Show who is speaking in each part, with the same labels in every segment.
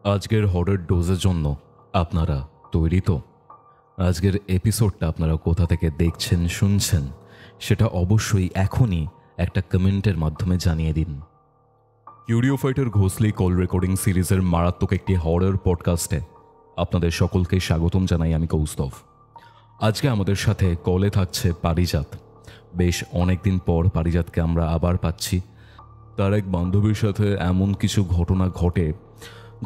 Speaker 1: আজকের হরর ডোজের জন্য আপনারা তৈরি তো? আজকের এপিসোডটা আপনারা কোথা থেকে দেখছেন শুনছেন সেটা অবশ্যই এখনই একটা কমেন্টের মাধ্যমে জানিয়ে দিন। কিউরিও ফাইটার ঘোষলি কল রেকর্ডিং সিরিজের মারাত্মক একটি হরর পডকাস্টে আপনাদের সকলকে স্বাগতম জানাই। আমি কৌস্তভ। আজকে আমাদের সাথে কলে থাকছে পারিজাত। বেশ অনেকদিন পর পারিজাতকে আমরা আবার পাচ্ছি। তার এক বান্ধবীর সাথে এমন কিছু ঘটনা ঘটে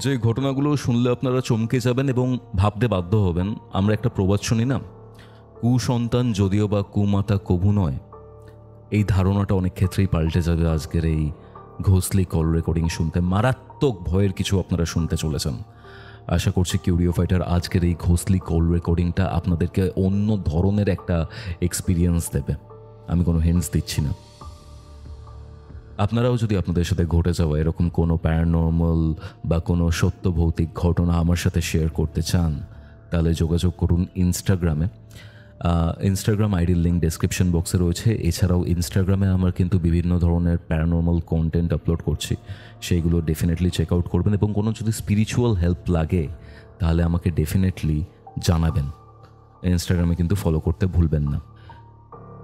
Speaker 1: যে ঘটনাগুলো শুনলে আপনারা চমকে যাবেন এবং ভাবতে বাধ্য হবেন। আমরা একটা প্রবাদ শুনি না, কুসন্তান যদিও বা কুমাতা কভু নয়। এই ধারণাটা অনেক ক্ষেত্রেই পাল্টে যাবে আজকের এই ঘোষলি কল রেকর্ডিং শুনতে। মারাত্মক ভয়ের কিছু আপনারা শুনতে চলেছেন। আশা করছি কিউরিও ফাইটার আজকের এই ঘোষলি কল রেকর্ডিংটা আপনাদেরকে অন্য ধরনের একটা এক্সপিরিয়েন্স দেবে। আমি কোনো হিন্টস দিচ্ছি না। আপনারাও যদি আপনাদের সাথে ঘটে যাওয়া এরকম কোনো প্যারানর্মাল বা কোনো সত্য ভৌতিক ঘটনা আমার সাথে শেয়ার করতে চান, তাহলে যোগাযোগ করুন ইনস্টাগ্রামে। ইনস্টাগ্রাম আইডির লিঙ্ক ডেসক্রিপশন বক্সে রয়েছে। এছাড়াও ইনস্টাগ্রামে আমার কিন্তু বিভিন্ন ধরনের প্যারানর্মাল কন্টেন্ট আপলোড করছি, সেইগুলো ডেফিনেটলি চেক আউট করবেন। এবং কোনো যদি স্পিরিচুয়াল হেল্প লাগে তাহলে আমাকে ডেফিনেটলি জানাবেন। ইনস্টাগ্রামে কিন্তু ফলো করতে ভুলবেন না।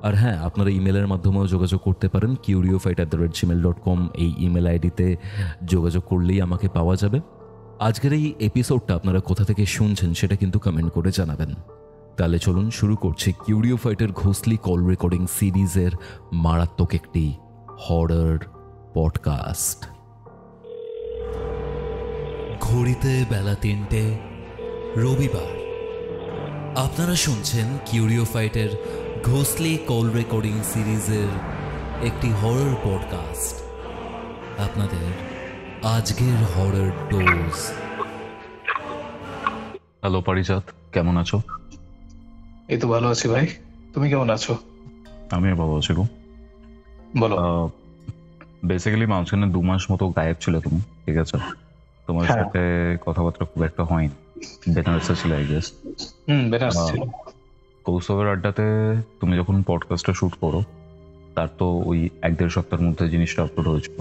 Speaker 1: আর হ্যাঁ, আপনারা ইমেলের মাধ্যমেও যোগাযোগ করতে পারেন। curiofite@gmail.com এই ইমেল আইডিতে যোগাযোগ করলেই আমাকে পাওয়া যাবে। আজকের এই এপিসোডটা আপনারা কোথা থেকে শুনছেন সেটা কিন্তু কমেন্ট করে জানাবেন। তাহলে চলুন শুরু করছি কিউরিও ফাইটার ঘোষলি কল রেকর্ডিং সিরিজের মারাত্মক একটি হরর পডকাস্ট। ঘড়িতে বেলা 3টে, রবিবার। আপনারা শুনছেন কিউরিও ফাইটের ঘোষলি কল রেকর্ডিং সিরিজের একটি হরর পডকাস্ট। আপনাদের আজকের হরর ডোজ। হ্যালো পারিজাত, কেমন আছো?
Speaker 2: এই তো ভালো আছি ভাই, তুমি কেমন আছো?
Speaker 1: আমি ভালো আছি গো।
Speaker 2: বলো।
Speaker 1: বেসিক্যালি মাঝখানে 2 মাস মতো গায়েব ছিল তুমি, ঠিক আছে? তোমার সাথে কথাবার্তা খুব একটা হয়নি। বেনারসে ছিল আই গেস।
Speaker 2: বেনারস ছিল।
Speaker 1: কৌস্তবের আড্ডাতে তুমি যখন পডকাস্টটা শুট করো তার তো ওই 1-1.5 সপ্তাহের মধ্যে জিনিসটা আপলোড হয়েছিল।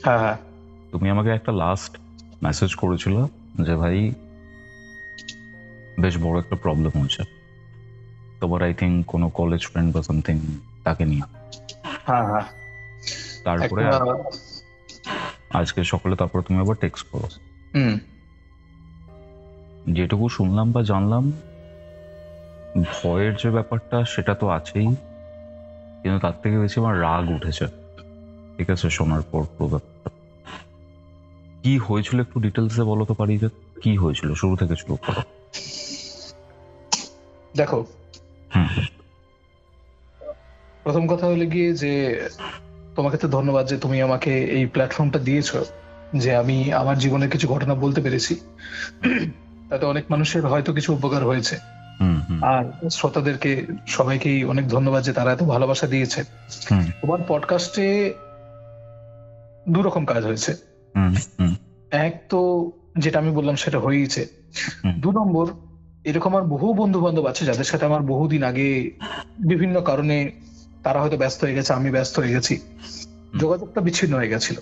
Speaker 2: হ্যাঁ,
Speaker 1: তুমি আমাকে একটা লাস্ট মেসেজ করেছিল যে ভাই বেশ বড় একটা প্রবলেম হয়েছে তোমার, আই থিঙ্ক কোনো কলেজ ফ্রেন্ড বা সামথিং, তাকে নিয়ে।
Speaker 2: হ্যাঁ।
Speaker 1: তারপরে আজকে সকালে তারপরে তুমি আবার টেক্সট করো। যেটুকু শুনলাম বা জানলাম, ভয়ের যে ব্যাপারটা সেটা তো আছেই, কিন্তু তার থেকে বেশি আমার রাগ উঠেছে, ঠিক আছে, শোনার পর পুরো ব্যাপারটা। কি হয়েছিল একটু ডিটেলসে বলো তো পারি, যে কি হয়েছিল, শুরু থেকে শুরু করো।
Speaker 2: দেখো, প্রথম কথা হলো গিয়ে যে তোমাকে তো ধন্যবাদ যে তুমি আমাকে এই প্ল্যাটফর্মটা দিয়েছো, যে আমি আমার জীবনের কিছু ঘটনা বলতে পেরেছি। তাতে অনেক মানুষের হয়তো কিছু উপকার হয়েছে। আর শ্রোতাদেরকে সবাইকেই অনেক ধন্যবাদ যে তারা এত ভালোবাসা দিয়েছে। তোমার পডকাস্টে 2 রকম কাজ হয়েছে। এক তো যেটা আমি বললাম সেটা হয়েছে। 2 নম্বর, এরকম আমার বহু বন্ধু বান্ধব আছে যাদের সাথে আমার বহুদিন আগে বিভিন্ন কারণে তারা হয়তো ব্যস্ত হয়ে গেছে, আমি ব্যস্ত হয়ে গেছি, যোগাযোগটা বিচ্ছিন্ন হয়ে গেছিল।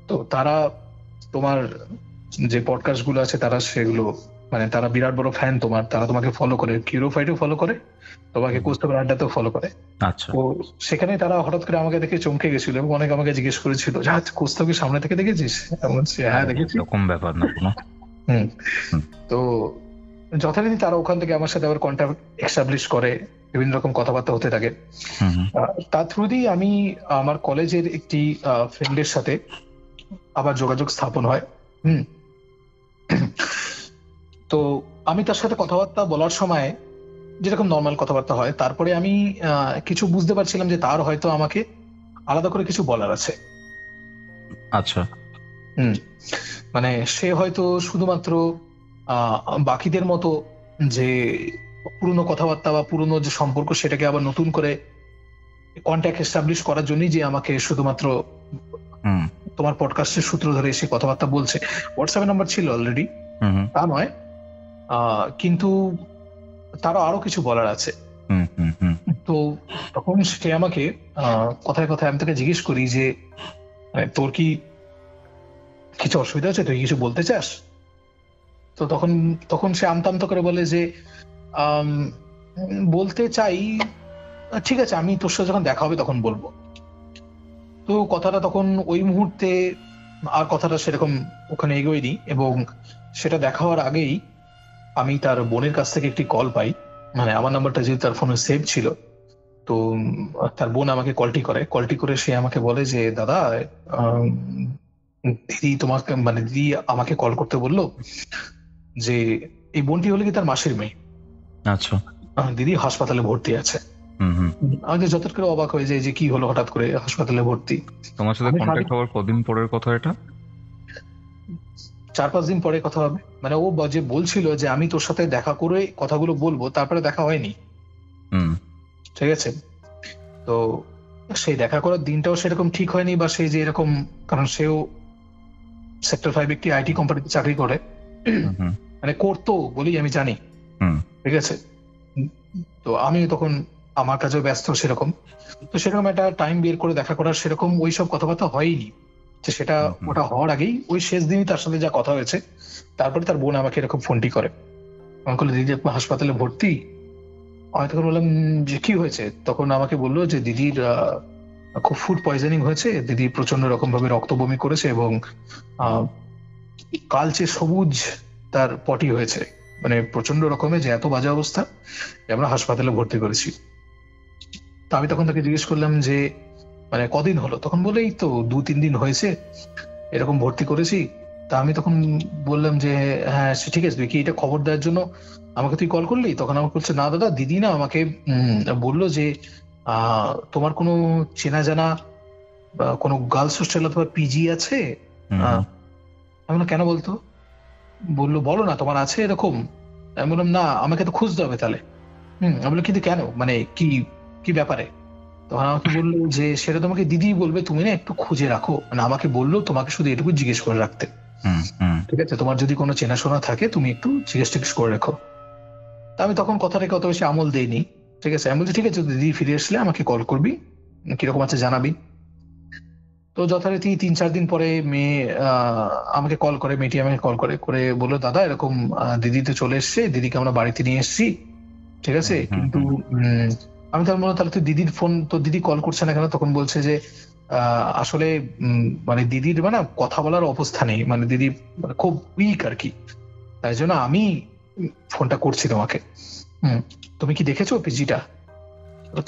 Speaker 2: তো তারা তোমার যে পডকাস্ট গুলো আছে তারা সেগুলো মানে তারা বিরাট বড় ফ্যান তোমার, তারা তোমাকে ফলো করে, কিউরিও ফাইটেও ফলো করে, তোমাকে কৌস্তবের আড্ডাতেও ফলো করে।
Speaker 1: আচ্ছা।
Speaker 2: তো সেখানে তারা হঠাৎ করে আমাকে দেখে চমকে গেছিল এবং অনেক আমাকে জিজ্ঞেস করেছিল যে কৌস্তবকে সামনে থেকে দেখেছিস? হ্যাঁ দেখেছি।
Speaker 1: এরকম ব্যাপার না কোনো।
Speaker 2: তো যথারীতি তারা ওখান থেকে আমার সাথে আবার কন্ট্যাক্ট এস্টাবলিশ করে, বিভিন্ন রকম কথাবার্তা হতে থাকে। তার থ্রু দিয়ে আমি আমার কলেজের একটি ফ্রেন্ডের সাথে আবার যোগাযোগ স্থাপন হয়। তো আমি তার সাথে কথাবার্তা বলার সময় যেরকম নর্মাল কথাবার্তা হয়, তারপরে আমি কিছু বুঝতে পারছিলাম যে তার হয়তো আমাকে আলাদা করে কিছু বলার আছে।
Speaker 1: আচ্ছা।
Speaker 2: মানে সে হয়তো শুধুমাত্র বাকিদের মতো যে পুরনো কথাবার্তা বা পুরনো যে সম্পর্ক সেটাকে আবার নতুন করে কন্ট্যাক্ট এস্টাবলিশ করার জন্যই যে আমাকে শুধুমাত্র তোমার পডকাস্টের সূত্র ধরে এসে কথাবার্তা বলছে। হোয়াটসঅ্যাপে নাম্বার ছিল অলরেডি, তা নয়, কিন্তু তারও আরো কিছু বলার আছে। তো তখন সে আমাকে কথায় কথায় আমি তাকে জিজ্ঞেস করি যে তোর কি কিছু অসুবিধা হচ্ছে, তুই কিছু বলতে চাস? তো তখন তখন সে আমতামতা করে বলে যে আম, বলতে চাই, ঠিক আছে আমি তোর সাথে যখন দেখা হবে তখন বলবো। তো কথাটা তখন ওই মুহূর্তে আর কথাটা সেরকম ওখানে এগোয়নি, এবং সেটা দেখা হওয়ার আগেই আমি তার বোনের কাছ থেকে একটি কল পাই। মানে আমার নাম্বারটা যেহেতু তার ফোনে সেভ ছিল, তো তার বোন আমাকে কলটি করে সে আমাকে বলে যে দাদা, আম, দিদি তোমাকে মানে দিদি আমাকে কল করতে বললো যে এই বোনটি হলে কি তার মাসির মেয়ে,
Speaker 1: আচ্ছা।
Speaker 2: দিদি হাসপাতালে ভর্তি আছে।
Speaker 1: হুম।
Speaker 2: আমি তো যত করে অবাক হয়ে যাই যে কি হলো হঠাৎ করে হাসপাতালে ভর্তি।
Speaker 1: তোমার সাথে
Speaker 2: আমি
Speaker 1: কন্ট্যাক্ট হওয়ার কদিন পরের কথা এটা?
Speaker 2: 4-5 দিন পরে কথা হবে। মানে ও যে বলছিল যে আমি তোর সাথে দেখা করে কথাগুলো বলবো, তারপরে দেখা হয়নি।
Speaker 1: হুম।
Speaker 2: ঠিক আছে। তো সেই দেখা করার দিনটাও সেরকম ঠিক হয়নি, বা সেই যে এরকম, কারণ সেও সেক্টর 5 একটি আইটি কোম্পানিতে চাকরি করে,
Speaker 1: হুম।
Speaker 2: মানে করতো বলি আমি জানি।
Speaker 1: হুম।
Speaker 2: ঠিক আছে। তো আমি তখন আমার কাছেও ব্যস্ত সেরকম, তো সেরকম একটা টাইম বের করে দেখা করার সেরকম ওইসব কথাবার্তা হয়নি। তো সেটা ওটা হওয়ার আগেই ওই শেষ দিনই তার সাথে যা কথা হয়েছে, তারপরে তার বোন আমাকে এরকম ফোনটি করে। আমাকে বললো দিদি আপনি হাসপাতালে ভর্তি। আমি তখন বললাম যে কি হয়েছে? তখন আমাকে বললো যে দিদির খুব ফুড পয়জনিং হয়েছে, দিদি প্রচন্ড রকম ভাবে রক্ত বমি করেছে, এবং আহ, কালচে সবুজ তার পটি হয়েছে, মানে প্রচন্ড রকমের যে এত বাজে অবস্থা যে আমরা হাসপাতালে ভর্তি করেছি। তো আমি তখন তাকে জিজ্ঞেস করলাম যে মানে কদিন হলো? তখন বলে এই তো 2-3 দিন হয়েছে এরকম ভর্তি করেছি। তা আমি তখন বললাম যে হ্যাঁ ঠিক আছে, তুই কি এটা খবর দেওয়ার জন্য আমাকে তুই কল করলি? তখন আমাকে বলছে না দাদা, দিদি না আমাকে বললো যে তোমার কোনো চেনা জানা বা কোনো গার্লস হোস্টেল অথবা পিজি আছে? আমি বললাম কেন বলতো? বললো বলো না তোমার আছে এরকম। আমি বললাম না, আমাকে তো খুঁজতে হবে তাহলে। আমি বললাম কিন্তু কেন, মানে কি কি ব্যাপারে? তখন আমাকে বললো যে সেটা তোমাকে দিদি বলবে, তুমি না একটু খুঁজে রাখো, মানে আমাকে বললো তোমাকে শুধু এটুকু জিজ্ঞেস করে রাখতে। ঠিক আছে, তোমার যদি কোনো চেনাশোনা থাকে তুমি একটু জিজ্ঞেস টিজ্ঞেস করে রাখো। তা আমি তখন কথাটাকে অত বেশি আমল দেইনি। ঠিক আছে, আমি বলছি ঠিক আছে, দিদি ফিরে আসলে আমাকে কল করবি, কিরকম আছে জানাবি। তো যথারীতি 3-4 দিন পরে মেয়ে আমাকে কল করে, মেয়েটি আমাকে কল করে করে বললো দাদা এরকম দিদি তো চলে এসছে, দিদিকে আমরা বাড়িতে নিয়ে এসেছি। ঠিক আছে, কিন্তু আমি তার মনে তাহলে তো দিদির ফোন তো দিদি কল করছে না কেন? তখন বলছে যে আসলে মানে দিদির মানে কথা বলার অবস্থা নেই, মানে দিদি মানে খুব উইক আর কি, তাই জন্য আমি ফোনটা করছি তোমাকে। তুমি কি দেখেছো পিজিটা?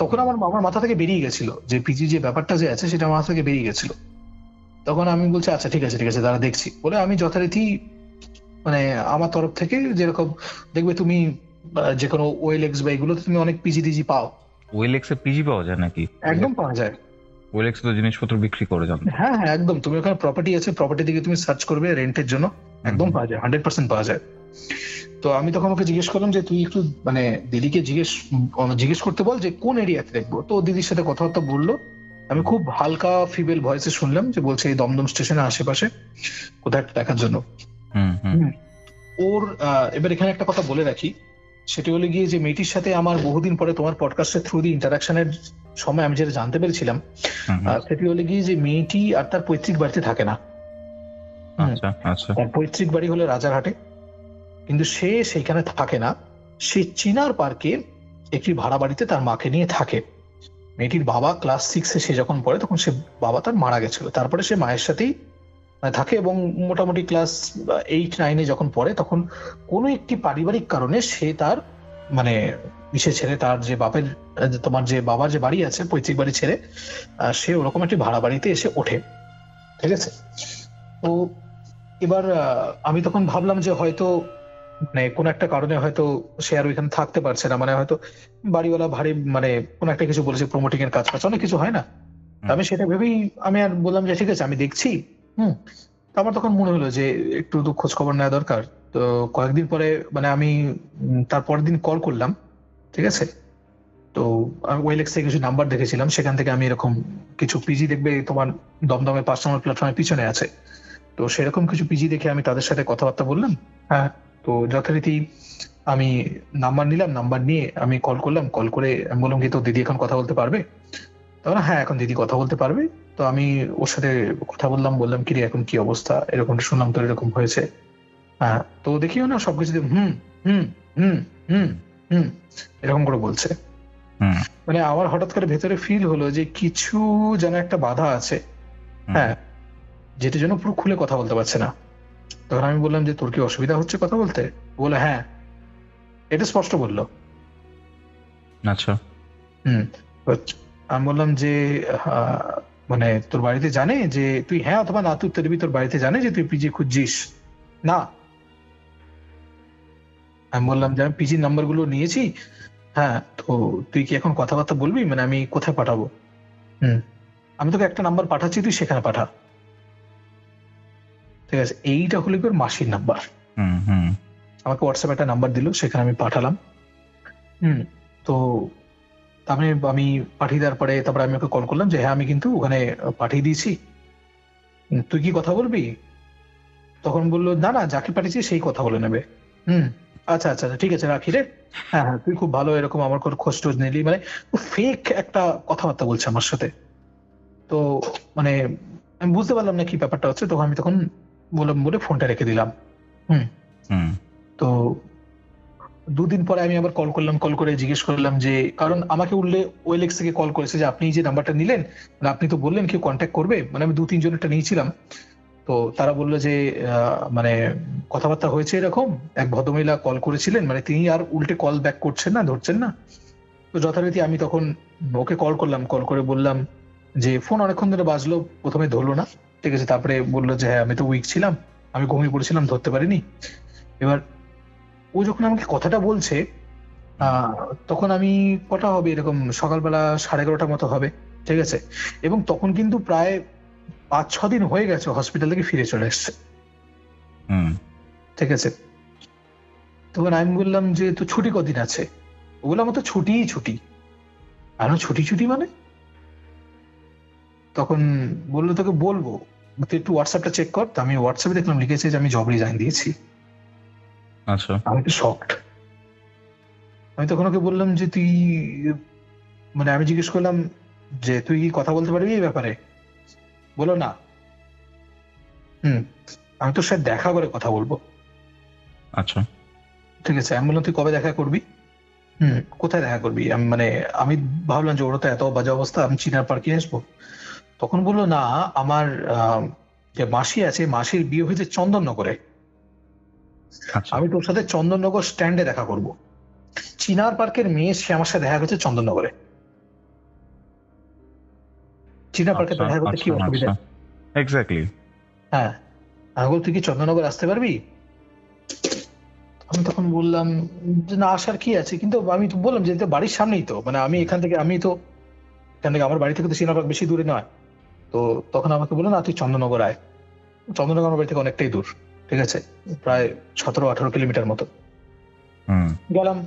Speaker 2: তখন আমার আমার মাথা থেকে বেরিয়ে গেছিল যে পিজি যে ব্যাপারটা যে আছে সেটা আমার মাথা থেকে বেরিয়ে গেছিল। তখন আমি বলছি আচ্ছা ঠিক আছে ঠিক আছে দাঁড়া দেখছি বলে আমি যথারীতি মানে আমার তরফ থেকে যেরকম দেখবে তুমি যে কোনো ওএলএক্স বা এগুলোতে তুমি অনেক পিজি টিজি পাও।
Speaker 1: ওয়েলেক্সে পিজি পাওয়া যায় নাকি?
Speaker 2: একদম পাওয়া যায়।
Speaker 1: ওয়েলেক্স তো জিনিসপত্র বিক্রি করে জানতো।
Speaker 2: হ্যাঁ হ্যাঁ একদম, তুমি ওখানে প্রপার্টি আছে, প্রপার্টি দিকে তুমি সার্চ করবে রেন্টের জন্য, একদম পাওয়া যায়, 100% পাওয়া যায়। তো আমি তখন ওকে জিজ্ঞেস করলাম যে তুই একটু মানে দিদিকে জিজ্ঞেস করতে বল যে কোন এরিয়াতে দেখবো। তো দিদির সাথে কথাবার্তা বললো। আমি খুব হালকা ফিমেল ভয়েসে শুনলাম যে বলছে এই দমদম স্টেশনের আশেপাশে কোথাও একটা দেখার জন্য। ওর এবার এখানে একটা কথা বলে রাখি, সেটি হলে গিয়ে যে মেয়েটির সাথে আমার বহুদিন পরে তোমার পডকাস্টের থ্রু দি ইন্টারাকশনের সময় আমি যেটা জানতে পেরেছিলাম, সেটি হলে গিয়ে যে মেয়েটি আর তার পৈতৃক বাড়িতে থাকে না। তার পৈতৃক বাড়ি হলো রাজারহাটে, কিন্তু সে সেইখানে থাকে না, সে চিনার পার্কে একটি ভাড়া বাড়িতে তার মাকে নিয়ে থাকে। মেয়েটির বাবা ক্লাস 6-এ সে যখন পড়ে তখন সে বাবা তার মারা গেছিল, তারপরে সে মায়ের সাথেই থাকে, এবং মোটামুটি ক্লাস 8-9-এ যখন পড়ে তখন কোনো একটি পারিবারিক কারণে সে তার মানে ইসে ছেড়ে, তার যে বাপের তোমার যে বাবার যে বাড়ি আছে পৈতৃক বাড়ি ছেড়ে সে ওরকম একটি ভাড়া বাড়িতে এসে ওঠে। ঠিক আছে। তো এবার আমি তখন ভাবলাম যে হয়তো মানে কোন একটা কারণে হয়তো সে আর ওইখানে থাকতে পারছে না, মানে হয়তো বাড়িওয়ালা ভারী মানে কোন একটা কিছু বলেছে, প্রমোটিং এর কাজ ফাজ অনেক কিছু হয় না। আমি সেটা ভেবেই আমি আর বললাম যে ঠিক আছে আমি দেখছি। তো আমার তখন মনে হলো যে একটু তো খোঁজ খবর নেওয়া দরকার। তো কয়েকদিন পরে মানে আমি তার পরের দিন কল করলাম। ঠিক আছে। তো আমি ওয়েলেক্স থেকে কিছু নাম্বার দেখেছিলাম, সেখান থেকে আমি এরকম কিছু পিজি দেখবে তোমার দমদমে 5 নম্বর প্ল্যাটফর্মের পিছনে আছে, তো সেরকম কিছু পিজি দেখে আমি তাদের সাথে কথাবার্তা বললাম। হ্যাঁ, তো যথারীতি আমি নাম্বার নিলাম, নাম্বার নিয়ে আমি কল করলাম, কল করে আমি বললাম কি তো দিদি এখন কথা বলতে পারবে? তখন হ্যাঁ এখন দিদি কথা বলতে পারবে, তো আমি ওর সাথে কথা বললাম কিরে এখন কি অবস্থা, এরকম শুনলাম তো এরকম হয়েছে। হ্যাঁ, তো দেখিও না সবকিছু হুম হুম হুম হুম হুম এরকম করে বলছে। মানে আমার হঠাৎ করে ভেতরে ফিল হলো যে কিছু যেন একটা বাধা আছে, হ্যাঁ, যেটার জন্য পুরো খুলে কথা বলতে পারছে না। তখন আমি বললাম যে তোর কি অসুবিধা হচ্ছে কথা বলতে? বলে হ্যাঁ, এটা স্পষ্ট বললো।
Speaker 3: আচ্ছা।
Speaker 2: হুম আমি বললাম যে আহ, মানে তোর বাড়িতে জানে যে তুই হ্যাঁ অথবা না তুই উত্তর দিবি, তোর বাড়িতে জানে যে তুই পিজি খুঁজছিস? না। আমি বললাম যে আমি পিজির নাম্বার গুলো নিয়েছি, হ্যাঁ, তো তুই কি এখন কথাবার্তা বলবি, মানে আমি কোথায় পাঠাবো? আমি তোকে একটা নাম্বার পাঠাচ্ছি, তুই সেখানে পাঠা। ঠিক আছে, এইটা হলো কি ওর মাসির নাম্বার। আমাকে হোয়াটসঅ্যাপে একটা নাম্বার দিল, সেখানে আমি পাঠালাম। তো তারপরে আমি পাঠিয়ে দেওয়ার পরে তারপরে আমি ওকে কল করলাম যে হ্যাঁ আমি কিন্তু ওখানে পাঠিয়ে দিয়েছি, তুই কি কথা বলবি? তখন বললো না না, যাকে পাঠিয়েছি সেই কথা বলে নেবে। আচ্ছা আচ্ছা আচ্ছা, ঠিক আছে রাখি রে। হ্যাঁ হ্যাঁ, তুই খুব ভালো, এরকম আমার কোনো খোঁজ টোজ নিলি, মানে ফেক একটা কথাবার্তা বলছে আমার সাথে। তো মানে আমি বুঝতে পারলাম না কি ব্যাপারটা হচ্ছে, তখন আমি বললাম বলে ফোনটা রেখে দিলাম। তো দুদিন পরে আমি আবার কল করলাম, কল করে জিজ্ঞেস করলাম যে, কারণ আমাকে উল্লে ওয়েলেক্স থেকে কল করেছে যে আপনি যে নাম্বারটা নিলেন, মানে আপনি তো বললেন কেউ কন্ট্যাক্ট করবে, মানে আমি 2-3 জনেরটা নিয়েছিলাম। তো তারা বললো যে মানে কথাবার্তা হয়েছে এরকম, এক ভদ্রমহিলা কল করেছিলেন, মানে তিনি আর উল্টে কল ব্যাক করছেন না, ধরছেন না। তো যথারীতি আমি তখন ওকে কল করলাম, কল করে বললাম যে ফোন অনেকক্ষণ ধরে বাজলো, প্রথমে ধরলো না, ঠিক আছে, তারপরে বললো যে হ্যাঁ আমি তো উইক ছিলাম, আমি ঘুমিয়ে পড়েছিলাম, ধরতে পারিনি। এবার ও যখন আমাকে কথাটা বলছে তখন আমি কটা হবে এরকম সকালবেলা 11:30 মতো হবে, ঠিক আছে, এবং তখন কিন্তু প্রায় 5-6 দিন হয়ে গেছে হসপিটাল থেকে ফিরে চলে এসছে। ঠিক আছে, তখন আমি বললাম যে তো ছুটি কদিন আছে? ওগুলো আমার তো ছুটিই ছুটি। আর ছুটি ছুটি মানে? তখন বললো তোকে বলবো, তুই একটু হোয়াটসঅ্যাপটা চেক কর। তো আমি হোয়াটসঅ্যাপে দেখলাম লিখেছে যে আমি জব রিজাইন দিয়েছি।
Speaker 3: আচ্ছা,
Speaker 2: আমি তো শকড। আমি তখন ওকে বললাম যে তুই, মানে আমি জিজ্ঞেস করলাম যে তুই কি কথা বলতে পারবি এই ব্যাপারে? বলো না। আমি তোর সাথে দেখা করে কথা বলবো।
Speaker 3: আচ্ছা,
Speaker 2: ঠিক আছে, আমি বললাম তুই কবে দেখা করবি? কোথায় দেখা করবি? মানে আমি ভাবলাম যে ওরা তো এত বাজে অবস্থা, আমি চিনার পার্কে আসবো। তখন বললো না, আমার যে মাসি আছে, মাসির বিয়ে হয়েছে চন্দননগরে,
Speaker 3: আচ্ছা,
Speaker 2: আমি তোর সাথে চন্দননগর স্ট্যান্ডে দেখা করব। চিনার পার্কের মেয়ে, সে আমার সাথে দেখা করছে চন্দননগরে। চিনার পার্কে দেখা করতে কি অসুবিধা?
Speaker 3: এক্স্যাক্টলি।
Speaker 2: হ্যাঁ, আমি বল তুই কি চন্দননগর আসতে পারবি? আমি তখন বললাম যে না, আসার কি আছে, কিন্তু আমি তো বললাম যে এটা বাড়ির সামনেই তো, মানে আমি এখান থেকে আমার বাড়ি থেকে তো চিনার পার্ক বেশি দূরে নয়। তো তখন আমাকে বললো না তুই চন্দননগর আয়। চন্দননগর আমার বাড়ি থেকে অনেকটাই দূর, ঠিক আছে, প্রায় 17-18 কিলোমিটার মতো। গেলাম।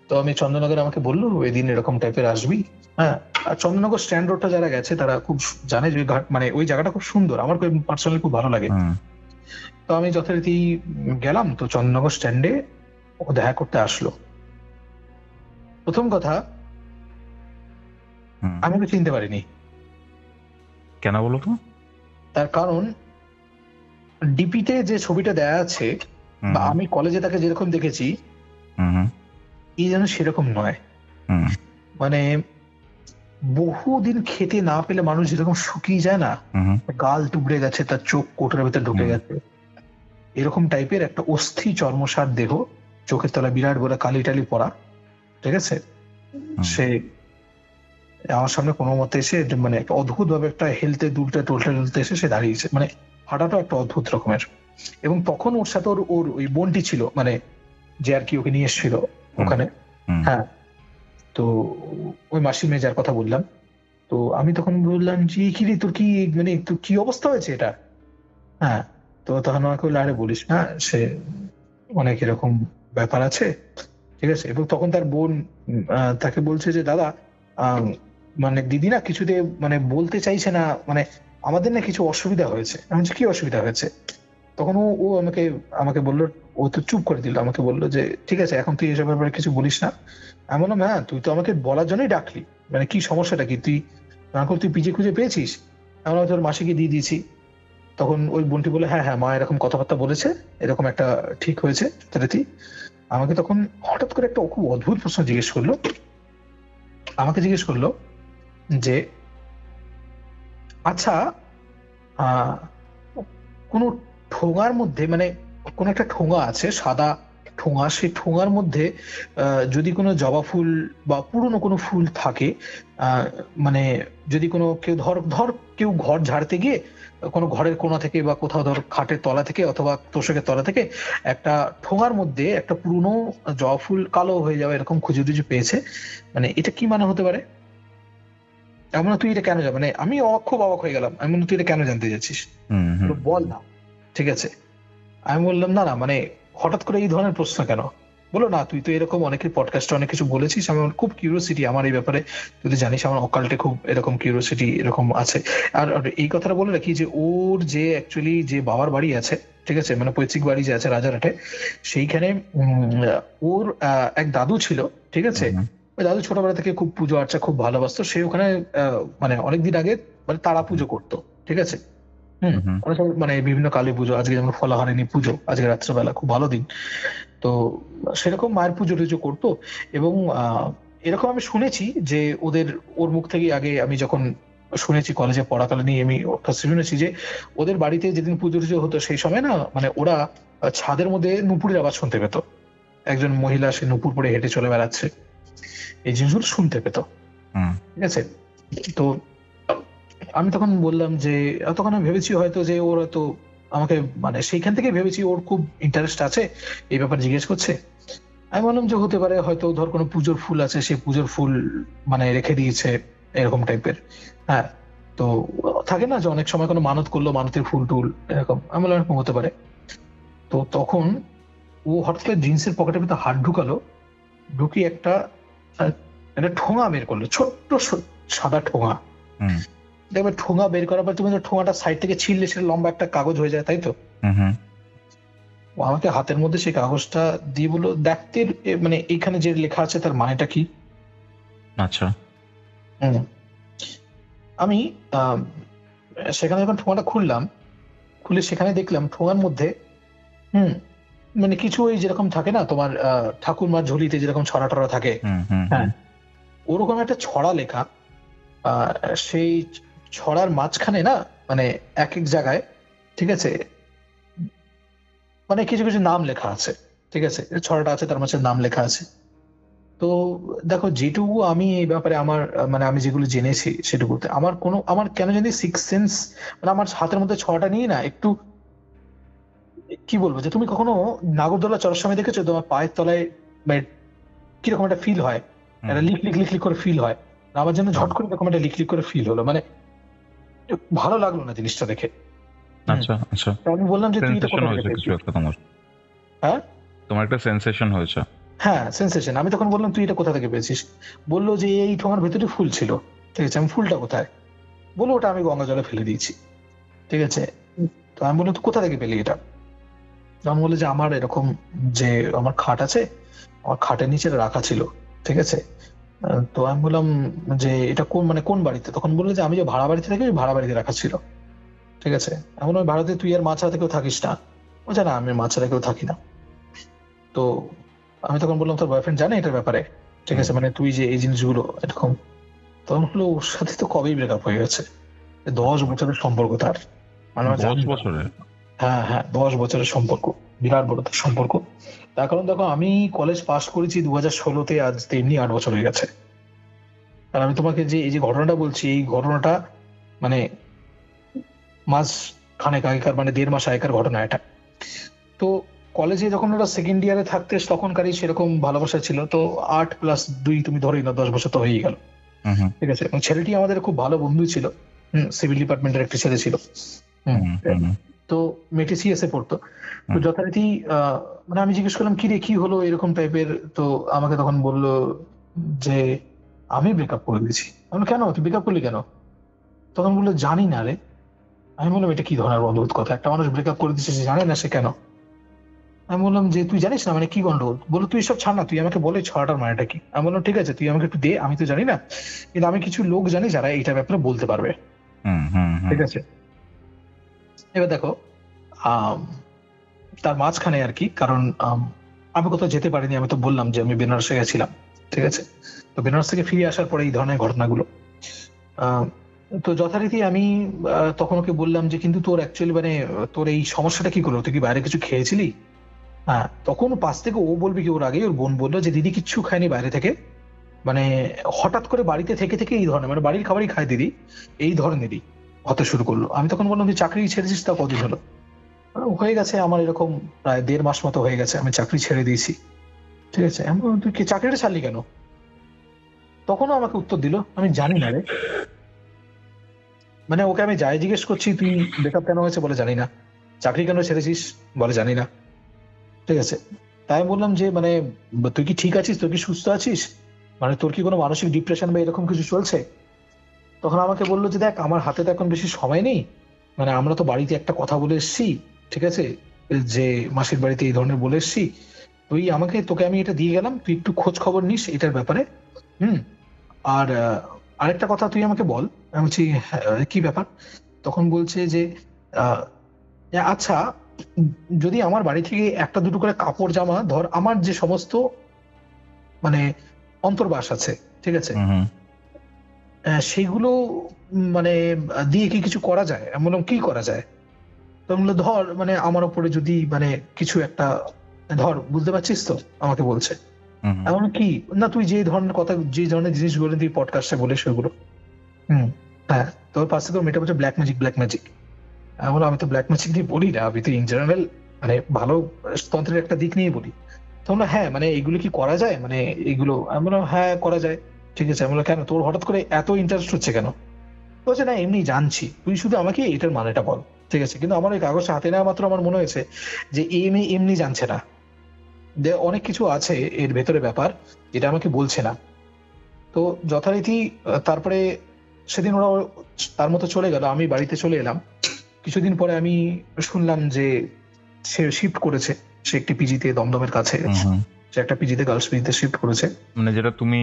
Speaker 2: তো আমি চন্দননগরে, আমাকে বললো এদিন এরকম টাইপের আসবি। হ্যাঁ, আর চন্দননগর স্ট্যান্ড রোডটা যারা গেছে তারা খুব জানে যে ঘাট, মানে ওই জায়গাটা খুব সুন্দর, আমার পার্সোনালি খুব ভালো লাগে। তো আমি যথারীতি গেলাম, তো চন্দননগর স্ট্যান্ডে ও দেখা করতে আসলো। প্রথম কথা, আমি ওকে চিনতে পারিনি।
Speaker 3: কেন বলো তো?
Speaker 2: তার কারণ ডিপিতে যে ছবিটা দেয়া আছে, বা আমি কলেজে তাকে যেরকম দেখেছি, এই যেন সেরকম নয়। মানে বহুদিন খেতে না পেলে মানুষ যেরকম শুকিয়ে যায় না, গাল টুকরে গেছে, তার চোখ কোটরের ভেতরে ঢুকে গেছে, এরকম টাইপের একটা অস্থি চর্মসার দেহ, চোখের তলায় বিরাট বলে কালি টালি পড়া, ঠিক আছে। সে আমার সামনে কোনো মতে এসে, মানে একটা অদ্ভুত ভাবে একটা হেলতে দুলতে টলতে এসে সে দাঁড়িয়েছে, মানে হাঁটাটা একটা অদ্ভুত রকমের। এবং তখন ওর সাথে ওর ওই বোনটি ছিল, মানে যে আর কি ওকে নিয়ে এসেছিল ওখানে। হ্যাঁ, তো ওই মাসির মেয়ে যার কথা বললাম। তো আমি তখন বললাম যে কি রে, তোর কি, মানে তোর কি অবস্থা হয়েছে এটা? হ্যাঁ, তো তখন আমাকে বললো আরে বলিস না, সে অনেক এরকম ব্যাপার আছে, ঠিক আছে। এবং তখন তার বোন তাকে বলছে যে দাদা, মানে দিদি না কিছুতে মানে বলতে চাইছে না, মানে আমাদের না কিছু অসুবিধা হয়েছে। আমি বলছি কি অসুবিধা হয়েছে? তখন ও ও আমাকে আমাকে বললো, ও তো চুপ করে দিল, আমাকে বললো যে ঠিক আছে এখন তুই এসব ব্যাপারে কিছু বলিস না। আমি বললাম হ্যাঁ, তুই তো আমাকে বলার জন্যই ডাকলি, মানে কি সমস্যাটা কি, তুই পিজে খুঁজে পেয়েছিস? আমরা হয়তো ওর মাসিকে দিয়ে দিয়েছি। তখন ওই বোনটি বলে হ্যাঁ হ্যাঁ মা এরকম কথাবার্তা বলেছে, এরকম একটা ঠিক হয়েছে যথারীতি। আমাকে তখন হঠাৎ করে একটা খুব অদ্ভুত প্রশ্ন জিজ্ঞেস করলো। আমাকে জিজ্ঞেস করলো যে আচ্ছা কোনো ঠোঙার মধ্যে, মানে কোন একটা ঠোঙা আছে, সাদা ঠোঙা, সেই ঠোঙার মধ্যে যদি কোনো জবা ফুল বা পুরনো কোনো ফুল থাকে, মানে যদি কোনো কেউ ধর ধর কেউ ঘর ঝাড়তে গিয়ে কোনো ঘরের কোণা থেকে বা কোথাও ধর খাটের তলা থেকে অথবা তোষকের তলা থেকে একটা ঠোঙার মধ্যে একটা পুরনো জবা ফুল কালো হয়ে যাওয়া এরকম খুঁজে টুজে পেয়েছে, মানে এটা কি মানে হতে পারে? এমন তুই এটা কেন যাবে, মানে আমি খুব অবাক হয়ে গেলাম। আমি বললাম তুই এটা কেন জানতে যাচ্ছিস, বল না। ঠিক আছে, আমি বললাম না না মানে হঠাৎ করে এই ধরনের প্রশ্ন কেন? বলো না তুই তো এরকম অনেকের পডকাস্টে অনেক কিছু বলেছিস, আমার খুব কিউরিওসিটি আমার এই ব্যাপারে, তুই তো জানিস আমার অকাল্টে খুব এরকম কিউরিওসিটি এরকম আছে। আর এই কথাটা বলে রাখি যে ওর যে অ্যাকচুয়ালি যে বাবার বাড়ি আছে, ঠিক আছে, মানে পৈতৃক বাড়ি যে আছে রাজারহাটে, সেইখানে ওর এক দাদু ছিল, ঠিক আছে। ওই দাদু ছোটবেলা থেকে খুব পুজো আর্চা খুব ভালোবাসতো, সে ওখানে মানে অনেকদিন আগে মানে তারা পুজো করতো, ঠিক আছে। অনেক সময় মানে বিভিন্ন কালী পুজো, আজকে যেমন ফলাহারিণী পুজো আজকে রাত্রেবেলা খুব ভালো দিন, তো সেরকম মায়ের পুজো টুজো করতো। এবং এরকম আমি শুনেছি যে ওর মুখ থেকে আগে আমি যখন শুনেছি কলেজে পড়াকালীন আমি শুনেছি যে ওদের বাড়িতে যেদিন পুজো টুজো হতো সেই সময় না মানে ওরা ছাদের মধ্যে নুপুরের আওয়াজ শুনতে পেত, একজন মহিলা সে নুপুর পরে হেঁটে চলে বেড়াচ্ছে, এই জিনিসগুলো শুনতে পেত, ঠিক আছে। তো আমি তখন বললাম যে তখন আমি ভেবেছি হয়তো যে ওর হয়তো আমাকে মানে সেইখান থেকে ভেবেছি ওর খুব ইন্টারেস্ট আছে এই ব্যাপারে জিজ্ঞেস করছে। আমি বললাম যে হতে পারে হয়তো ধর কোনো পুজোর ফুল আছে, সেই পুজোর ফুল মানে রেখে দিয়েছে এরকম টাইপের। হ্যাঁ, তো থাকে না যে অনেক সময় কোনো মানত করলো, মানতের ফুল টুল এরকম, আমি বললাম এরকম হতে পারে। তো তখন ও হঠাৎ করে জিন্সের পকেটের ভিতরে হাত ঢুকালো, ঢুকিয়ে একটা ঠোঙা বের করলো, ছোট্ট সাদা ঠোঙা। দেখবে ঠোঙা বের করার পর তুমি ঠোঙাটা সাইড থেকে ছিঁড়লে সেটা লম্বা একটা কাগজ হয়ে যায়, তাই তো? ও আমাকে হাতের মধ্যে সেই কাগজটা দিয়ে বললো দেখতে মানে এইখানে যে লেখা আছে তার মানেটা কি।
Speaker 3: আচ্ছা।
Speaker 2: আমি সেখানে যখন ঠোঙাটা খুললাম, খুলে সেখানে দেখলাম ঠোঙার মধ্যে মানে কিছু ওই যেরকম থাকে না তোমার ঠাকুরমার ঝুলিতে যেরকম ছড়া টড়া থাকে, হ্যাঁ ওরকম একটা ছড়া লেখা। সেই ছড়ার মাঝখানে না মানে এক এক জায়গায়, ঠিক আছে, মানে কিছু কিছু নাম লেখা আছে, ঠিক আছে, ছড়াটা আছে তার মাঝে নাম লেখা আছে। তো দেখো যেটুকু আমি এই ব্যাপারে আমার মানে আমি যেগুলো জেনেছি সেটুকুতে আমার কেন জানি সিক্স সেন্স, মানে আমার হাতের মধ্যে ছড়াটা নিয়ে না একটু কি বলবো, যে তুমি কখনো নাগরদোলা চড়ার সময় দেখেছো তোমার পায়ের তলায় মানে কিরকম একটা ফিল হয়, একটা লিক লিক লিক লিক করে ফিল হয়, আমার জন্য ঝট করে এরকম একটা লিক লিক করে ফিল হলো, মানে ভালো লাগলো না জিনিসটা দেখে।
Speaker 3: আচ্ছা আচ্ছা,
Speaker 2: আমি বললাম যে তুই এটা কোথা থেকে পেয়েছিস? হ্যাঁ
Speaker 3: তোমার একটা সেন্সেশন হয়েছে?
Speaker 2: হ্যাঁ সেন্সেশন। আমি তখন বললাম তুই এটা কোথা থেকে পেয়েছিস? বললো যে এই ঠোঙার ভেতরে ফুল ছিল, ঠিক আছে। আমি ফুলটা কোথায়? বললো ওটা আমি গঙ্গা জলে ফেলে দিয়েছি, ঠিক আছে। তো আমি বললাম তুই কোথা থেকে পেলি এটা? আমি বললো যে আমার এরকম যে আমার খাট আছে, আমার খাটের নিচে রাখা ছিল, ঠিক আছে। তো আমি বললাম যে এটা কোন মানে কোন বাড়িতে? তখন বললো যে আমি যে ভাড়া বাড়িতে থাকি ওই ভাড়া বাড়িতে রাখা ছিল, ঠিক আছে। এমন ওই ভাড়াতে তুই আর মা ছাড়া কেউ থাকিস না? বলছে না আমি মা ছাড়া কেউ থাকি না। তো আমি তখন বললাম তোর বয়ফ্রেন্ড জানে এটার ব্যাপারে, ঠিক আছে, মানে তুই যে এই জিনিসগুলো এরকম? তখন হলো ওর সাথে তো কবেই ব্রেকআপ হয়ে গেছে, 10 বছরের সম্পর্ক তার, মানে
Speaker 3: 10 বছরের?
Speaker 2: হ্যাঁ হ্যাঁ 10 বছরের সম্পর্ক, বিরাট বড় তার সম্পর্ক। তার কারণ দেখো আমি কলেজ পাস করেছি 2016-তে, আজ তেমনি 8 বছর হয়ে গেছে। আর আমি তোমাকে যে এই যে ঘটনাটা বলছি, এই ঘটনাটা মানে মাস খানেক আগেকার, মানে 1.5 মাস আগেকার ঘটনা এটা। তো কলেজে যখন ওরা সেকেন্ড ইয়ারে থাকতে তখনকারই সেরকম ভালোবাসা ছিল, তো 8+2 তুমি ধরেই না 10 বছর তো হয়েই গেল, ঠিক আছে। এবং ছেলেটি আমাদের খুব ভালো বন্ধু ছিল, সিভিল ডিপার্টমেন্টের একটা ছেলে ছিল, তো মেয়েটি সিএসএ পড়তো। তো যথারীতি মানে আমি জিজ্ঞেস করলাম কি রে কি হলো এরকম টাইপের, তো আমাকে তখন বললো যে আমি ব্রেকআপ করে দিয়েছি। আমি কেন, তুই ব্রেকআপ করলি কেন? তখন বললো জানি না রে। আমি বললাম এটা কি ধরনের অদ্ভুত কথা, একটা মানুষ ব্রেকআপ করে দিচ্ছে জানে না সে কেন? আমি বললাম যে তুই জানিস না মানে কি গন্ডগোল? বললো তুই সব ছাড় না, তুই আমাকে বলে ছড়াটার মানেটা কি। আমি বললাম ঠিক আছে তুই আমাকে একটু দে, আমি তো জানি না, কিন্তু আমি কিছু লোক জানি যারা এইটার ব্যাপারে বলতে পারবে।
Speaker 3: হুম হুম হুম
Speaker 2: ঠিক আছে। এবার দেখো, আম, তার মাঝখানে আর কি, কারণ আমি কোথাও যেতে পারিনি, আমি তো বললাম যে আমি বেনারসে গেছিলাম। ঠিক আছে। তো বেনারস থেকে ফিরে আসার পরে এই ধরনের ঘটনাগুলো, আহ, তো যথারীতি আমি তখন ওকে বললাম যে কিন্তু তোর অ্যাকচুয়ালি মানে তোর এই সমস্যাটা কি করলো, তুই কি বাইরে কিছু খেয়েছিলি? হ্যাঁ, তখন পাশ থেকে ও বলবে কি, ওর আগে ওর বোন বললো যে দিদি কিচ্ছু খায়নি বাইরে থেকে, মানে হঠাৎ করে বাড়িতে থেকে থেকে এই ধরনের, মানে বাড়ির খাবারই খায় দিদি, এই ধরনেরই হতে শুরু করলো। আমি তখন বললাম তুই চাকরি ছেড়েছিস তা কতদিন হলো? হয়ে গেছে আমার এরকম প্রায় 1.5 মাস মতো হয়ে গেছে, আমি চাকরি ছেড়ে দিয়েছি। ঠিক আছে। আমি বললাম, তুই কি চাকরিটা ছাড়লি কেন? তখনও আমাকে উত্তর দিল, আমি জানি না রে। মানে ওকে আমি যাই জিজ্ঞেস করছি তুই ব্রেকআপ কেন হয়েছে, বলে জানি না। চাকরি কেন ছেড়েছিস, বলে জানি না। ঠিক আছে। তাই আমি বললাম যে মানে তুই কি ঠিক আছিস, তুই কি সুস্থ আছিস, মানে তোর কি কোনো মানসিক ডিপ্রেশন বা এরকম কিছু চলছে? তখন আমাকে বললো যে দেখ, আমার হাতে তো এখন বেশি সময় নেই, মানে আমরা তো বাড়িতে একটা কথা বলে এসেছি। ঠিক আছে। যে মাসির বাড়িতে এই ধরনের বলে এসেছি, তুই আমাকে, তোকে আমি এটা দিয়ে গেলাম, তুই একটু খোঁজ খবর নিস এটার ব্যাপারে। হুম। আর আরেকটা কথা তুই আমাকে বল। আমি বলছি, "হ্যাঁ, কি ব্যাপার?" তখন বলছে যে আহ, আচ্ছা, উম, যদি আমার বাড়ি থেকে একটা দুটো করে কাপড় জামা, ধর আমার যে সমস্ত মানে অন্তর্বাস আছে, ঠিক আছে,
Speaker 3: হুম হুম।
Speaker 2: সেগুলো মানে দিয়ে কি কিছু করা যায়? আমি বললাম কি করা যায়? তো আমি বললাম, ধর মানে আমার উপরে যদি মানে কিছু একটা, ধর বুঝতে পারছিস তো, আমাকে বলছে।
Speaker 3: হুম হুম।
Speaker 2: এমন কি না, তুই যে ধরনের কথা, যে ধরনের জিনিসগুলো তুই পডকাস্টে বলিস সেগুলো। হুম। হ্যাঁ। তোর পাশে তো মেয়েটা বলছে ব্ল্যাক ম্যাজিক, ব্ল্যাক ম্যাজিক। আমি বললাম, আমি তো ব্ল্যাক ম্যাজিক নিয়ে বলি না, আমি তো ইন জেনারেল মানে ভালো তন্ত্রের একটা দিক নিয়ে বলি। তো আমরা, হ্যাঁ মানে এগুলো কি করা যায়, মানে এগুলো, আমি বললাম হ্যাঁ করা যায়। ঠিক আছে। আমি বললাম কেন, তোর হঠাৎ করে এত ইন্টারেস্ট হচ্ছে কেন? বলছে না এমনি জানছি, তুই শুধু আমাকে এটার মানেটা বল। ঠিক আছে। কিন্তু আমার ওই কাগজটা হাতে নেওয়া মাত্র আমার মনে হয়েছে যে এমনি এমনি জানছে না, অনেক কিছু আছে এর ভেতরে ব্যাপার, যেটা আমাকে বলছে না। তো যথারীতি তারপরে সেদিন ওরা তার মতো চলে গেল, আমি বাড়িতে চলে এলাম। কিছুদিন পরে আমি শুনলাম যে সে শিফট করেছে, সে একটি পিজিতে, দমদমের কাছে
Speaker 3: হুম হুম।
Speaker 2: সে একটা পিজিতে, গার্লস পিজিতে শিফট করেছে।
Speaker 3: মানে যেটা তুমি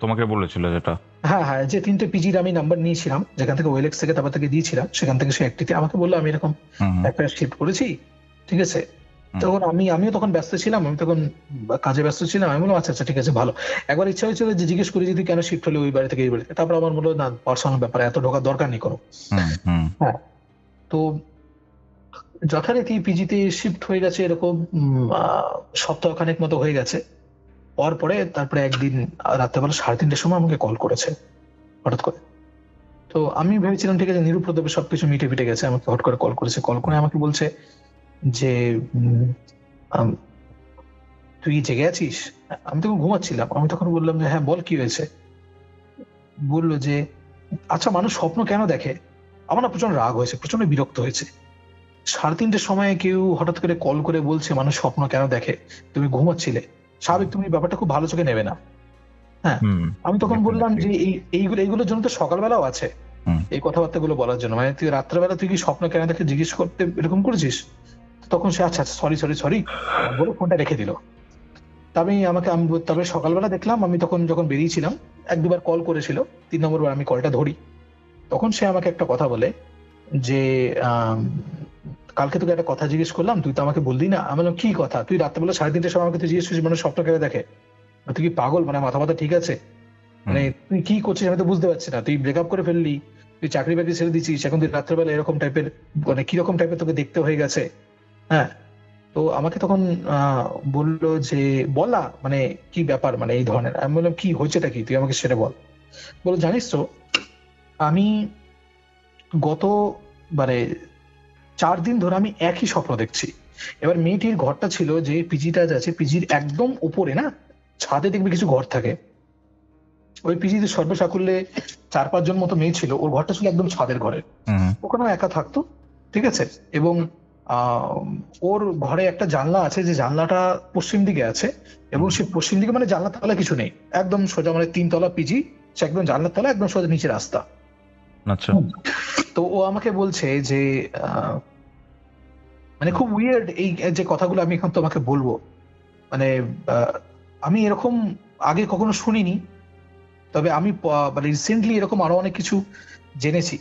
Speaker 3: তোমাকে বলেছিল যেটা।
Speaker 2: হ্যাঁ হ্যাঁ, যে 3টে পিজির আমি নাম্বার নিয়েছিলাম, যেখান থেকে ওয়েলেক্স থেকে তারপর থেকে দিয়েছিলাম, সেখান থেকে সে একটিতে আমাকে বললো আমি এরকম
Speaker 3: হুম হুম
Speaker 2: একটা শিফট করেছি। ঠিক আছে।
Speaker 3: হুম
Speaker 2: তখন আমিও তখন ব্যস্ত ছিলাম, আমি তখন কাজে ব্যস্ত ছিলাম। আমি বললাম আচ্ছা আচ্ছা ঠিক আছে, ভালো। একবার ইচ্ছা হয়েছিল যে জিজ্ঞেস করি যে তুই কেন শিফট হলে ওই বাড়ি থেকে এই বাড়িতে, তারপর আমার বললো না, পার্সোনাল ব্যাপারে এত ঢোকার দরকার নেই কোনো।
Speaker 3: হুম হুম।
Speaker 2: হ্যাঁ। তো যথারীতি পিজিতে শিফট হয়ে গেছে এরকম সপ্তাহখানেক মতো হয়ে গেছে। হওয়ার পরে তারপরে একদিন রাত্রেবেলা 3:30টার সময় আমাকে কল করেছে হঠাৎ করে। তো আমি ভেবেছিলাম ঠিক আছে, নিরুপদ্রবে সবকিছু মিটে ফিটে গেছে, আমাকে হঠাৎ করে কল করেছে। কল করে আমাকে বলছে যে উম, আম, তুই কি জেগে আছিস? আমি তখন ঘুমাচ্ছিলাম। আমি তখন বললাম যে হ্যাঁ বল, কি হয়েছে? বললো যে আচ্ছা, মানুষ স্বপ্ন কেন দেখে? আমার না প্রচন্ড রাগ হয়েছে, প্রচন্ড বিরক্ত হয়েছে। 3:30টার সময় কেউ হঠাৎ করে কল করে বলছে মানুষ স্বপ্ন কেন দেখে, তুমি ঘুমাচ্ছিলে, স্বাভাবিক তুমি ব্যাপারটা খুব ভালো চোখে নেবে না। হ্যাঁ।
Speaker 3: হুম।
Speaker 2: আমি তখন বললাম
Speaker 3: Definitely.
Speaker 2: যে এইগুলোর জন্য তো সকালবেলাও আছে,
Speaker 3: হুম
Speaker 2: এই কথাবার্তাগুলো বলার জন্য, মানে তুই রাত্রেবেলা তুই কি স্বপ্ন কেন দেখে জিজ্ঞেস করতে এরকম করেছিস? তখন সে আচ্ছা আচ্ছা, সরি সরি সরি বলে ফোনটা রেখে দিল। তবে সকালবেলা দেখলাম, আমি তখন যখন বেরিয়েছিলাম, 1-2বার কল করেছিল, 3 নম্বর বার আমি কলটা ধরি। তখন সে আমাকে একটা কথা বলে যে আম, কালকে তোকে একটা কথা জিজ্ঞেস করলাম, তুই তো আমাকে বললি না। আমি বললাম কি কথা? তুই রাত্রেবেলা 3:30টার সময় আমাকে তুই জিজ্ঞেস করছিস মানে স্বপ্ন কেন দেখে? তুই কি পাগল, মানে মাথা মাথা ঠিক আছে? মানে
Speaker 3: হুম
Speaker 2: তুই কি করছিস আমি তো বুঝতে পারছি না। তুই ব্রেকআপ করে ফেললি, তুই চাকরি বাকরি ছেড়ে দিচ্ছিস, এখন তুই রাত্রেবেলা এরকম টাইপের, মানে কিরকম টাইপের তোকে দেখতে হয়ে গেছে। হ্যাঁ। তো আমাকে তখন বললো যে বলা মানে কি ব্যাপার, মানে এই ধরনের। আমি বললাম কি হয়েছেটা কি, তুই আমাকে সেটা বল। বলো জানিস তো, আমি গত মানে 4 দিন ধরে আমি একই স্বপ্ন দেখছি। এবার মেয়েটির ঘরটা ছিল, যে পিজিটা আছে পিজির একদম উপরে না, ছাদে দেখবে কিছু ঘর থাকে, ওই পিজিতে সর্বসাকুল্যে 4-5 জন মতো মেয়ে ছিল, ওর ঘরটা ছিল একদম ছাদের ঘরে।
Speaker 3: হুম
Speaker 2: ওখানেও একা থাকতো। ঠিক আছে। এবং আহ ওর ঘরে একটা জানলা আছে, যে জানলাটা পশ্চিম দিকে আছে, এবং সে পশ্চিম দিকে মানে জানলা তলা কিছু নেই, একদম সোজা, মানে 3 তলা পিজি, সে একদম জানলার তলা, একদম সোজা নিচে রাস্তা।
Speaker 3: আচ্ছা।
Speaker 2: তো ও আমাকে বলছে যে মানে খুব উইয়ার্ড এই যে কথাগুলো আমি এখন তোমাকে বলবো, মানে আমি এরকম আগে কখনো শুনিনি। তবে আমি মানে রিসেন্টলি এরকম আরো অনেক কিছু জেনেছি।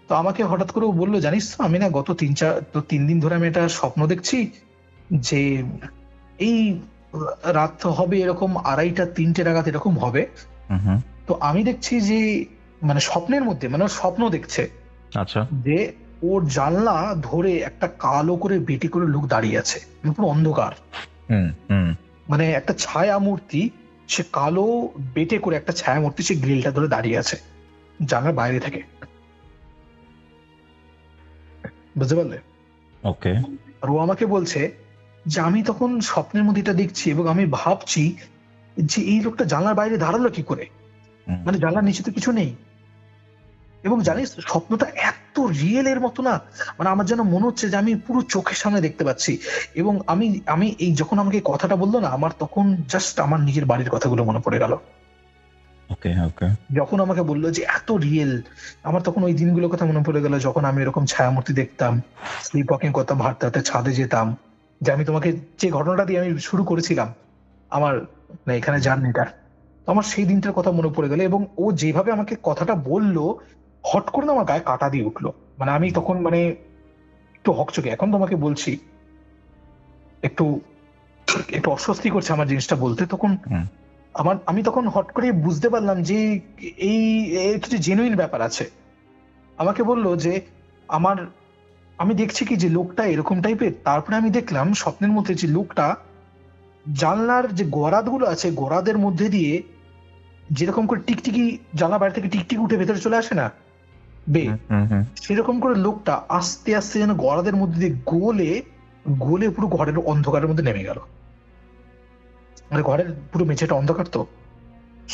Speaker 2: তো আমাকে হঠাৎ করে ও বললো, জানিস তো আমি না গত 3 দিন ধরে আমি একটা স্বপ্ন দেখছি যে এই রাত হবে এরকম 2:30-3টে নাগাদ এরকম হবে।
Speaker 3: হুম।
Speaker 2: তো আমি দেখছি যে মানে স্বপ্নের মধ্যে, মানে ও স্বপ্ন দেখছে
Speaker 3: আচ্ছা।
Speaker 2: যে ওর জানলা ধরে একটা কালো করে বেটি করে লোক দাঁড়িয়ে আছে, পুরো অন্ধকার,
Speaker 3: হুম।
Speaker 2: মানে একটা ছায়া মূর্তি, সে কালো বেটে করে একটা ছায়া মূর্তি সে গ্রিলটা ধরে দাঁড়িয়ে আছে জানলার বাইরে থেকে, বুঝতে পারলে?
Speaker 3: ওকে।
Speaker 2: আর ও আমাকে বলছে যে আমি তখন স্বপ্নের মধ্যে এটা দেখছি এবং আমি ভাবছি যে এই লোকটা জানলার বাইরে দাঁড়ালো কি করে, মানে জানলার নিচে তো কিছু নেই। এবং জানিস স্বপ্নটা এত রিয়েল এর মতো না, মানে আমার যেন মনে হচ্ছে যে আমি পুরো চোখের সামনে দেখতে পাচ্ছি। এবং আমি আমি এই যখন আমাকে কথাটা বললো না, আমার তখন জাস্ট আমার নিজের বাড়ির কথাগুলো মনে পড়ে গেল।
Speaker 3: ওকে ওকে।
Speaker 2: যখন আমাকে বললো যে এত রিয়েল, আমার তখন ওই দিনগুলোর কথা মনে পড়ে গেল যখন আমি এরকম ছায়ামূর্তি দেখতাম, স্লিপ ওয়াকিং করতাম, হাঁটতে হাঁটতে ছাদে যেতাম, যে আমি তোমাকে যে ঘটনাটা দিয়ে আমি শুরু করেছিলাম আমার মানে এখানে জার্নিটা, তো আমার সেই দিনটার কথা মনে পড়ে গেল। এবং ও যেভাবে আমাকে কথাটা বললো, হট করে না আমার গায়ে কাঁটা দিয়ে উঠলো। মানে আমি তখন মানে একটু হকচকে, এখন তোমাকে বলছি একটু একটু অস্বস্তি করছে আমার জিনিসটা বলতে। তখন আমি তখন হট করে বুঝতে পারলাম যে এই কিছু জেনুইন ব্যাপার আছে। আমাকে বললো যে আমার আমি দেখছি কি যে লোকটা এরকম টাইপের। তারপরে আমি দেখলাম স্বপ্নের মধ্যে যে লোকটা জানলার যে গরাদ গুলো আছে, গরাদের মধ্যে দিয়ে যেরকম করে টিকটিকি, জানলা বাইরে থেকে টিকটিকি উঠে ভেতরে চলে আসে না বে, সেরকম করে লোকটা আস্তে আস্তে যেন গরাদের মধ্যে দিয়ে গলে গলে পুরো ঘরের অন্ধকারের মধ্যে নেমে গেল। মানে ঘরের পুরো মেঝেটা অন্ধকার, তো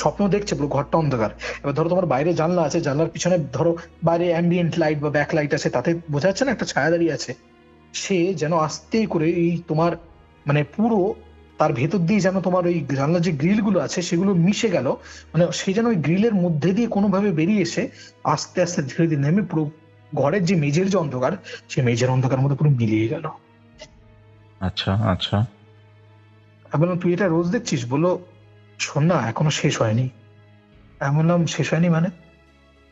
Speaker 2: স্বপ্ন দেখছে পুরো ঘরটা অন্ধকার। এবার ধরো তোমার বাইরে জানলা আছে, জানলার পিছনে ধরো বাইরে অ্যাম্বিয়েন্ট লাইট বা ব্যাক লাইট আছে, তাতে বোঝা যাচ্ছে না একটা ছায়া দাঁড়িয়ে আছে। সে যেন আস্তে করে এই তোমার মানে পুরো তার ভেতর দিয়ে যেন তোমার ওই জানলার যে গ্রিল গুলো আছে সেগুলো মিশে গেল, মানে সে যেন ওই গ্রিলের মধ্যে দিয়ে কোনোভাবে বেরিয়ে এসে আস্তে আস্তে ধীরে ধীরে নেমে পুরো ঘরের যে মেঝের যে অন্ধকার, সেই মেঝের অন্ধকারের মধ্যে পুরো মিলিয়ে গেল।
Speaker 3: আচ্ছা আচ্ছা।
Speaker 2: আমি বললাম তুই এটা রোজ দেখছিস? বললো শোন না এখনো শেষ হয়নি। আমি বললাম শেষ হয়নি মানে?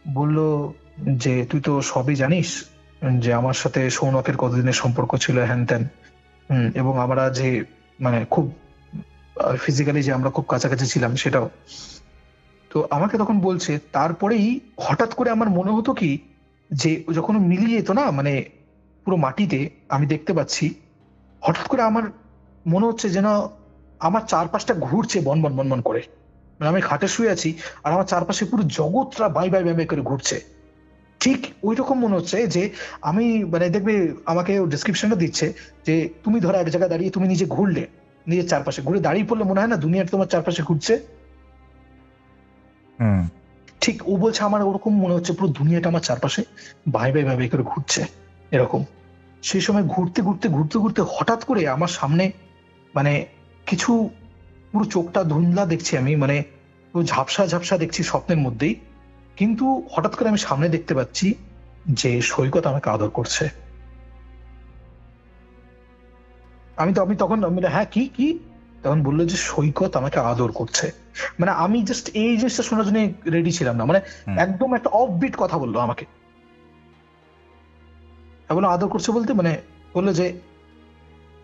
Speaker 2: বললো যে তুই তো সবই জানিস, যে আমার সাথে সৌনকের কতদিনের সম্পর্ক ছিল, হ্যান ত্যান, এবং আমরা যে মানে খুব ফিজিক্যালি যে আমরা খুব কাছাকাছি ছিলাম সেটাও। তো আমাকে তখন বলছে তারপরেই হঠাৎ করে আমার মনে হতো কি যে যখন ও মিলিয়ে যেত না মানে পুরো মাটিতে, আমি দেখতে পাচ্ছি হঠাৎ করে আমার মনে হচ্ছে যেন আমার চারপাশটা ঘুরছে বনবন বনবন করে। মানে আমি খাটে শুয়ে আছি আর আমার চারপাশে পুরো জগৎটা বাই বাই বাই বাই করে ঘুরছে। ঠিক ওই রকম মনে হচ্ছে যে আমি মানে দেখবে আমাকে ডিসক্রিপশনটা দিচ্ছে যে তুমি ধরো এক জায়গায় দাঁড়িয়ে তুমি নিজে ঘুরলে, নিজের চারপাশে ঘুরে দাঁড়িয়ে পড়লে মনে হয় না দুনিয়াটা তোমার চারপাশে ঘুরছে। ঠিক ও বলছে আমার ওরকম মনে হচ্ছে পুরো দুনিয়াটা আমার চারপাশে বাই বাই বাই বাই করে ঘুরছে এরকম। সেই সময় ঘুরতে ঘুরতে ঘুরতে ঘুরতে হঠাৎ করে আমার সামনে মানে কিছু পুরো চোখটা ধুন্দলা দেখছি আমি, মানে পুরো ঝাপসা ঝাপসা দেখছি স্বপ্নের মধ্যেই। কিন্তু হঠাৎ করে আমি সামনে দেখতে পাচ্ছি যে সৈকত আমাকে আদর করছে। আমি তখন হ্যাঁ কি কি, তখন বললো যে সৈকত আমাকে আদর করছে। মানে আমি জাস্ট এই জিনিসটা শোনার জন্য রেডি ছিলাম না, মানে একদম একটা অফবিট কথা বললো আমাকে। বললো আদর করছে বলতে মানে বললো যে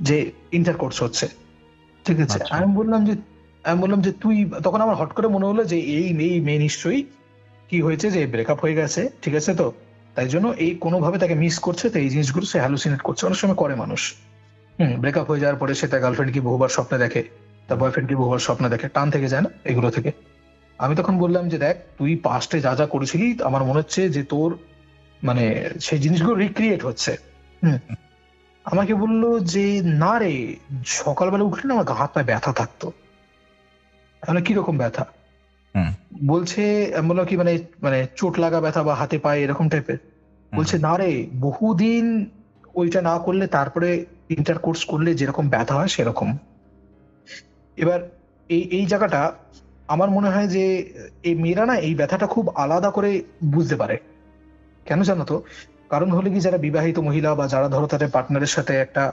Speaker 2: যে ইন্টারকোর্স হচ্ছে, ঠিক আছে। আমি বললাম যে তুই, তখন আমার হট করে মনে হলো যে এই মেয়ে নিশ্চয়ই কি হয়েছে যে ব্রেকআপ হয়ে গেছে, ঠিক আছে, তো তাই জন্য এই কোনোভাবে তাকে মিস করছে, তো এই জিনিসগুলো সে হ্যালুসিনেট করছে, অনেক সময় করে মানুষ। ব্রেকআপ হয়ে যাওয়ার পরে সে তার গার্লফ্রেন্ড কি বহুবার স্বপ্নে দেখে, তার বয়ফ্রেন্ড কি বহুবার স্বপ্নে দেখে, টান থেকে যায় না এগুলো থেকে। আমি তখন বললাম যে দেখ তুই পাস্টে যা যা করেছিলি আমার মনে হচ্ছে যে তোর মানে সেই জিনিসগুলো রিক্রিয়েট হচ্ছে। আমাকে বললো যে না রে, সকালবেলা উঠলে না আমার গা হাত পায়ে ব্যথা থাকতো। তাহলে কিরকম ব্যথা বলছে, বললো কি মানে মানে চোট লাগা ব্যথা বা হাতে পায়ে এরকম টাইপের? বলছে না রে, বহুদিন ওইটা না করলে তারপরে ইন্টারকোর্স করলে যেরকম ব্যথা হয় সেরকম। এবার এই জায়গাটা আমার মনে হয় যে এই মেয়েরা না এই ব্যথাটা খুব আলাদা করে বুঝতে পারে। কেন জানো তো? কারণ হলে কি যারা বিবাহিত মহিলা বা যারা ধরো তাদের পার্টনারের সাথে একটা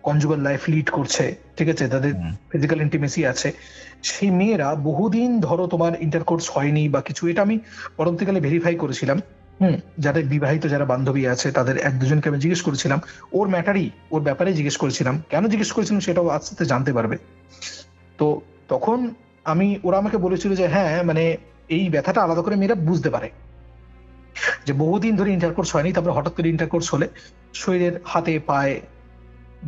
Speaker 2: কনজুগাল লাইফ লিড করছে, ঠিক আছে, তাদের ফিজিক্যাল ইন্টিমেসি আছে, সেই মেয়েরা বহুদিন ধরো তোমার ইন্টারকোর্স হয়নি বা কিছু, এটা আমি পরবর্তীকালে ভেরিফাই করেছিলাম। যাদের বিবাহিত যারা বান্ধবী আছে তাদের এক দুজনকে আমি জিজ্ঞেস করেছিলাম ওর ব্যাপারে জিজ্ঞেস করেছিলাম। কেন জিজ্ঞেস করেছিলাম সেটাও আস্তে আস্তে জানতে পারবে। তো তখন ওরা আমাকে বলেছিল যে হ্যাঁ মানে এই ব্যথাটা আলাদা করে মেয়েরা বুঝতে পারে, যে বহুদিন ধরে ইন্টারকোর্স হয়নি, তারপরে হঠাৎ করে ইন্টারকোর্স হলে শরীরের হাতে পায়ে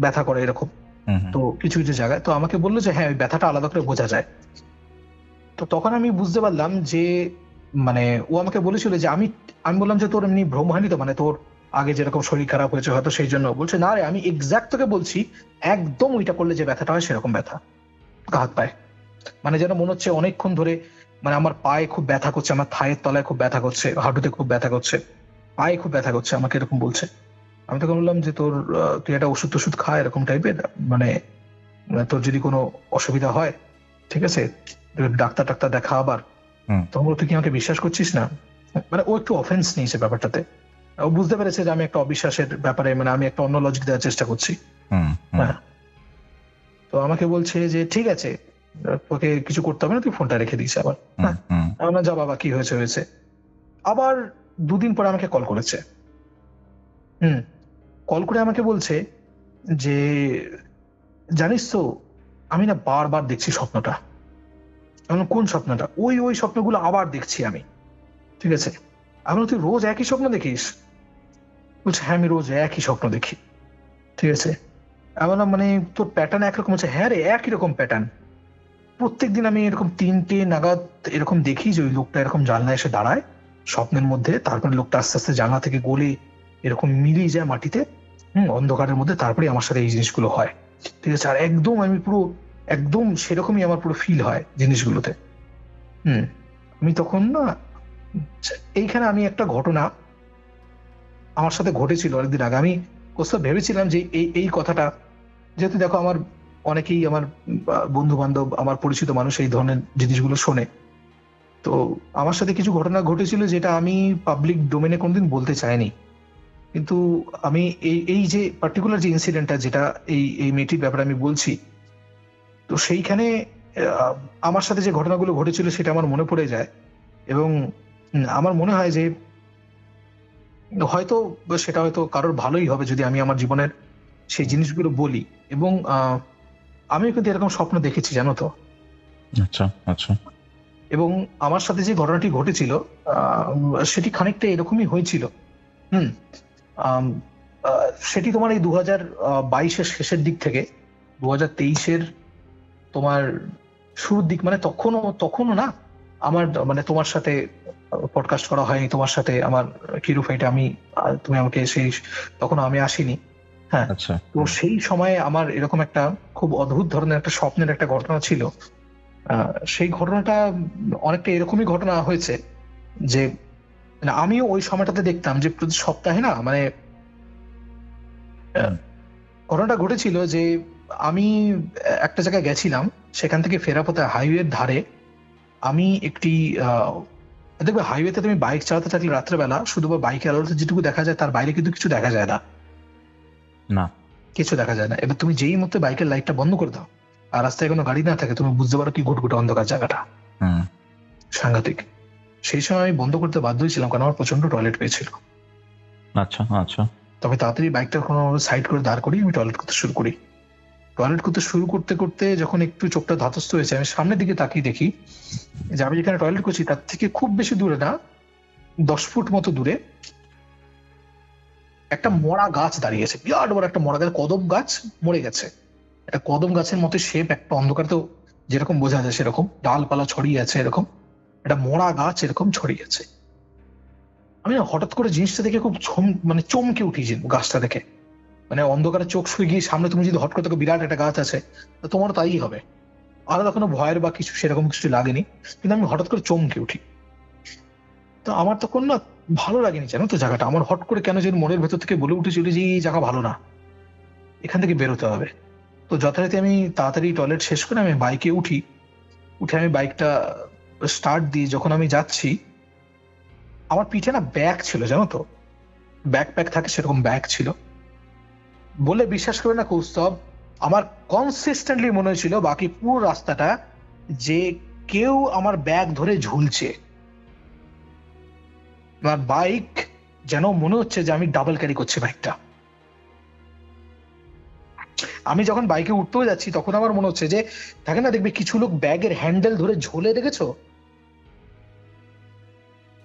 Speaker 2: ব্যথা করে এরকম। তো কিছু কিছু জায়গায় তো আমাকে বললো যে হ্যাঁ ওই ব্যথাটা আলাদা করে বোঝা যায়। তো তখন আমি বুঝতে পারলাম যে মানে ও আমাকে বলেছিল যে আমি বললাম যে তোর এমনি ভ্রম হয়নি তো, মানে তোর আগে যেরকম শরীর খারাপ হয়েছে হয়তো সেই জন্য? বলছে না রে, আমি এক্সাক্ট তোকে বলছি একদম ওইটা করলে যে ব্যথাটা হয় সেরকম ব্যথা হাত পায়ে, মানে যেন মনে হচ্ছে অনেকক্ষণ ধরে মানে আমার পায়ে খুব ব্যথা করছে, আমার থায়ের তলায় খুব ব্যথা করছে, হাঁটুতে খুব ব্যথা করছে, পায়ে খুব ব্যথা করছে, আমাকে এরকম বলছে। আমি তখন বললাম যে তোর তুই একটা ওষুধ খা এরকম টাইপের, মানে তোর যদি কোনো অসুবিধা হয় ঠিক আছে ডাক্তার দেখা আবার। তখন তুই কি আমাকে বিশ্বাস করছিস না? মানে ও একটু অফেন্স নিয়েছে ব্যাপারটাতে, ও বুঝতে পেরেছে যে আমি একটা অবিশ্বাসের ব্যাপারে মানে আমি একটা অন্য লজিক দেওয়ার চেষ্টা করছি। হ্যাঁ, তো আমাকে বলছে যে ঠিক আছে তোকে কিছু করতে হবে না, তুই ফোনটা রেখে দিস আবার। না যা বাবা কি হয়েছে। আবার দুদিন পরে আমাকে কল করেছে। কল করে আমাকে বলছে যে জানিস তো আমি না বারবার দেখছি স্বপ্নটা। কোন স্বপ্নটা? ওই স্বপ্নগুলো আবার দেখছি আমি, ঠিক আছে। আমি তুই রোজ একই স্বপ্ন দেখিস? বলছে হ্যাঁ আমি রোজ একই স্বপ্ন দেখি, ঠিক আছে। এমন মানে তোর প্যাটার্ন একরকম হচ্ছে? হ্যাঁ রে একই রকম প্যাটার্ন, প্রত্যেকদিন আমি এরকম 3টে নাগাদ এরকম দেখি যে ওই লোকটা এরকম জানলায় এসে দাঁড়ায় স্বপ্নের মধ্যে, তারপরে লোকটা আস্তে আস্তে জানলা থেকে গলে এরকম মিলিয়ে যায় মাটিতে অন্ধকারের মধ্যে, তারপরে আমার সাথে এই জিনিসগুলো হয়, ঠিক আছে। আর একদম আমি পুরো একদম সেরকমই আমার পুরো ফিল হয় জিনিসগুলোতে। আমি তখন না এইখানে আমি একটা ঘটনা আমার সাথে ঘটেছিল অনেকদিন আগে, আমি কোথাও ভেবেছিলাম যে এই কথাটা, যেহেতু দেখো আমার অনেকেই আমার বন্ধু বান্ধব আমার পরিচিত মানুষ এই ধরনের জিনিসগুলো শোনে, তো আমার সাথে কিছু ঘটনা ঘটেছিল যেটা আমি পাবলিক ডোমেনে কোনোদিন বলতে চাইনি। কিন্তু আমি এই যে পার্টিকুলার যে ইনসিডেন্টটা যেটা এই মেয়েটির ব্যাপারে আমি বলছি, তো সেইখানে আমার সাথে যে ঘটনাগুলো ঘটেছিল সেটা আমার মনে পড়ে যায়, এবং আমার মনে হয় যে হয়তো সেটা হয়তো কারোর ভালোই হবে যদি আমি আমার জীবনের সেই জিনিসগুলো বলি। এবং আমিও কিন্তু এরকম স্বপ্ন দেখেছি জানো তো।
Speaker 3: আচ্ছা আচ্ছা।
Speaker 2: এবং আমার সাথে যে ঘটনাটি ঘটেছিল সেটি খানিকটা এরকমই হয়েছিল। সেটি তোমার এই 2022-এর শেষের দিক থেকে 2023-এর তোমার শুরুর দিক, মানে তখনও না আমার মানে তোমার সাথে পডকাস্ট করা হয়নি, তোমার সাথে আমার কিরু ফাইটে তুমি আমাকে সেই তখন আমি আসিনি। হ্যাঁ, তো সেই সময়ে আমার এরকম একটা খুব অদ্ভুত ধরনের একটা স্বপ্নের একটা ঘটনা ছিল। সেই ঘটনাটা অনেকটা এরকমই ঘটনা হয়েছে যে আমিও ওই সময়টাতে দেখতাম যে প্রতি সপ্তাহে না মানে ঘটনাটা ঘটেছিল যে আমি একটা জায়গায় গেছিলাম, সেখান থেকে ফেরার পথে হাইওয়ের ধারে আমি একটি দেখবে হাইওয়েতে তুমি বাইক চালাতে থাকলে রাত্রেবেলা শুধু বাইকের আলোতে যেটুকু দেখা যায় তার বাইরে কিন্তু কিছু দেখা যায় না, কিছু দেখা যায় না। এবার তুমি যেই মধ্যে বাইকের লাইটটা বন্ধ করে দাও আর রাস্তায় কোনো গাড়ি না থাকে, তুমি বুঝতে পারো কি ঘুটঘুটে অন্ধকার জায়গাটা, সাংঘাতিক। সেই সময় আমি বন্ধ করতে বাধ্য হয়েছিলাম কারণ আমার প্রচন্ড টয়লেট পেয়েছিল।
Speaker 3: আচ্ছা আচ্ছা।
Speaker 2: তবে তাড়াতাড়ি বাইকটা কোনো সাইড করে দাঁড় করি, আমি টয়লেট করতে শুরু করি। টয়লেট করতে শুরু করতে করতে যখন একটু চোখটা ধাতস্থ হয়েছে, আমি সামনের দিকে তাকিয়ে দেখি যে আমি যেখানে টয়লেট করছি তার থেকে খুব বেশি দূরে না, 10 ফুট মতো দূরে একটা মরা গাছ দাঁড়িয়েছে, বিরাট বড় একটা মরা গাছ, কদম গাছ মরে গেছে। একটা কদম গাছের মতো শেপ, একটা অন্ধকার তো যেরকম বোঝা যায় সেরকম ডালপালা ছড়িয়ে আছে, এরকম একটা মরা গাছ এরকম ছড়িয়ে আছে। আমি হঠাৎ করে জিনিসটা দেখে খুব মানে চমকে উঠি গাছটা দেখে। মানে অন্ধকারে চোখ শুয়ে গিয়ে সামনে তুমি যদি হট করে দেখো বিরাট একটা গাছ আছে, তো তোমারও তাই হবে, আলাদা কোনো ভয়ের বা কিছু সেরকম কিছু লাগেনি, কিন্তু আমি হঠাৎ করে চমকে উঠি। তো আমার তখন না ভালো লাগেনি জানো তো জায়গাটা, আমার হট করে কেন যেন মনের ভেতর থেকে বলে উঠেছিল যে এই জায়গা ভালো না, এখান থেকে বেরোতে হবে। তো যথারীতি আমি তাড়াতাড়ি টয়লেট শেষ করে আমি বাইকে উঠে আমি বাইকটা স্টার্ট দিয়ে যখন আমি যাচ্ছি, আমার পিঠে না ব্যাগ ছিল জানো তো, ব্যাকপ্যাক থাকে সেরকম ব্যাগ ছিল। বলে বিশ্বাস করবে না কৌস্তব, আমার কনসিস্টেন্টলি মনে হয়েছিল বাকি পুরো রাস্তাটা যে কেউ আমার ব্যাগ ধরে ঝুলছে। আমার বাইক যেন মনে হচ্ছে যে আমি ডাবল ক্যারি করছি বাইকটা। আমি যখন বাইকে উঠতেও যাচ্ছি তখন আমার মনে হচ্ছে যে, থাকে না দেখবে কিছু লোক ব্যাগের হ্যান্ডেল ধরে ঝোলে, দেখেছো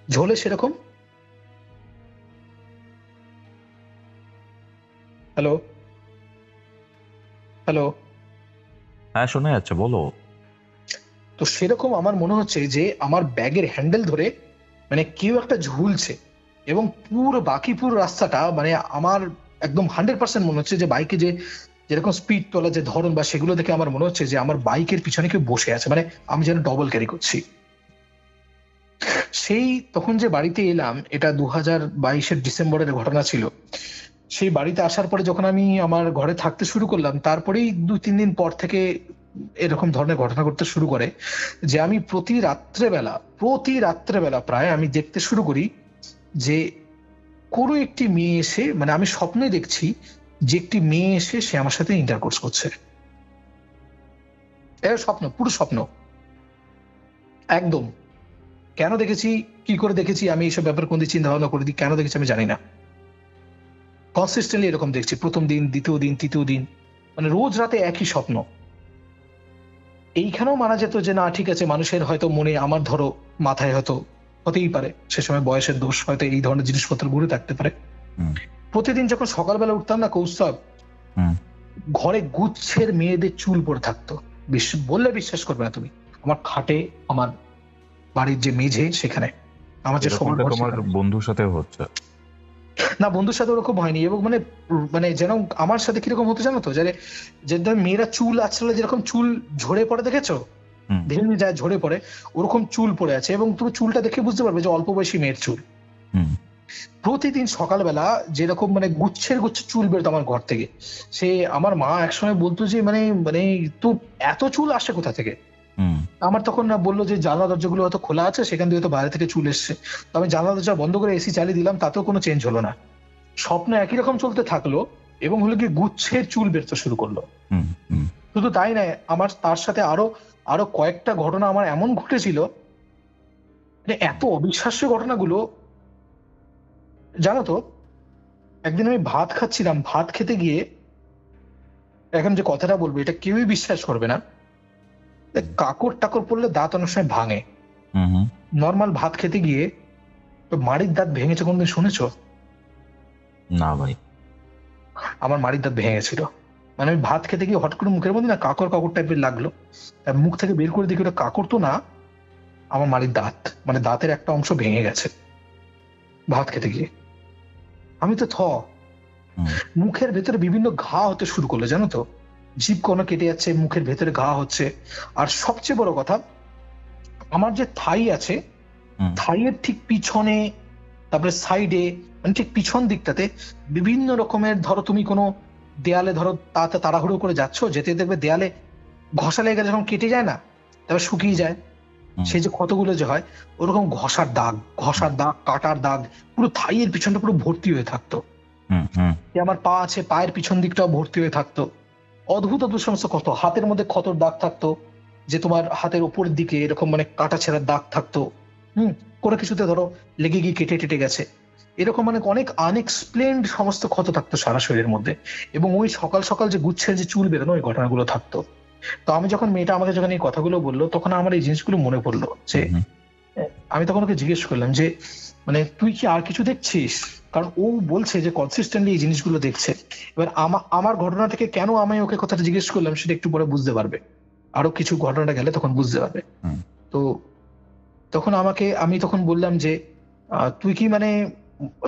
Speaker 2: ঝোলে সেরকম। হ্যালো হ্যালো
Speaker 3: হ্যাঁ, শোনা যাচ্ছে, বলো।
Speaker 2: তো সেরকম আমার মনে হচ্ছে যে আমার ব্যাগের হ্যান্ডেল ধরে মানে কেউ একটা ঝুলছে, এবং পুরো রাস্তাটা মানে আমার একদম 100% মনে হচ্ছে যে বাইকে যে যেরকম স্পিড তোলা যে ধরন বা সেগুলো দেখে আমার মনে হচ্ছে যে আমার বাইকের পিছনে কেউ বসে আছে, মানে আমি যেন ডবল ক্যারি করছি। সেই তখন যে বাড়িতে এলাম, এটা 2022-এর ডিসেম্বরের ঘটনা ছিল। সেই বাড়িতে আসার পরে যখন আমি আমার ঘরে থাকতে শুরু করলাম, তারপরেই 2-3 দিন পর থেকে এরকম ধরনের ঘটনা ঘটতে শুরু করে যে আমি প্রতি রাত্রেবেলা প্রায় আমি দেখতে শুরু করি যে কোনো একটি মেয়ে এসে, মানে আমি স্বপ্নে দেখছি যে একটি মেয়ে এসে সে আমার সাথে ইন্টারকোর্স করছে। এটা স্বপ্ন, পুরো স্বপ্ন একদম। কেন দেখেছি, কি করে দেখেছি, আমি এইসব ব্যাপারে কোনদিন চিন্তা ভাবনা করে দিই, কেন দেখেছি আমি জানি না। কনসিস্টেন্টলি এরকম দেখছি, প্রথম দিন, দ্বিতীয় দিন, তৃতীয় দিন, মানে রোজ রাতে একই স্বপ্ন। এইখানেও মানা যেত যে না ঠিক আছে, মানুষের হয়তো মনে, আমার ধরো মাথায় হয়তো হতেই পারে সে সময় বয়সের দোষ, হয়তো এই ধরনের জিনিসপত্র ঘুরে থাকতে পারে। প্রতিদিন যখন সকালবেলা উঠতাম না কৌস্তব, ঘরে গুচ্ছের মেয়েদের চুল পড়ে থাকতো। বললে বিশ্বাস করবে না তুমি, আমার খাটে, আমার বাড়ির যে মেঝে সেখানে, আমার যে
Speaker 3: তোমার বন্ধুর সাথে হচ্ছে
Speaker 2: না, বন্ধুর সাথে ওরকম হয়নি। এবং মানে মানে যেন আমার সাথে কিরকম হতো জানো তো, যে মেয়েরা চুল আছড়ালে যেরকম চুল ঝরে পড়ে, দেখেছো ধীরে ধীরে যায় ঝরে পড়ে, ওরকম চুল পড়ে আছে। এবং তুমি চুলটা দেখে বুঝতে পারবে যে অল্প বয়সী মেয়ের চুল। প্রতিদিন সকালবেলা যেরকম মানে গুচ্ছের চুল বেরোতো আমার ঘর থেকে। সে আমার মা একসময় বলতো যে মানে মানে তো এত চুল আসে কোথা থেকে। আমার তখন না বললো যে জানলা দরজাগুলো হয়তো খোলা আছে, সেখান দিয়ে হয়তো বাইরে থেকে চুল এসছে। তো আমি জানলা দরজা বন্ধ করে এসি চালিয়ে দিলাম, তাতেও কোনো চেঞ্জ হলো না। স্বপ্ন একই রকম চলতে থাকলো, এবং হলো কি গুচ্ছের চুল বেরোতে শুরু করলো। শুধু তাই নয়, আমার তার সাথে আরো কয়েকটা ঘটনা আমার এমন ঘটেছিল, মানে এত অবিশ্বাস্য ঘটনাগুলো। জানো তো, একদিন আমি ভাত খাচ্ছিলাম, ভাত খেতে গিয়ে, এখন যে কথাটা বলবো এটা কেউই বিশ্বাস করবে না, কাকড় টাকর পড়লে দাঁত অনেক সময় ভাঙে। নর্মাল ভাত খেতে গিয়ে মাড়ির দাঁত ভেঙেছে, কোনদিন শুনেছো?
Speaker 3: না ভাই।
Speaker 2: আমার মাড়ির দাঁত ভেঙে গেছিল। মানে আমি ভাত খেতে গিয়ে হট করে মুখের মধ্যে না কাকড় টাইপের লাগলো, তার মুখ থেকে বের করে দেখি ওটা কাকড় তো না, আমার মাড়ির দাঁত, মানে দাঁতের একটা অংশ ভেঙে গেছে ভাত খেতে গিয়ে। আমি তো মুখের ভেতরে বিভিন্ন ঘা হতে শুরু করলো, জানো তো, জিভ কোনো কেটে যাচ্ছে, মুখের ভেতরে ঘা হচ্ছে। আর সবচেয়ে বড় কথা, আমার যে থাই আছে, থাইয়ের ঠিক পিছনে, তারপরে সাইডে, মানে ঠিক পিছন দিকটাতে বিভিন্ন রকমের, ধরো তুমি কোনো দেয়ালে ধরো তাড়াহুড়ো করে যাচ্ছ, যেতে দেখবে দেয়ালে ঘষা লেগে গেলে যখন কেটে যায় না, তারপর শুকিয়ে যায়, সেই যে ক্ষতগুলো যে হয়, ওরকম ঘষার দাগ, কাটার দাগ পুরো থাইয়ের পিছনটা পুরো ভর্তি হয়ে থাকতো। আমার পা আছে, পায়ের পিছন দিকটাও ভর্তি হয়ে থাকতো। অদ্ভুত সমস্ত ক্ষত, হাতের মধ্যে ক্ষতর দাগ থাকতো, যে তোমার হাতের উপরের দিকে এরকম মানে কাটা ছেঁড়ার দাগ থাকতো। কোনো কিছুতে ধরো লেগে গিয়ে কেটে টেটে গেছে, এরকম মানে অনেক আনএক্সপ্লেনড সমস্ত ক্ষত থাকতো সারা শরীরের মধ্যে। এবং ওই সকাল সকাল যে গুচ্ছের যে চুল বেরোনো, ওই ঘটনাগুলো থাকতো। তো আমি যখন মেয়েটা আমাকে যখন এই কথাগুলো বললো, তখন আমার এই জিনিসগুলো মনে পড়লো। যে আমি তখন ওকে জিজ্ঞেস করলাম যে মানে তুই কি আর কিছু দেখছিস, কারণ ও বলছে যে কনসিস্টেন্টলি এই জিনিসগুলো দেখছে। এবার আমার ঘটনা থেকে কেন আমি ওকে কথাটা জিজ্ঞেস করলাম সেটা একটু পরে বুঝতে পারবে, আরো কিছু ঘটনাটা গেলে তখন বুঝতে পারবে। তো তখন আমি তখন বললাম যে তুই কি মানে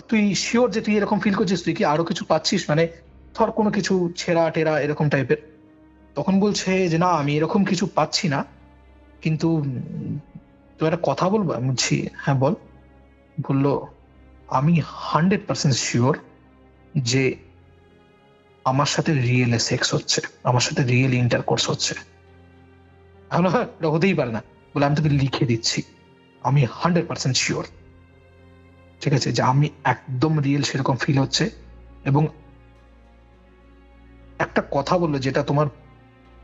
Speaker 2: তুই শিওর যে তুই এরকম ফিল করছিস, তুই কি আরো কিছু পাচ্ছিস, মানে ধর কোনো কিছু ছেঁড়া টেরা এরকম টাইপের। তখন বলছে যে না, আমি এরকম কিছু পাচ্ছি না, কিন্তু তুই একটা কথা বলবো। আমি বলছি হ্যাঁ বল। বললো আমি 100% শিওর যে আমার সাথে রিয়েল সেক্স হচ্ছে, আমার সাথে রিয়েল ইন্টারকোর্স হচ্ছে। এটা হতেই পারে না। বলে আমি তোকে লিখে দিচ্ছি, আমি 100% শিওর, ঠিক আছে, যে আমি একদম রিয়েল সেরকম ফিল হচ্ছে। এবং একটা কথা বললো যেটা তোমার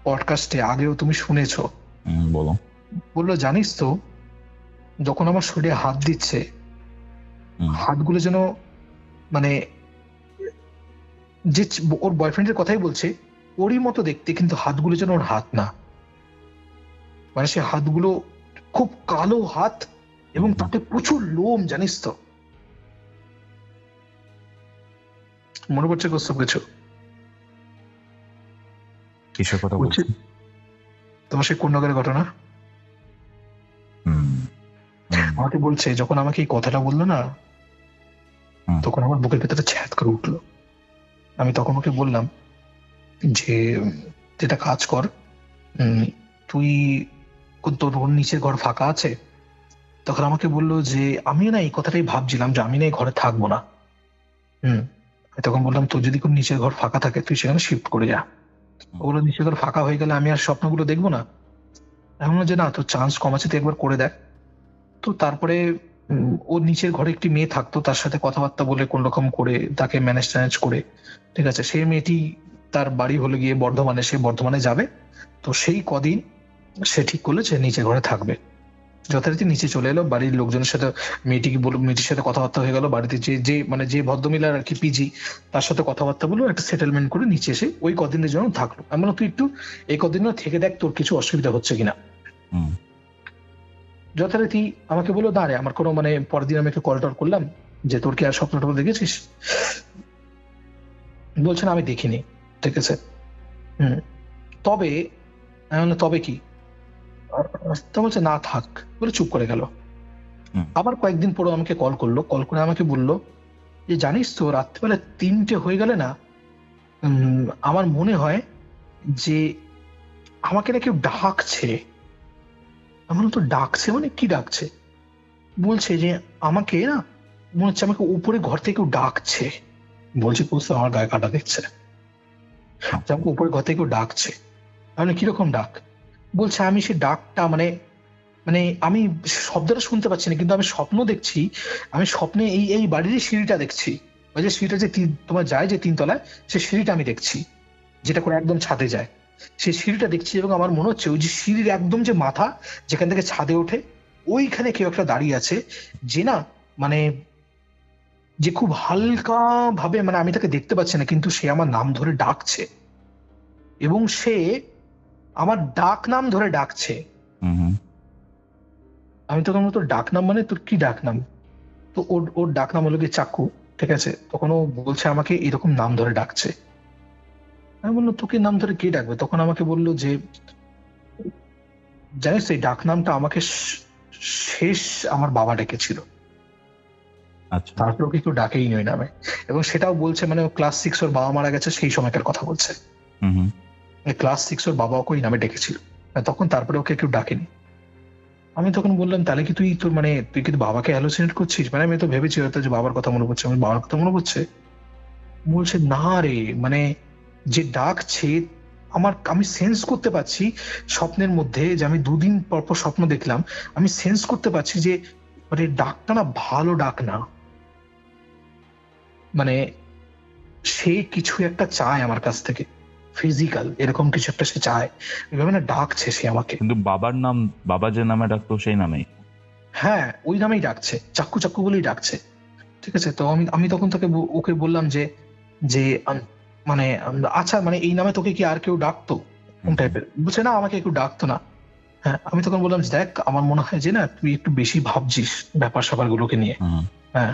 Speaker 2: পডকাস্টে আগেও তুমি শুনেছো।
Speaker 3: বলো।
Speaker 2: বললো জানিস তো, যখন আমার শরীরে হাত দিচ্ছে হাতগুলো যেন মানে যে ওর বয়ফ্রেন্ডের কথাই বলছে, ওরই মতো দেখতে, কিন্তু হাতগুলো যেন ওর হাত না। মানে সে হাতগুলো খুব কালো হাত এবং তাতে প্রচুর লোম, জানিস তো। মনে পড়ছে সব কিছু।
Speaker 3: কিসের কথা বলছি?
Speaker 2: তোমার সেই কন্যাগরের ঘটনা। আমাকে বলছে, যখন আমাকে এই কথাটা বললো না, তখন আমার বুকের ভেতরে ছ্যাদ করে উঠলো। আমি তখন ওকে বললাম যে যেটা কাজ কর, তুই তোর নিচের ঘর ফাঁকা আছে? তখন আমাকে বললো যে আমিও না এই কথাটাই ভাবছিলাম যে আমি না এই ঘরে থাকবো না। আমি তখন বললাম, তোর যদি কোন নিচের ঘর ফাঁকা থাকে তুই সেখানে শিফট করে যা। ওগুলো নিচের ঘর ফাঁকা হয়ে গেলে আমি আর স্বপ্নগুলো দেখবো না। এমন যে না, তোর চান্স কম আছে, তুই একবার করে দেখ। তো তারপরে ওর নিচের ঘরে একটি মেয়ে থাকতো, তার সাথে কথাবার্তা বলে কোন রকম করে তাকে ম্যানেজ ট্যানেজ করে, ঠিক আছে, সেই মেয়েটি তার বাড়ি হলে গিয়ে বর্ধমানে, সে বর্ধমানে যাবে। তো সেই কদিন সে ঠিক করলো যে নিচের ঘরে থাকবে। যথারীতি নিচে চলে এলো, বাড়ির লোকজনের সাথে মেয়েটির সাথে কথাবার্তা হয়ে গেল। বাড়িতে যে ভদ্রমিলার আর কি পিজি, তার সাথে কথাবার্তা বললো, একটা সেটেলমেন্ট করে নিচে এসে ওই কদিনের জন্য থাকলো। আমি বললাম, তুই একটু এই কদিন থেকে দেখ তোর কিছু অসুবিধা হচ্ছে কিনা। যথারীতি আমাকে বললো, না রে আমার কোনো মানে, পরের দিন আমি একটু কল টল করলাম যে তোর কি আর স্বপ্ন টপ্ন দেখেছিস? বলছে না, আমি দেখিনি। ঠিক আছে, তবে তবে কি? তো বলছে না থাক, বলে চুপ করে গেল। আবার কয়েকদিন পরে আমাকে কল করলো, কল করে আমাকে বললো যে জানিস তো, রাত্রিবেলা 3টে হয়ে গেলে না আমার মনে হয় যে আমাকে না কেউ ডাকছে। আমার তো ডাকছে মানে কি ডাকছে? বলছে যে আমাকে না মনে হচ্ছে আমাকে উপরে ঘর থেকে কেউ ডাকছে। বলছি, বুঝতে আমার গায়ে কাটা দেখছে, আমাকে উপরে ঘর থেকে কেউ ডাকছে। মানে কিরকম ডাক? বলছে আমি সে ডাকটা মানে মানে আমি শব্দটা শুনতে পাচ্ছি না, কিন্তু আমি স্বপ্ন দেখছি। আমি স্বপ্নে এই বাড়ির সিঁড়িটা দেখছি, ওই যে সিঁড়িটা যে তোমার যায় যে 3 তলায়, সে সিঁড়িটা আমি দেখছি, যেটা করে একদম ছাদে যায়। সেই সিঁড়িটা দেখছি এবং আমার মনে হচ্ছে ওই যে সিঁড়ির একদম যে মাথা যেখান থেকে ছাদে ওঠে, ওইখানে কেউ একটা দাঁড়িয়ে আছে, যে না মানে যে খুব হালকা ভাবে, মানে আমি তাকে দেখতে পাচ্ছি না, কিন্তু সে আমার নাম ধরে ডাকছে এবং সে আমার ডাক নাম ধরে ডাকছে। আমি তখন, তোর ডাক নাম মানে তোর কি ডাক নাম? তো ওর ডাক নাম হলো গিয়ে চাকু, ঠিক আছে। তখন ও বলছে আমাকে এরকম নাম ধরে ডাকছে। আমি বললাম, তোকে নাম ধরে কে ডাকবে? তখন আমাকে বললো যে জানিস এই ডাক নামটা আমাকে শেষ আমার বাবা ডেকেছিল, তারপর ওকে কেউ ডাকেই ওই নামে। এবং সেটাও বলছে মানে ক্লাস 6 ওর বাবা মারা গেছে সেই সময়কার কথা বলছে। ক্লাস 6 ওর বাবা ওকে ওই নামে ডেকেছিল, তখন তারপরে ওকে কেউ ডাকেনি। আমি তখন বললাম, তাহলে কি তুই তোর মানে তুই কিন্তু বাবাকে হ্যালোসিনেট করছিস? মানে আমি তো ভেবেছি হয়তো যে বাবার কথা মনে পড়ছে, আমি বাবার কথা মনে পড়ছে। বলছে না রে, মানে যে ডাকছে আমি সেন্স করতে পারছি স্বপ্নের মধ্যে, যে আমি 2 দিন পর পর স্বপ্ন দেখলাম, আমি সেন্স করতে পারছি যে মানে ডাকটা না ভালো ডাক না, মানে সে কিছু একটা চায় আমার কাছ থেকে, ফিজিক্যাল এরকম কিছু একটা সে চায়, এভাবে না ডাকছে সে আমাকে।
Speaker 3: কিন্তু বাবার নাম, বাবা যে নামে ডাকতো সেই নামেই?
Speaker 2: হ্যাঁ, ওই নামেই ডাকছে, চাক্কু চাক্কু বলেই ডাকছে। ঠিক আছে, তো আমি তখন ওকে বললাম যে যে মানে আচ্ছা, মানে এই নামে তোকে কি আর কেউ ডাকতো কোন টাইপের? বলছে না, আমাকে কেউ ডাকতো না। হ্যাঁ, আমি তখন বললাম, দেখ আমার মনে হয় যে না তুই একটু বেশি ভাবছিস ব্যাপার স্যাপার গুলোকে নিয়ে। হ্যাঁ,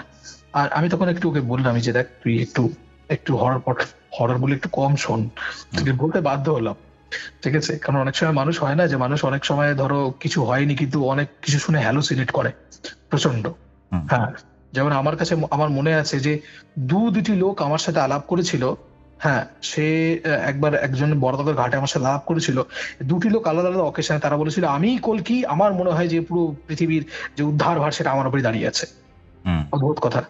Speaker 2: আর আমি তখন একটু ওকে বললাম যে দেখ তুই একটু হরর বলে একটু কম শোন, বলতে বাধ্য হলাম। ঠিক আছে, কারণ অনেক সময় মানুষ হয় না যে মানুষ অনেক সময় ধরো কিছু হয়নি কিন্তু অনেক কিছু শুনে হ্যালোসিনেট করে প্রচন্ড। হ্যাঁ, যেমন আমার কাছে আমার মনে আছে যে 2টি লোক আমার সাথে আলাপ করেছিল। হ্যাঁ, সে একবার একজন বড়দাদার ঘাটে আমার সাথে আলাপ করেছিল। 2টি লোক আলাদা আলাদা অকেশনে তারা বলেছিল আমি কলকি, আমার মনে হয় যে পুরো পৃথিবীর যে উদ্ধার ভার সেটা আমার উপরে দাঁড়িয়ে আছে। অদ্ভুত কথা।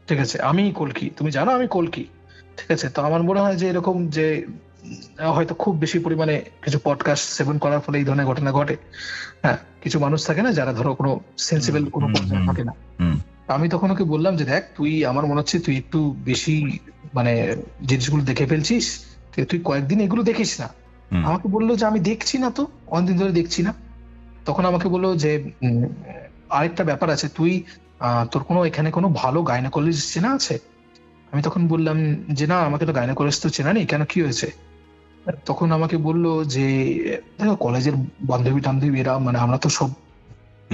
Speaker 2: ঠিক আছে, আমি কলকি, তুমি জানো আমি কলকি। ঠিক আছে, তো আমার মনে হয় যে এরকম যে হয়তো খুব বেশি পরিমাণে কিছু পডকাস্ট সেভেন করার ফলে এই ধরনের ঘটনা ঘটে। হ্যাঁ, কিছু মানুষ থাকে না যারা ধরো কোনো সেন্সিবল কোনো পর্যায়ে থাকে না। আমি তখন ওকে বললাম যে দেখ তুই, আমার মনে হচ্ছে তুই একটু বেশি মানে জিনিসগুলো দেখে ফেলছিস, তুই কয়েকদিন এগুলো দেখিস না। আমাকে বললো যে আমি দেখছি না, তো অনেকদিন ধরে দেখছি না। তখন আমাকে বললো যে আরেকটা ব্যাপার আছে, তুই তোর কোনো এখানে কোনো ভালো গাইনোকোলজিস্ট চেনা আছে? আমি তখন বললাম যে না, আমাকে তো গাইনোকোলজিস্ট তো চেনা নেই, কেন, কি হয়েছে? তখন আমাকে বললো যে দেখো, কলেজের বান্ধবী টান্ধবী এরা, মানে আমরা তো সব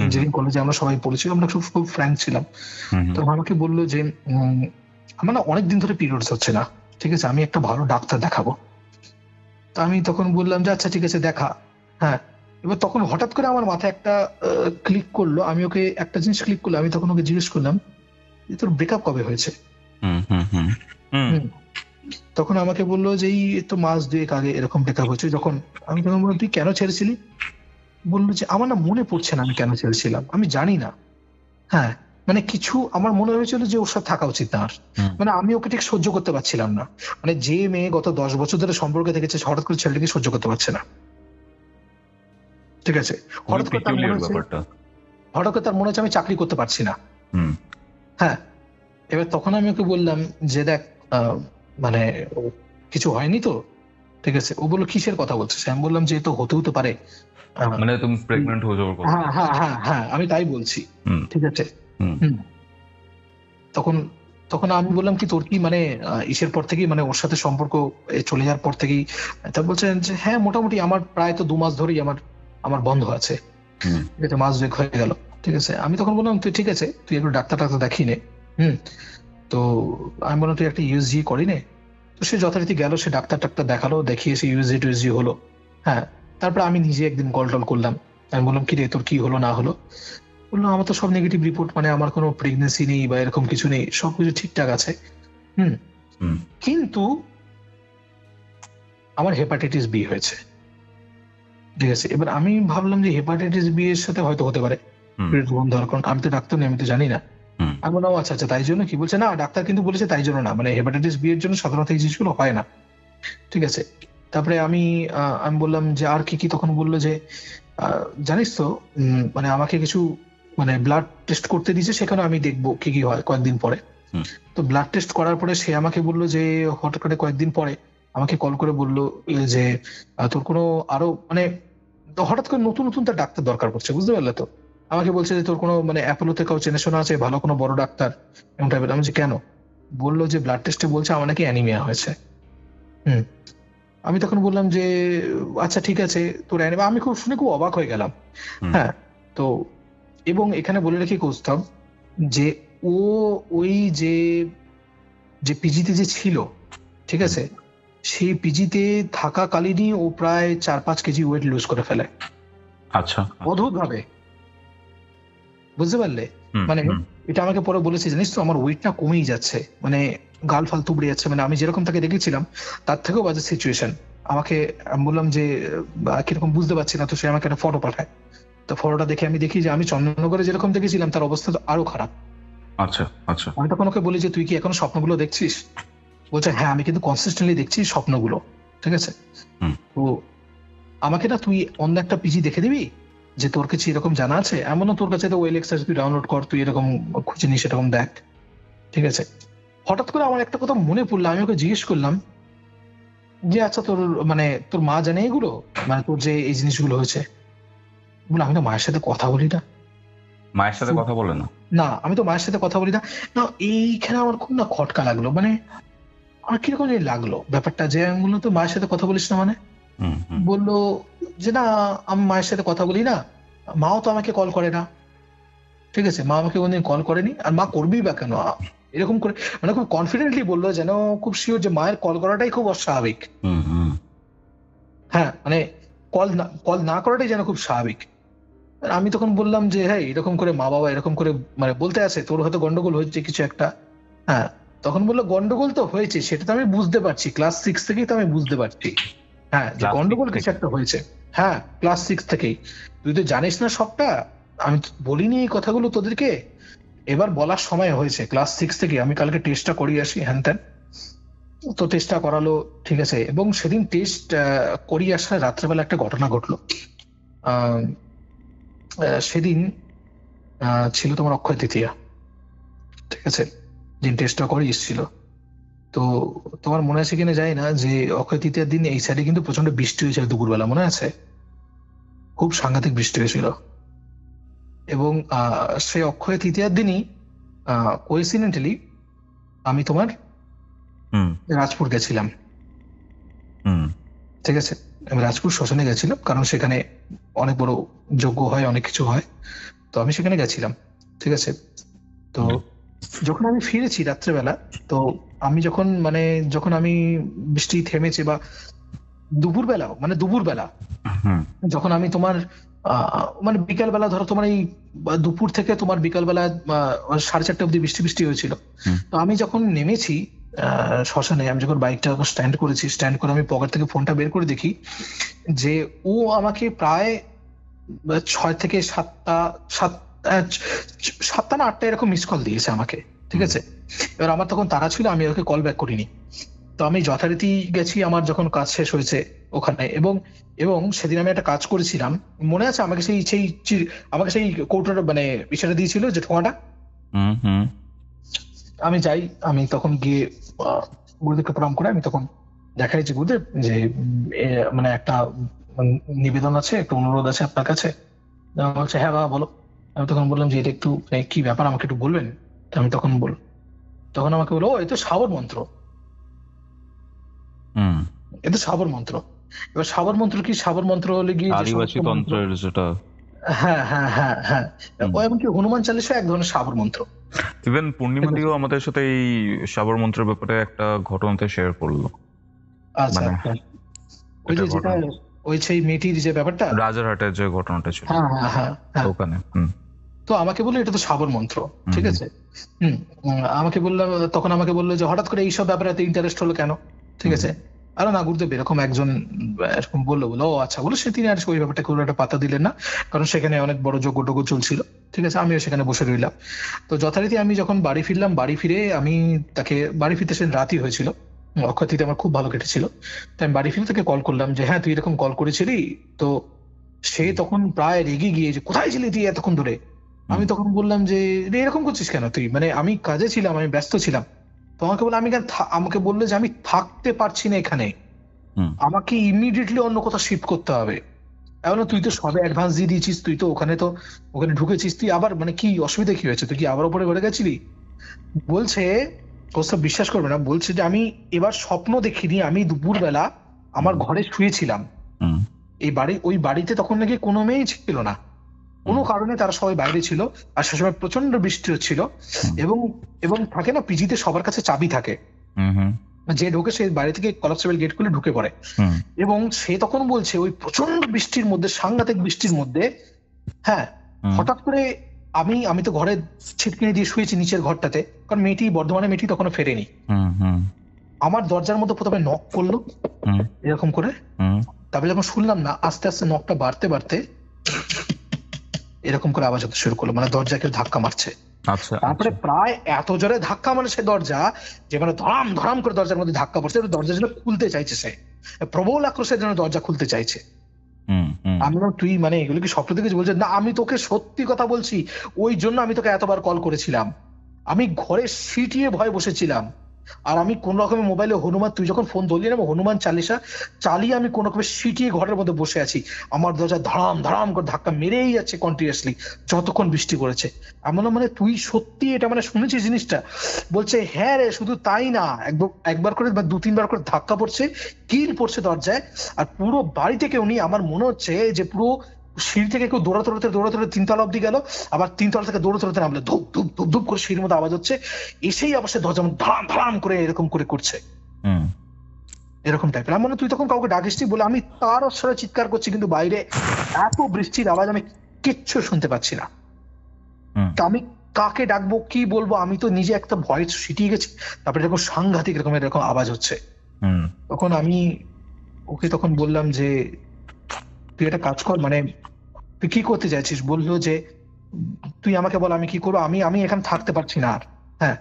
Speaker 2: ইঞ্জিনিয়ারিং কলেজে আমরা সবাই পড়েছি, আমরা খুব ফ্র্যাঙ্ক ছিলাম। তো আমাকে বললো যে আমার না অনেকদিন ধরে পিরিয়ডস হচ্ছে না, ঠিক আছে, আমি একটা ভালো ডাক্তার দেখাবো। তো আমি তখন বললাম যে আচ্ছা ঠিক আছে, দেখা। হ্যাঁ, এবার তখন হঠাৎ করে আমার মাথায় একটা ক্লিক করলো, আমি ওকে একটা জিনিস ক্লিক করলো, আমি তখন ওকে জিজ্ঞেস করলাম যে তোর ব্রেকআপ কবে হয়েছে? তখন আমাকে বললো যে এই তো মাস 2 আগে এরকম ব্রেকআপ হয়েছে। যখন আমি তখন বললাম তুই কেন ছেড়েছিলি? বললো যে আমার না মনে পড়ছে না আমি কেন ছেড়েছিলাম, আমি জানি না। হ্যাঁ, মানে কিছু আমার মনে হয়েছিল যে ওর সাথে থাকা উচিত না আর, মানে আমি ওকে ঠিক সহ্য করতে পারছিলাম না। মানে যে মেয়ে গত 10 বছর ধরে সম্পর্কে থেকেছে, হঠাৎ করে ছেলেটাকে সহ্য করতে পারছে না, ঠিক আছে। হঠাৎ করে তার মনে হচ্ছে আমি চাকরি করতে পারছি না। হ্যাঁ, এবার তখন আমি ওকে বললাম যে দেখ, মানে কিছু হয়নি তো, ঠিক আছে। ও বললো কিসের কথা বলছিস? আমি বললাম যে তো হতেও পারে,
Speaker 3: মানে তুমি প্রেগন্যান্ট হয়ে যাওয়ার কথা।
Speaker 2: হ্যাঁ হ্যাঁ হ্যাঁ হ্যাঁ, আমি তাই বলছি, ঠিক আছে। তখন তখন আমি বললাম কি তোর কি মানে ইসের পর থেকেই, মানে ওর সাথে সম্পর্ক চলে যাওয়ার পর থেকেই? তা বলছেন যে হ্যাঁ, মোটামুটি আমার প্রায় তো 2 মাস ধরেই আমার বন্ধ আছে, ঠিক আছে, মাস 2 হয়ে গেল, ঠিক আছে। আমি তখন বললাম তুই ঠিক আছে, তুই একটু ডাক্তার দেখিয়ে নে। তো আমি বললাম তুই একটা ইউএসজি করি নে। তো সে যথারীতি গেল, সে ডাক্তার দেখালো, দেখিয়ে সে ইউএসজি হলো। হ্যাঁ, তারপরে আমি নিজে একদিন কল টল করলাম, আমি বললাম কি রে, তোর কি হলো না হলো? বললো আমার তো সব নেগেটিভ রিপোর্ট, মানে আমার কোনো প্রেগনেন্সি নেই বা এরকম কিছু নেই, সবকিছু ঠিকঠাক আছে। কিন্তু আমার হেপাটাইটিস বি হয়েছে, ঠিক আছে। এবার আমি ভাবলাম যে হেপাটাইটিস বি এর সাথে হয়তো হতে পারে বন্ধ হওয়ার, কারণ আমি তো ডাক্তার নেই, আমি তো জানি না। আমি বললাম আচ্ছা আচ্ছা, তাই জন্য কি? বলছে না, ডাক্তার কিন্তু বলেছে তাই জন্য না, মানে হেপাটাইটিস বি এর জন্য সাধারণত এই জিনিসগুলো হয় না, ঠিক আছে। তারপরে আমি বললাম যে আর কি কি? তখন বললো যে জানিস তো, মানে আমাকে কিছু মানে ব্লাড টেস্ট করতে দিয়েছে, সেখানে আমি দেখবো কি কি হয় কয়েকদিন পরে। তো ব্লাড টেস্ট করার পরে সে আমাকে বললো যে হঠাৎ করে কয়েকদিন পরে আমাকে কল করে বললো যে তোর কোনো আরো মানে হঠাৎ করে নতুন নতুন তার ডাক্তার দরকার পড়ছে, বুঝতে পারলে তো। আমাকে বলছে যে তোর কোনো মানে অ্যাপোলোতে কাউ চেনাশোনা আছে ভালো কোনো বড় ডাক্তার, এমন টাইপের। আমি যে কেন? বললো যে ব্লাড টেস্টে বলছে আমার নাকি অ্যানিমিয়া হয়েছে। আমি তখন বললাম যে আচ্ছা ঠিক আছে, তোর অ্যানিমিয়া। আমি শুনে খুব অবাক হয়ে গেলাম। হ্যাঁ, তো এবং এখানে বলে রেখে কৌস্তব যে ও ওই যে পিজিতে যে ছিল, ঠিক আছে, সেই পিজিতে থাকাকালীনই ও প্রায় 4-5 কেজি ওয়েট লুজ করে ফেলে।
Speaker 3: আচ্ছা,
Speaker 2: অদ্ভুত ভাবে, বুঝতে পারলে। মানে এটা আমাকে পরে বলেছে, জানিস তো আমার ওয়েটটা কমেই যাচ্ছে, মানে গাল ফাল তুবড়ে যাচ্ছে, মানে আমি যেরকম তাকে দেখেছিলাম তার থেকেও বাজে সিচুয়েশন। আমাকে আমি বললাম যে কিরকম বুঝতে পারছি না, তো সে আমাকে একটা ফটো পাঠায়। তো ফটোটা দেখে আমি দেখি যে আমি চন্দননগরে যেরকম দেখেছিলাম তার অবস্থা তো আরো খারাপ।
Speaker 3: আচ্ছা আচ্ছা।
Speaker 2: আমি তখন ওকে বলি যে তুই কি এখনো স্বপ্নগুলো দেখছিস? বলছে হ্যাঁ, আমি কিন্তু কনসিস্টেন্টলি দেখছি স্বপ্নগুলো, ঠিক আছে। তো আমাকে না তুই অন্য একটা পিজি দেখে দিবি, যে তোর কাছে এরকম জানা আছে, এমন তোর কাছে তো ওয়েলএক্স তুই ডাউনলোড কর, তুই এরকম খুঁজে নিস, এরকম দেখ, ঠিক আছে। হঠাৎ করে আমার একটা কথা মনে পড়লো, আমি ওকে জিজ্ঞেস করলাম যে আচ্ছা তোর মানে তোর মা জানে এগুলো, মানে তোর যে এই জিনিসগুলো হয়েছে? বলে আমি তো মায়ের সাথে কথা বলি না।
Speaker 3: মায়ের সাথে কথা বলে না?
Speaker 2: না, আমি তো মায়ের সাথে কথা বলি না। না, এইখানে আমার খুব না খটকা লাগলো, মানে আমার কিরকম লাগলো ব্যাপারটা, যে আমি বললাম তো মায়ের সাথে কথা বলিস না মানে? বললো যে না, আমি মায়ের সাথে কথা বলি না, মাও তো আমাকে কল করে না, ঠিক আছে, মা আমাকে কোনদিন কল করেনি, আর মা করবেই বা কেন? এরকম করে মানে খুব কনফিডেন্টলি বললো, যেন খুব শিওর যে মায়ের কল করাটাই খুব অস্বাভাবিক। হ্যাঁ, মানে কল না করাটাই যেন খুব স্বাভাবিক। আমি তখন বললাম যে হ্যাঁ, এরকম করে মা বাবা এরকম করে মানে বলতে আছে, তোর হয়তো গন্ডগোল হয়েছে কিছু একটা। হ্যাঁ, তখন বললো গন্ডগোল তো হয়েছে, সেটা তো আমি বুঝতে পারছি, ক্লাস 6 থেকেই তো আমি বুঝতে পারছি, হ্যাঁ, যে গন্ডগোল কিছু একটা হয়েছে। হ্যাঁ, ক্লাস 6 থেকেই। তুই তো জানিস না সবটা, আমি বলিনি এই কথাগুলো তোদেরকে, এবার বলার সময় হয়েছে। ক্লাস 6 থেকে আমি কালকে টেস্টটা করিয়ে আসি, হ্যান ত্যান। তো টেস্টটা করালো, ঠিক আছে। এবং সেদিন টেস্ট করিয়ে আসার রাত্রেবেলা একটা ঘটনা ঘটলো। সেদিন ছিল তোমার অক্ষয় তৃতীয়া, ঠিক আছে, দিন টেস্টটা করে এসেছিল। তো তোমার মনে আছে কিনা জানি না, যে অক্ষয় তৃতীয়ার দিন এই সাইডে কিন্তু প্রচন্ড বৃষ্টি হয়েছিল দুপুরবেলা, মনে আছে? খুব সাংঘাতিক বৃষ্টি হয়েছিল। এবং সেই অক্ষয় তৃতীয়ার দিনই কোইন্সিডেন্টালি আমি তোমার
Speaker 3: হুম
Speaker 2: রাজপুর গেছিলাম,
Speaker 3: হুম
Speaker 2: ঠিক আছে। আমি রাজপুর শ্মশানে গেছিলাম কারণ সেখানে অনেক বড় যজ্ঞ হয়, অনেক কিছু হয়, তো আমি সেখানে গেছিলাম, ঠিক আছে। তো যখন আমি ফিরেছি রাত্রেবেলা, তো আমি যখন আমি বৃষ্টি থেমেছে বা দুপুরবেলা
Speaker 3: হুম
Speaker 2: যখন আমি তোমার বিকালবেলা, ধরো তোমার এই দুপুর থেকে তোমার বিকালবেলা 4:30 অব্দি বৃষ্টি বৃষ্টি হয়েছিল।
Speaker 3: হুম।
Speaker 2: তো আমি যখন নেমেছি শ্মশানে, আমি যখন বাইকটা স্ট্যান্ড করেছি, স্ট্যান্ড করে আমি পকেট থেকে ফোনটা বের করে দেখি যে ও আমাকে প্রায় 6 থেকে 7টা না 8টা এরকম মিস কল দিয়েছে আমাকে, ঠিক আছে। এবার আমার তখন তাড়া ছিল, আমি ওকে কল ব্যাক করিনি। তো আমি যথারীতি গেছি আমার যখন কাজ শেষ হয়েছে ওখানে, এবং এবং সেদিন আমি একটা কাজ করেছিলাম, মনে আছে আমাকে আমাকে সেই কৌটোটা বিষয়টা দিয়েছিল, যে ঠোঙাটা।
Speaker 3: হুম হুম
Speaker 2: আমি যাই, আমি তখন গিয়ে গুরুদেবকে প্রণাম করে আমি তখন দেখাই যে গুরুদেব, যে একটা নিবেদন আছে, একটা অনুরোধ আছে আপনার কাছে। বলছে হ্যাঁ বাবা বলো। আমি তখন বললাম যে এটা একটু কি ব্যাপার, আমাকে একটু বলবেন। তো আমি তখন আমাকে বললো, ও এ তো সাবর মন্ত্র,
Speaker 3: হুম
Speaker 2: এ তো সাবর মন্ত্র। এবার সাবর মন্ত্র কি? সাবর মন্ত্র হলে গিয়ে যে
Speaker 3: আদিবাসী
Speaker 2: সমস্ত মন্ত্র,
Speaker 3: তন্ত্রের যেটা
Speaker 2: হ্যাঁ হ্যাঁ হ্যাঁ হ্যাঁ, ও এমনকি হনুমান চালিসা এক ধরনের সাবর মন্ত্র।
Speaker 3: ইভেন পূর্ণিমাদিও আমাদের সাথে এই সাবর মন্ত্রের ব্যাপারে একটা ঘটনাতে শেয়ার করলো।
Speaker 2: আচ্ছা
Speaker 3: মানে
Speaker 2: আচ্ছা। ওই যে যেটা ওই সেই মেয়েটির যে ব্যাপারটা,
Speaker 3: রাজারহাটের যে ঘটনাটা ছিল
Speaker 2: হ্যাঁ হ্যাঁ হ্যাঁ হ্যাঁ।
Speaker 3: ওখানে। হুম
Speaker 2: তো আমাকে বললো এটা তো সাবর মন্ত্র, ঠিক আছে। তখন আমাকে বললো যে হঠাৎ করে এইসব ব্যাপারে এত ইন্টারেস্ট হলো কেন, ঠিক আছে। আর না গুরুদেব, এরকম একজন এরকম বললো, ও আচ্ছা বলো। সে তিনি আর ওই ব্যাপারটা কোনো একটা পাত্তা দিলেন না, কারণ সেখানে অনেক বড় যজ্ঞ টজ্ঞ চলছিল, ঠিক আছে। আমিও সেখানে বসে রইলাম। তো যথারীতি আমি যখন বাড়ি ফিরলাম, বাড়ি ফিরে আমি তাকে, বাড়ি ফিরতে সেদিন রাতই হয়েছিল, অক্ষয় তৃতীয়া আমার খুব ভালো কেটেছিল। তাই আমি বাড়ি ফিরে তাকে কল করলাম যে হ্যাঁ তুই এরকম কল করেছিলি। তো সে তখন প্রায় রেগে গিয়ে যে কোথায় ছিলি তুই এতক্ষণ ধরে। আমি তখন বললাম যে রে, এরকম করছিস কেন তুই, আমি কাজে ছিলাম, আমি ব্যস্ত ছিলাম। তো আমাকে বলে আমাকে বললো যে আমি থাকতে পারছি না এখানে, আমাকে ইমিডিয়েটলি অন্য কোথাও শিফট করতে হবে। এমন তুই তো সবে অ্যাডভান্স দিয়ে দিয়েছিস, তুই তো ওখানে ঢুকেছিস, তুই আবার কি অসুবিধা কি হয়েছে, তুই কি আবার উপরে ঘরে গেছিলি? বলছে, ও সব বিশ্বাস করবে না, বলছে যে আমি এবার স্বপ্ন দেখিনি, আমি দুপুরবেলা আমার ঘরে শুয়েছিলাম। ওই বাড়িতে তখন নাকি কোনো মেয়েই ছিল না, কোনো কারণে তারা সবাই বাইরে ছিল, আর সে সময় প্রচন্ড বৃষ্টি হচ্ছিল। এবং থাকে না পিজিতে সবার কাছে চাবি থাকে, যে ঢোকে সে বাড়ি থেকে কলাপসেবল গেট খুলে ঢুকে পড়ে। এবং সে তখন বলছে ওই প্রচন্ড বৃষ্টির মধ্যে, সাংঘাতিক বৃষ্টির মধ্যে, হ্যাঁ, হঠাৎ করে আমি তো ঘরে ছিটকিনি দিয়ে শুয়েছি নিচের ঘরটাতে, কারণ বর্ধমানে মেয়েটি তখনও ফেরেনি। আমার দরজার মধ্যে প্রথমে নক করলো এরকম করে, তারপরে যখন শুনলাম না, আস্তে আস্তে নকটা বাড়তে বাড়তে এরকম করে আওয়াজ হতে শুরু করলো, দরজাকে ধাক্কা মারছে। তারপরে প্রায় এত জোরে ধাক্কা মারে সে দরজা, যে ধরাম ধরাম করে দরজার মধ্যে ধাক্কা পড়ছে, দরজা যেন খুলতে চাইছে, সে প্রবল আক্রোশের জন্য দরজা খুলতে চাইছে। আমি তুই এগুলো কি স্বপ্ন দেখেছিস? বলছে না, আমি তোকে সত্যি কথা বলছি, ওই জন্য আমি তোকে এতবার কল করেছিলাম, আমি ঘরে সিটিয়ে ভয়ে বসেছিলাম, আর আমি কোন রকমের মোবাইলে হনুমান, তুই যখন ফোন ধরলি না, হনুমান চালিসা চালিয়ে আমি কোন রকমের সিটিয়ে ঘরের মধ্যে বসে আছি, আমার দরজা ধরাম ধরাম করে ধাক্কা মেরেই যাচ্ছে কন্টিনিউয়াসলি যতক্ষণ বৃষ্টি করেছে। এমন তুই সত্যি এটা শুনেছিস জিনিসটা? বলছে হ্যাঁ রে, শুধু তাই না, একবার করে বা 2-3 বার করে ধাক্কা পড়ছে, কিল পড়ছে দরজায়, আর পুরো বাড়িতে কেউ নেই। আমার মনে হচ্ছে যে পুরো সিঁড়ি থেকে কেউ দৌড়াতে 3 তলা অব্দি গেল, আবার 3 তলা থেকে দৌড়াতে নামলো, ধুপ ধুপ ধুপ ধুপ করে সিঁড়ির মধ্যে আওয়াজ হচ্ছে, এসেই আবার সে দরজা ধাম ধাম করে এরকম করে করছে, এরকম টাইপের। আমি তুই তখন কাউকে ডাকিসনি বলে আমি তার স্বরে চিৎকার করছি, কিন্তু বাইরে এত বৃষ্টির আওয়াজ, আমি কিচ্ছু শুনতে পাচ্ছি না। তা আমি কাকে ডাকবো, কি বলবো, আমি তো নিজে একটা ভয় সিটিয়ে গেছি। তারপরে এরকম সাংঘাতিক এরকম আওয়াজ হচ্ছে। তখন আমি ওকে তখন বললাম যে তুই একটা কাজ কর, তুই কি করতে চাইছিস? বললো যে তুই আমাকে বল আমি কি করবো, আমি এখানে থাকতে পারছি না আর। হ্যাঁ,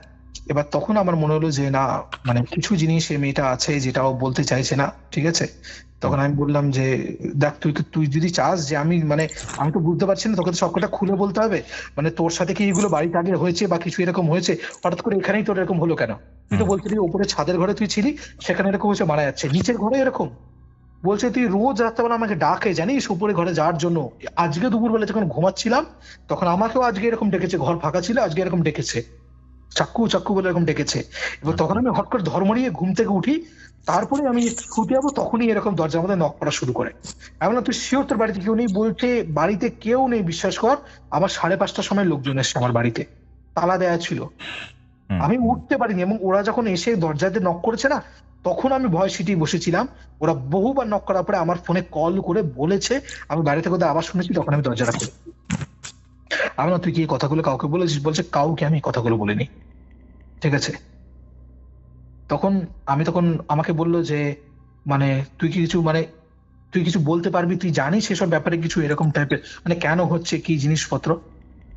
Speaker 2: এবার তখন আমার মনে হলো যে না, কিছু জিনিস এই মেয়েটা আছে যেটা ও বলতে চাইছে না, ঠিক আছে। তখন আমি বললাম যে দেখ, তুই যদি চাস যে আমি তো বুঝতে পারছি না, তোকে তো সবকটা খুলে বলতে হবে, তোর সাথে কি এগুলো বাড়িতে আগে হয়েছে বা কিছু এরকম হয়েছে, হঠাৎ করে এখানেই তোর এরকম হলো কেন? তুই তো বলছিলি উপরে ছাদের ঘরে তুই ছিলি, সেখানে এরকম হয়েছে, মারা যাচ্ছে, নিচের ঘরে এরকম। বলছে তুই রোজ রাত্রেবেলা আমাকে ডাকে জানিস উপরে ঘরে যাওয়ার জন্য, আজকে দুপুরবেলা যখন ঘুমাচ্ছিলাম তখন আমাকেও আজকে এরকম ডেকেছে, ঘর ফাঁকা ছিল, আজকে এরকম ডেকেছে। চাক্কু চাক্কু বলে এরকম ডেকেছে। এবার তখন আমি হট করে ধর্মড়িয়ে ঘুম থেকে উঠি, তারপরে আমি শুতে যাবো, তখনই এরকম দরজার মধ্যে নক করা শুরু করে। এমন তুই শিওর তোর বাড়িতে কেউ নেই? বলছে বাড়িতে কেউ নেই, বিশ্বাস কর। আবার 5:30টার সময় লোকজন এসছে আমার বাড়িতে, তালা দেয়া ছিল। আমি উঠতে পারিনি, এবং ওরা যখন এসে দরজাতে নক করেছে না, তখন আমি ভয় সিটিয়ে বসেছিলাম। ওরা বহুবার নক করার পরে আমার ফোনে কল করে বলেছে, আমি বাড়ি থেকে ওদের আবার শুনেছি, তখন আমি দরজাটা খুলি। আমি না, তুই কি এই কথাগুলো কাউকে বলেছিস? বলছে কাউকে আমি এই কথাগুলো বলিনি। ঠিক আছে, তখন আমাকে বললো যে মানে তুই কিছু বলতে পারবি, তুই জানিস এসব ব্যাপারে কিছু, এরকম টাইপের, মানে কেন হচ্ছে কি জিনিসপত্র।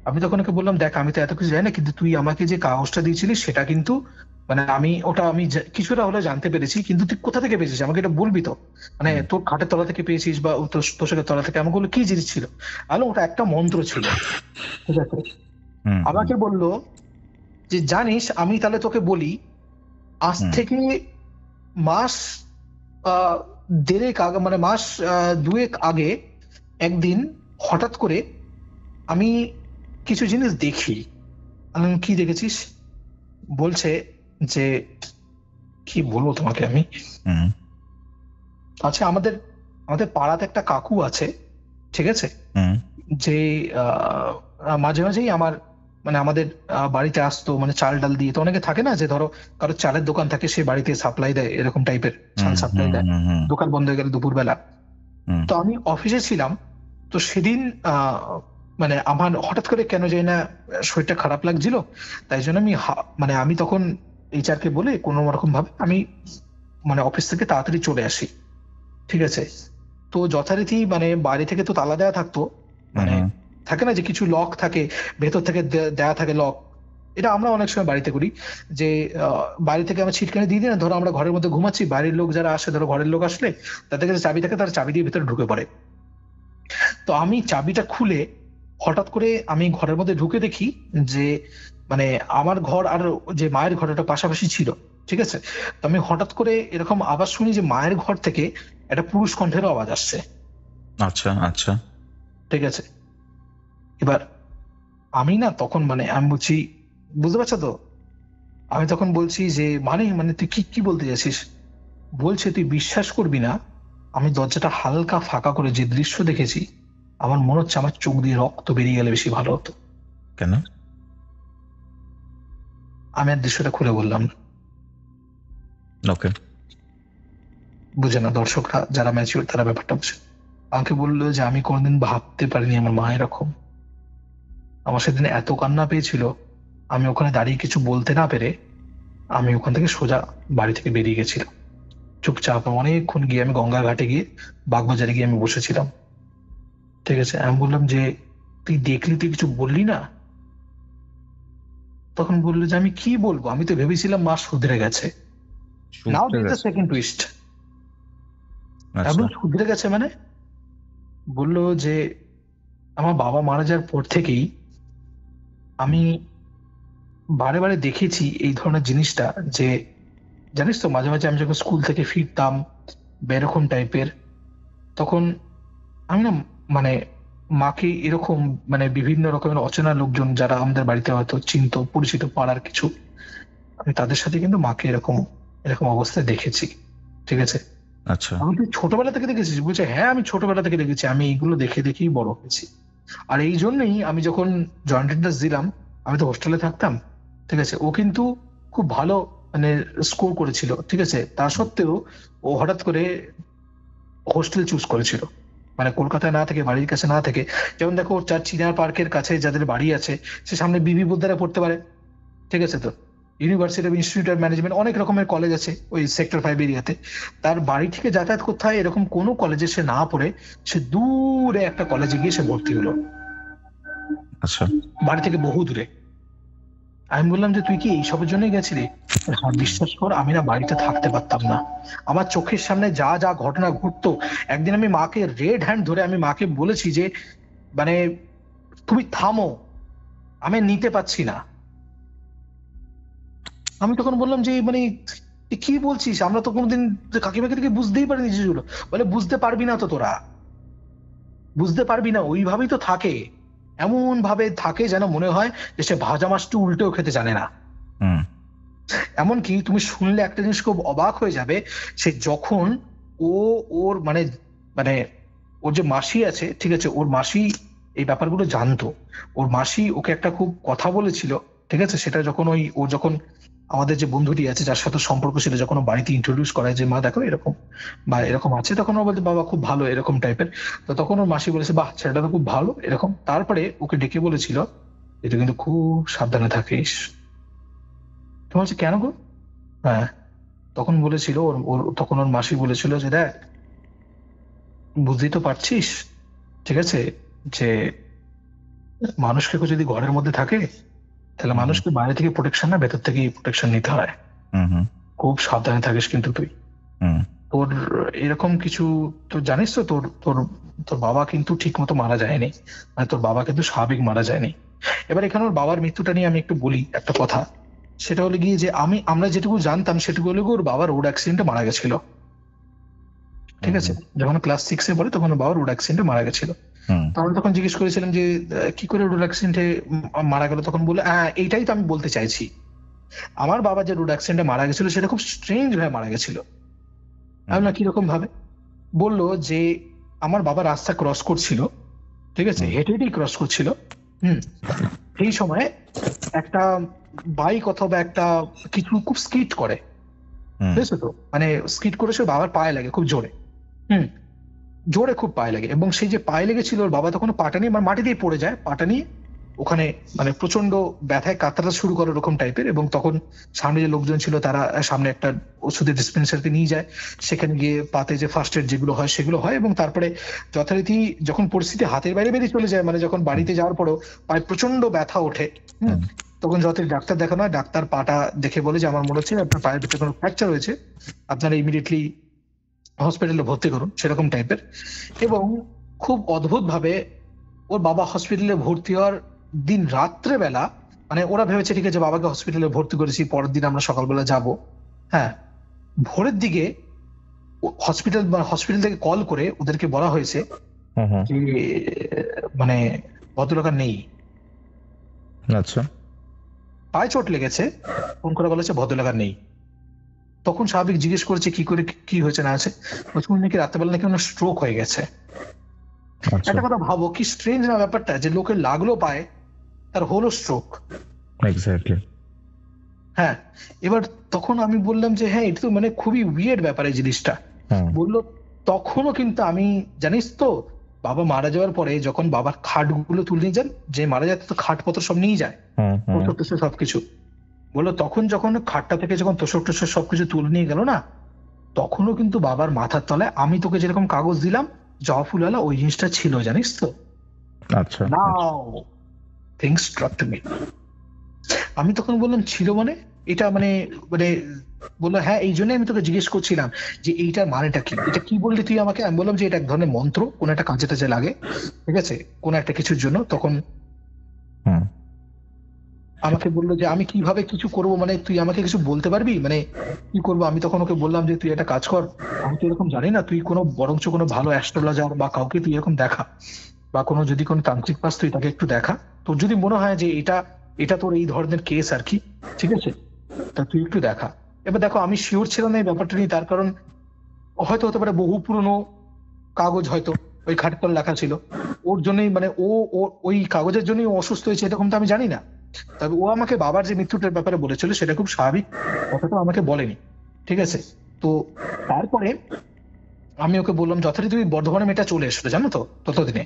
Speaker 2: আমি তখন ওকে বললাম, দেখ আমি তো এত কিছু জানি না, কিন্তু তুই আমাকে যে কাগজটা দিয়েছিলিস সেটা কিন্তু মানে আমি কিছুটা হলে জানতে পেরেছি, কিন্তু তুই কোথা থেকে পেয়েছিস আমাকে এটা বলবি তো। মানে তোর খাটের তলা থেকে পেয়েছিস বা তোষকের তলা থেকে? আমাকে বললো কি জিনিস ছিল? আলো ওটা একটা মন্ত্র ছিল। ঠিক আছে, আমাকে বললো যে জানিস, আমি তাহলে তোকে বলি, আজ থেকে মাস দেড়েক আগে, মানে মাস 2 আগে একদিন হঠাৎ করে আমি কিছু জিনিস দেখি। আমি কি দেখেছিস? বলছে যে কি বলবো তোমাকে আমি। আচ্ছা, আমাদের আমাদের পাড়াতে একটা কাকু আছে, ঠিক আছে, যে মাঝে মাঝেই আমাদের বাড়িতে আসতো, মানে চাল ডাল দিয়ে। তো অনেকে থাকে না যে ধরো কারো চালের দোকান থাকে, সে বাড়িতে সাপ্লাই দেয়, এরকম টাইপের চাল সাপ্লাই দেয়, দোকান বন্ধ হয়ে গেলে দুপুরবেলা। তো আমি অফিসে ছিলাম, তো সেদিন মানে আমার হঠাৎ করে কেন জানি না শরীরটা খারাপ লাগছিল, তাই জন্য আমি তখন HR কে বলে কোনো রকম ভাবে আমি মানে অফিস থেকে তাড়াতাড়ি চলে আসি। ঠিক আছে, তো যথারীতি মানে বাড়ি থেকে তো তালা দেওয়া থাকতো, মানে থাকে না যে কিছু লক থাকে ভেতর থেকে দেয়া থাকে লক। এটা আমরা অনেক সময় বাড়িতে করি, যে বাড়ি থেকে আমরা ছিটকানি দিয়ে দিই না, ধরো আমরা ঘরের মধ্যে ঘুমাচ্ছি, বাড়ির লোক যারা আসে, ধরো ঘরের লোক আসলে তাদের কাছে চাবি থাকে, তারা চাবি দিয়ে ভেতরে ঢুকে পড়ে। তো আমি চাবিটা খুলে হঠাৎ করে আমি ঘরের মধ্যে ঢুকে দেখি যে মানে আমার ঘর আর যে মায়ের ঘর ওটা পাশাপাশি ছিল। ঠিক আছে, তো আমি হঠাৎ করে এরকম আওয়াজ শুনি যে মায়ের ঘর থেকে একটা পুরুষ কণ্ঠের আওয়াজ আসছে।
Speaker 3: আচ্ছা আচ্ছা,
Speaker 2: ঠিক আছে, এবার আমি না তখন আমি বলছি, বুঝতে পারছো তো, আমি তখন বলছি যে মানে তুই কি কি বলতে যাচ্ছিস? বলছে তুই বিশ্বাস করবি না, আমি দরজাটা হালকা ফাঁকা করে যে দৃশ্য দেখেছি, আমার মনে হচ্ছে আমার চোখ দিয়ে রক্ত বেরিয়ে গেলে বেশি ভালো হতো।
Speaker 3: কেন?
Speaker 2: আমি আর দৃশ্যটা খুলে বললাম না।
Speaker 3: ওকে,
Speaker 2: বুঝে না, দর্শকরা যারা ম্যাচিউর তারা ব্যাপারটা বুঝে। আমাকে বললো যে আমি কোনোদিন ভাবতে পারিনি আমার মা এরকম। আমার সেদিন এত কান্না পেয়েছিল, আমি ওখানে দাঁড়িয়ে কিছু বলতে না পেরে আমি ওখান থেকে সোজা বাড়ি থেকে বেরিয়ে গেছিলাম চুপচাপ। অনেকক্ষণ গিয়ে আমি গঙ্গা ঘাটে গিয়ে বাগবাজারে গিয়ে আমি বসেছিলাম। ঠিক আছে, আমি বললাম যে তুই দেখলি, তুই কিছু বললি না? তখন বললো যে আমি কি বলবো, আমি তো ভেবেছিলাম মা শুধরে গেছে। নাও দিস সেকেন্ড টুইস্ট। এমন শুধরে গেছে মানে, বললো যে আমার বাবা মারা যাওয়ার পর থেকেই আমি বারে বারে দেখেছি এই ধরনের জিনিসটা, যে জানিস তো মাঝে মাঝে আমি যখন স্কুল থেকে ফিরতাম বা এরকম টাইপের, তখন আমি না মানে মাকে এরকম মানে বিভিন্ন রকমের অচেনা লোকজন যারা আমাদের বাড়িতে হয়তো চিনতো, পরিচিত পাড়ার কিছু, আমি তাদের সাথে কিন্তু মাকে এরকম এরকম অবস্থায় দেখেছি। ঠিক আছে,
Speaker 3: আচ্ছা,
Speaker 2: আমি তুই ছোটবেলা থেকে দেখেছিস? বলছে হ্যাঁ, আমি ছোটবেলা থেকে দেখেছি, আমি এইগুলো দেখে দেখেই বড় হয়েছি। আর এই জন্যই আমি যখন জয়েন্ট এন্ট্রান্স দিলাম, আমি তো হোস্টেলে থাকতাম। ঠিক আছে, ও কিন্তু খুব ভালো মানে স্কোর করেছিল। ঠিক আছে, তা সত্ত্বেও ও হঠাৎ করে হোস্টেল চুজ করেছিল, মানে কলকাতায় না থেকে, বাড়ির কাছে না থেকে। যেমন দেখো, চিনার পার্কের কাছে যাদের বাড়ি আছে, সে সামনে বিবি বোদ্দারা পড়তে পারে। ঠিক আছে, তো university of institute of management, অনেক রকমের কলেজ আছে ওই সেক্টর 5 এরিয়াতে। তার বাড়ি থেকে যাতায়াত করতে হয়, এরকম কোনো কলেজে সে না পড়ে সে দূরে একটা কলেজে গিয়ে সে ভর্তি হলো,
Speaker 3: আচ্ছা,
Speaker 2: বাড়ি থেকে বহু দূরে। আমি বললাম যে তুই কি এইসবের জন্যই গেছিলি? হ্যাঁ, বিশ্বাস কর, আমি না বাড়িতে থাকতে পারতাম না। আমার চোখের সামনে যা যা ঘটনা ঘটতো, একদিন আমি মাকে রেড হ্যান্ড ধরে আমি মাকে বলেছি যে মানে তুমি থামো, আমি নিতে পারছি না। আমি তখন বললাম যে মানে কি বলছিস, আমরা তো কোনোদিন কাকিমাকে থেকে বুঝতেই পারিনি জিনিসগুলো। বলে বুঝতে পারবি না তো, তোরা বুঝতে পারবি না, ওইভাবেই তো থাকে, এমন ভাবে থাকে যেন মনে হয় যে সে ভাজা মাছটি উল্টেও খেতে জানে না।
Speaker 3: হুম
Speaker 2: এমনকি তুমি শুনলে একটা জিনিস খুব অবাক হয়ে যাবে, সে যখন ও ওর মানে মানে ওর যে মাসি আছে, ঠিক আছে, ওর মাসি এই ব্যাপারগুলো জানতো। ওর মাসি ওকে একটা খুব কথা বলেছিল, ঠিক আছে, সেটা যখন ও যখন আমাদের যে বন্ধুটি আছে যার সাথে সম্পর্ক ছিল, যখন ও বাড়িতে ইন্ট্রোডিউস করায় যে মা দেখো এরকম বা এরকম আছে, তখন ও বলতে বাবা খুব ভালো এরকম টাইপের। তো তখন ওর মাসি বলেছে বাহ ছেলেটা তো খুব ভালো এরকম। তারপরে ওকে ডেকে বলেছিল যে তুই কিন্তু খুব সাবধানে থাকিস। তোমার হচ্ছে কেন গো? হ্যাঁ, তখন বলেছিল তখন ওর মাসি বলেছিল যে দেখ, বুঝতেই তো পারছিস, ঠিক আছে, যে মানুষকে কেউ যদি ঘরের মধ্যে থাকে তাহলে
Speaker 3: হুম
Speaker 2: মানুষকে বাইরে থেকে প্রোটেকশন না, ভেতর থেকেই প্রোটেকশন নিতে হয়।
Speaker 3: হুম হুম
Speaker 2: খুব সাবধানে থাকিস কিন্তু তুই।
Speaker 3: হুম
Speaker 2: তোর এরকম কিছু, তো জানিস তো তোর তোর তোর বাবা কিন্তু ঠিক মতো মারা যায়নি, মানে তোর বাবা কিন্তু স্বাভাবিক মারা যায়নি। এবার এখানে ওর বাবার মৃত্যুটা নিয়ে আমি একটু বলি একটা কথা। সেটা হলো গিয়ে যে আমরা যেটুকু জানতাম সেটুকু হলো গিয়ে ওর বাবা রোড অ্যাক্সিডেন্টে মারা গেছিল, ঠিক আছে। যখন ক্লাস 6-এ পড়ে তখন ওর বাবা রোড অ্যাক্সিডেন্টে মারা গেছিল।
Speaker 3: হুম
Speaker 2: তো আমরা তখন জিজ্ঞেস করেছিলাম যে কি করে রোড অ্যাক্সিডেন্টে মারা গেল, তখন বলে এইটাই তো আমি বলতে চাইছি। আমার বাবা যে রোড অ্যাক্সিডেন্টে মারা গেছিল সেটা খুব স্ট্রেঞ্জ ভাবে মারা গেছিল। আমি না কিরকম ভাবে, বললো যে আমার বাবা রাস্তা ক্রস করছিল, ঠিক আছে,
Speaker 3: হুম।
Speaker 2: হেঁটে হেঁটেই ক্রস করছিল। হুম, এই সময় একটা বাইক অথবা একটা কিছু খুব স্কিড করে,
Speaker 3: হুম
Speaker 2: বুঝেছো তো, মানে স্কিড করে সে বাবার পায়ে লাগে খুব জোরে। হুম, জোরে খুব পায়ে লাগে, এবং সেই যে পায়ে লেগেছিল ওর বাবা তখন পাটা নিয়ে মানে মাটি দিয়ে পড়ে যায়, পাটা নিয়ে ওখানে মানে প্রচন্ড ব্যথায় কাতরাতে শুরু করে ওরকম টাইপের। এবং তখন সামনে যে লোকজন ছিল তারা সামনে একটা ওষুধের ডিসপেন্সারিতে নিয়ে যায়, সেখানে গিয়ে পাতে যে ফার্স্ট এড যেগুলো হয় সেগুলো হয়, এবং তারপরে যথারীতি যখন পরিস্থিতি হাতের বাইরে বেরিয়ে চলে যায়, মানে যখন বাড়িতে যাওয়ার পরও পায়ে প্রচন্ড ব্যথা ওঠে, হুম,
Speaker 3: হুম
Speaker 2: তখন যথারীতি ডাক্তার দেখানো হয়। ডাক্তার পাটা দেখে বলে যে আমার মনে হচ্ছে আপনার পায়ের ভিতরে কোনো ফ্র্যাকচার হয়েছে, আপনারা ইমিডিয়েটলি হসপিটালে ভর্তি করুন, সেরকম টাইপের। এবং খুব অদ্ভুত ভাবে ওর বাবা হসপিটালে ভর্তি হওয়ার দিন রাত্রে বেলা, মানে ওরা ভেবেছে ঠিক আছে বাবাকে হসপিটালে ভর্তি করেছি, পরের দিন আমরা সকালবেলা যাব, হ্যাঁ, ভোরের দিকে হসপিটাল থেকে কল করে ওদেরকে বলা হয়েছে
Speaker 3: হুম হুম।
Speaker 2: যে মানে ভদ্রলোক আর নেই,
Speaker 3: আচ্ছা
Speaker 2: পায়ে চোট লেগেছে, ফোন করে বলেছে ভদ্রলোক আর নেই। তখন স্বাভাবিক জিজ্ঞেস করেছে কি করে কি হয়েছে না আছে, বলছে উনি নাকি রাত্রেবেলা নাকি ওনার স্ট্রোক হয়ে গেছে।
Speaker 3: আচ্ছা
Speaker 2: একটা কথা ভাবো কি স্ট্রেঞ্জ না ব্যাপারটা, যে লোকের লাগলো পায়ে, তার হলো স্ট্রোক।
Speaker 3: এক্স্যাক্টলি।
Speaker 2: হ্যাঁ, এবার তখন আমি বললাম যে হ্যাঁ এটা তো মানে খুবই উইয়ার্ড ব্যাপার এই জিনিসটা।
Speaker 3: হুম
Speaker 2: বললো তখনও কিন্তু আমি, জানিস তো, বাবা মারা যাওয়ার পরে যখন বাবার খাটগুলো তুলে নিয়ে যান, যে মারা যায় তো খাটপত্র সব নিয়ে যায়,
Speaker 3: হুম হুম
Speaker 2: তোষক টোষক সবকিছু, বললো তখন যখন খাটটা থেকে যখন তোষক টোষক সবকিছু তুলে নিয়ে গেল না, তখনও কিন্তু বাবার মাথার তলায় আমি তোকে যেরকম কাগজ দিলাম জবা ফুলওয়ালা, ওই জিনিসটা ছিল, জানিস তো।
Speaker 3: আচ্ছা
Speaker 2: নাও থিংস স্ট্রাক টু মি। আমি তখন বললাম ছিল মানে এটা মানে মানে বললো হ্যাঁ এই জন্যই আমি তোকে জিজ্ঞেস করছিলাম যে এইটার মানেটা কি, এটা কি বললি তুই আমাকে। আমি বললাম যে এটা এক ধরনের মন্ত্র, কোন একটা কাজে টাজে লাগে, ঠিক আছে, কোন একটা কিছুর জন্য। তখন
Speaker 3: হুম
Speaker 2: আমাকে বললো যে আমি কিভাবে কিছু করব, মানে তুই আমাকে কিছু বলতে পারবি, মানে কি করবো। আমি তখন ওকে বললাম যে তুই একটা কাজ কর, আমি তো এরকম জানি না, তুই কোনো বরঞ্চ কোনো ভালো অ্যাস্ট্রোলজার বা কাউকে তুই এরকম দেখা, বা কোনো যদি কোনো তান্ত্রিক পাস তুই তাকে একটু দেখা, তোর যদি মনে হয় যে এটা এটা তোর এই ধরনের কেস আর কি, ঠিক আছে, তা তুই একটু দেখা। এবার দেখো আমি শিওর ছিলাম না এই ব্যাপারটা নিয়ে, তার কারণ হয়তো হতে পারে বহু পুরনো কাগজ হয়তো ওই খাটতল লেখা ছিল, ওর জন্যই মানে ওই কাগজের জন্যই ও অসুস্থ হয়েছে এরকম তো আমি জানি না। তবে ও আমাকে বাবার যে মৃত্যুটার ব্যাপারে বলেছিল সেটা খুব স্বাভাবিক, কথাটা আমাকে বলেনি, ঠিক আছে। তো তারপরে আমি ওকে বললাম যথারীতি ওই বর্ধমানে মেয়েটা চলে এসলো, জানো তো, ততদিনে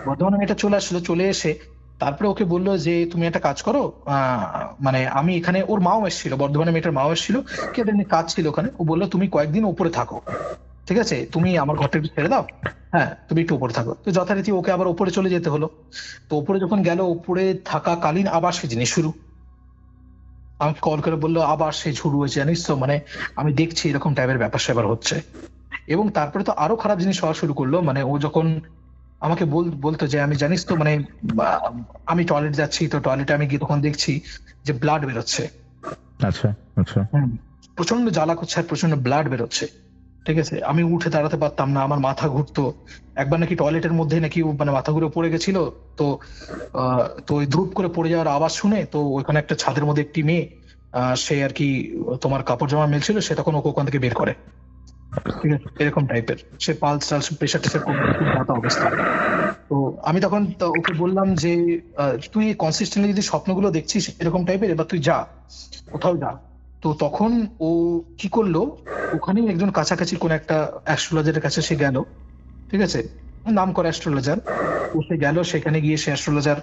Speaker 2: বর্ধমানে মেয়েটা চলে আসলো, চলে এসে তারপরে ওকে বললো যে তুমি একটা কাজ করো, মানে আমি এখানে, ওর মাও এসেছিল, বর্ধমানে মেয়েটার মাও এসেছিল, কি একটা এমনি কাজ ছিল ওখানে। ও বললো তুমি কয়েকদিন উপরে থাকো, ঠিক আছে, তুমি আমার ঘরটা একটু ছেড়ে দাও, হ্যাঁ তুমি একটু উপরে থাকো। তো যথারীতি ওকে আবার উপরে চলে যেতে হলো। তো উপরে যখন গেল, উপরে থাকাকালীন আবার সে জিনিস শুরু, আমাকে কল করে বললো আবার সে শুরু হয়েছে, জানিস তো, মানে আমি দেখছি এরকম টাইপের ব্যাপার স্যাপার হচ্ছে। এবং তারপরে তো আরো খারাপ জিনিস হওয়া শুরু করলো, মানে ও যখন আমাকে বলতো যে আমি, জানিস তো, মানে আহ, আমি টয়লেট যাচ্ছি, তো টয়লেটে আমি গিয়ে তখন দেখছি যে ব্লাড বেরোচ্ছে,
Speaker 3: আচ্ছা আচ্ছা
Speaker 2: প্রচন্ড জ্বালা করছে আর প্রচন্ড ব্লাড বেরোচ্ছে, ঠিক আছে। আমি উঠে দাঁড়াতে পারতাম না, আমার মাথা ঘুরতো। একবার নাকি টয়লেটের মধ্যে নাকি ও মানে মাথা ঘুরে পড়ে গেছিল, তো তো ওই ধূপ করে পড়ে যাওয়ার আওয়াজ শুনে তো ওইখানে একটা ছাদের মধ্যে একটি মেয়ে সে আর কি তোমার কাপড় জামা মেলছিল, সে তখন ওকে ওখান থেকে বের করে, ঠিক আছে, এরকম টাইপের। সে পালস টালস প্রেশার টেশার খুব মাথা অবস্থা। তো আমি তখন ওকে বললাম যে তুই কনসিস্টেন্টলি যদি স্বপ্নগুলো দেখছিস এরকম টাইপের, এবার তুই যা, কোথাও যা। তো তখন ও কি করলো, ওখানেই একজন কাছাকাছি কোন একটা অ্যাস্ট্রোলজারের কাছে সে গেল, ঠিক আছে, নাম করা অ্যাস্ট্রোলজার। ও সে গেল, সেখানে গিয়ে সে অ্যাস্ট্রোলজার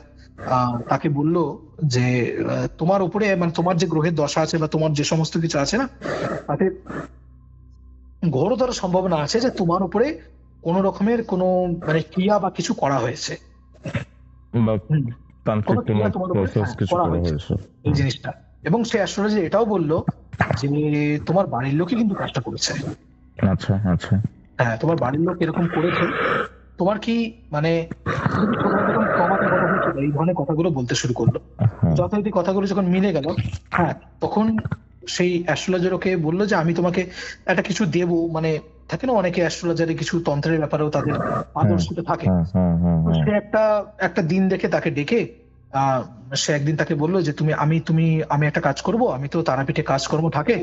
Speaker 2: তাকে বলল যে তোমার উপরে মানে তোমার যে গ্রহের দশা আছে বা তোমার যে সমস্ত কিছু আছে না, তাতে ঘোরতর সম্ভাবনা আছে যে তোমার উপরে কোন রকমের কোনো মানে ক্রিয়া বা কিছু করা হয়েছে,
Speaker 4: বা
Speaker 2: হুম,
Speaker 4: তান্ত্রিক
Speaker 2: কোনো
Speaker 4: কোনো
Speaker 2: ক্রিয়া তোমার উপরে
Speaker 4: প্রসেস কিছু
Speaker 2: করা
Speaker 4: করা
Speaker 2: হয়েছে
Speaker 4: হয়েছে।
Speaker 2: এই জিনিসটা। এবং সে অ্যাস্ট্রোলজার এটাও বলল যে তোমার বাড়ির লোকই কিন্তু কাজটা করেছে।
Speaker 4: আচ্ছা আচ্ছা।
Speaker 2: হ্যাঁ, তোমার বাড়ির লোক এরকম করেছে। তোমার কি মানে তুমি কি ছোটবেলা যখন কমাতে কথা বলছো, এই ধরনের কথাগুলো বলতে শুরু করলো।
Speaker 4: হ্যাঁ
Speaker 2: যথারীতি কথাগুলো যখন মিলে গেল, হ্যাঁ, তখন সেই অ্যাস্ট্রোলজার ওকে বললো যে আমি তোমাকে একটা কিছু দেবো, মানে থাকে না অনেকে অ্যাস্ট্রোলজারে কিছু তন্ত্রের ব্যাপারেও তাদের পারদর্শিতা থাকে।
Speaker 4: হ্যাঁ হ্যাঁ হ্যাঁ
Speaker 2: তো
Speaker 4: হ্যাঁ।
Speaker 2: সে একটা একটা দিন দেখে তাকে ডেকে আহ সে একদিন তাকে বললো যে আমি একটা কাজ করব, আমি তো তারাপীঠে কাজকর্ম থাকে,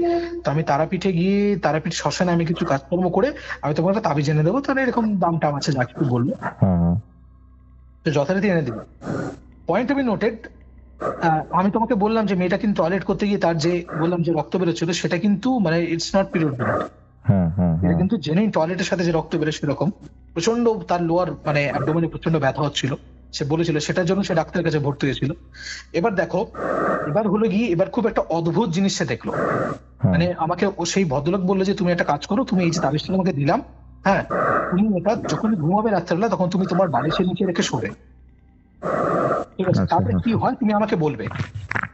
Speaker 2: তো আমি তারাপীঠে গিয়ে তারাপীঠ শ্মশানে আমি কিছু কাজকর্ম করে আমি তোমাকে একটা তাবিজ এনে দেবো, তাহলে এরকম দাম টাম আছে যা কিছু বললো।
Speaker 4: হ্যাঁ হ্যাঁ।
Speaker 2: তো যথারীতি এনে দিল। পয়েন্ট টু বি নোটেড, আমি তোমাকে বললাম যে মেয়েটা কিন্তু টয়লেট করতে গিয়ে তার যে বললাম যে রক্ত বেরোচ্ছিল, সেটা কিন্তু মানে ইটস নট পিরিয়ড ব্লাড,
Speaker 4: হ্যাঁ হ্যাঁ
Speaker 2: এটা
Speaker 4: হ্যাঁ।
Speaker 2: কিন্তু জেনুইন টয়লেটের সাথে যে রক্ত বেরোয় সেরকম। প্রচন্ড তার লোয়ার মানে অ্যাবডোমেনে প্রচন্ড ব্যথা হচ্ছিল, সে বলেছিল, সেটার জন্য সে ডাক্তারের কাছে ভর্তি হয়েছিল। এবার দেখো, এবার হলো গিয়ে এবার খুব একটা অদ্ভুত জিনিস সে দেখলো।
Speaker 4: হ্যাঁ।
Speaker 2: মানে আমাকে ও সেই ভদ্রলোক বললো যে তুমি একটা কাজ করো, তুমি এই যে তাবিজটা তোমাকে দিলাম, হ্যাঁ, তুমি এটা যখন ঘুমাবে রাত্রেবেলা তখন তুমি তোমার বালিশের নিচে রেখে শোবে, ঠিক আছে,
Speaker 4: আচ্ছা,
Speaker 2: তারপরে কি
Speaker 4: আচ্ছা।
Speaker 2: হয় তুমি আমাকে বলবে।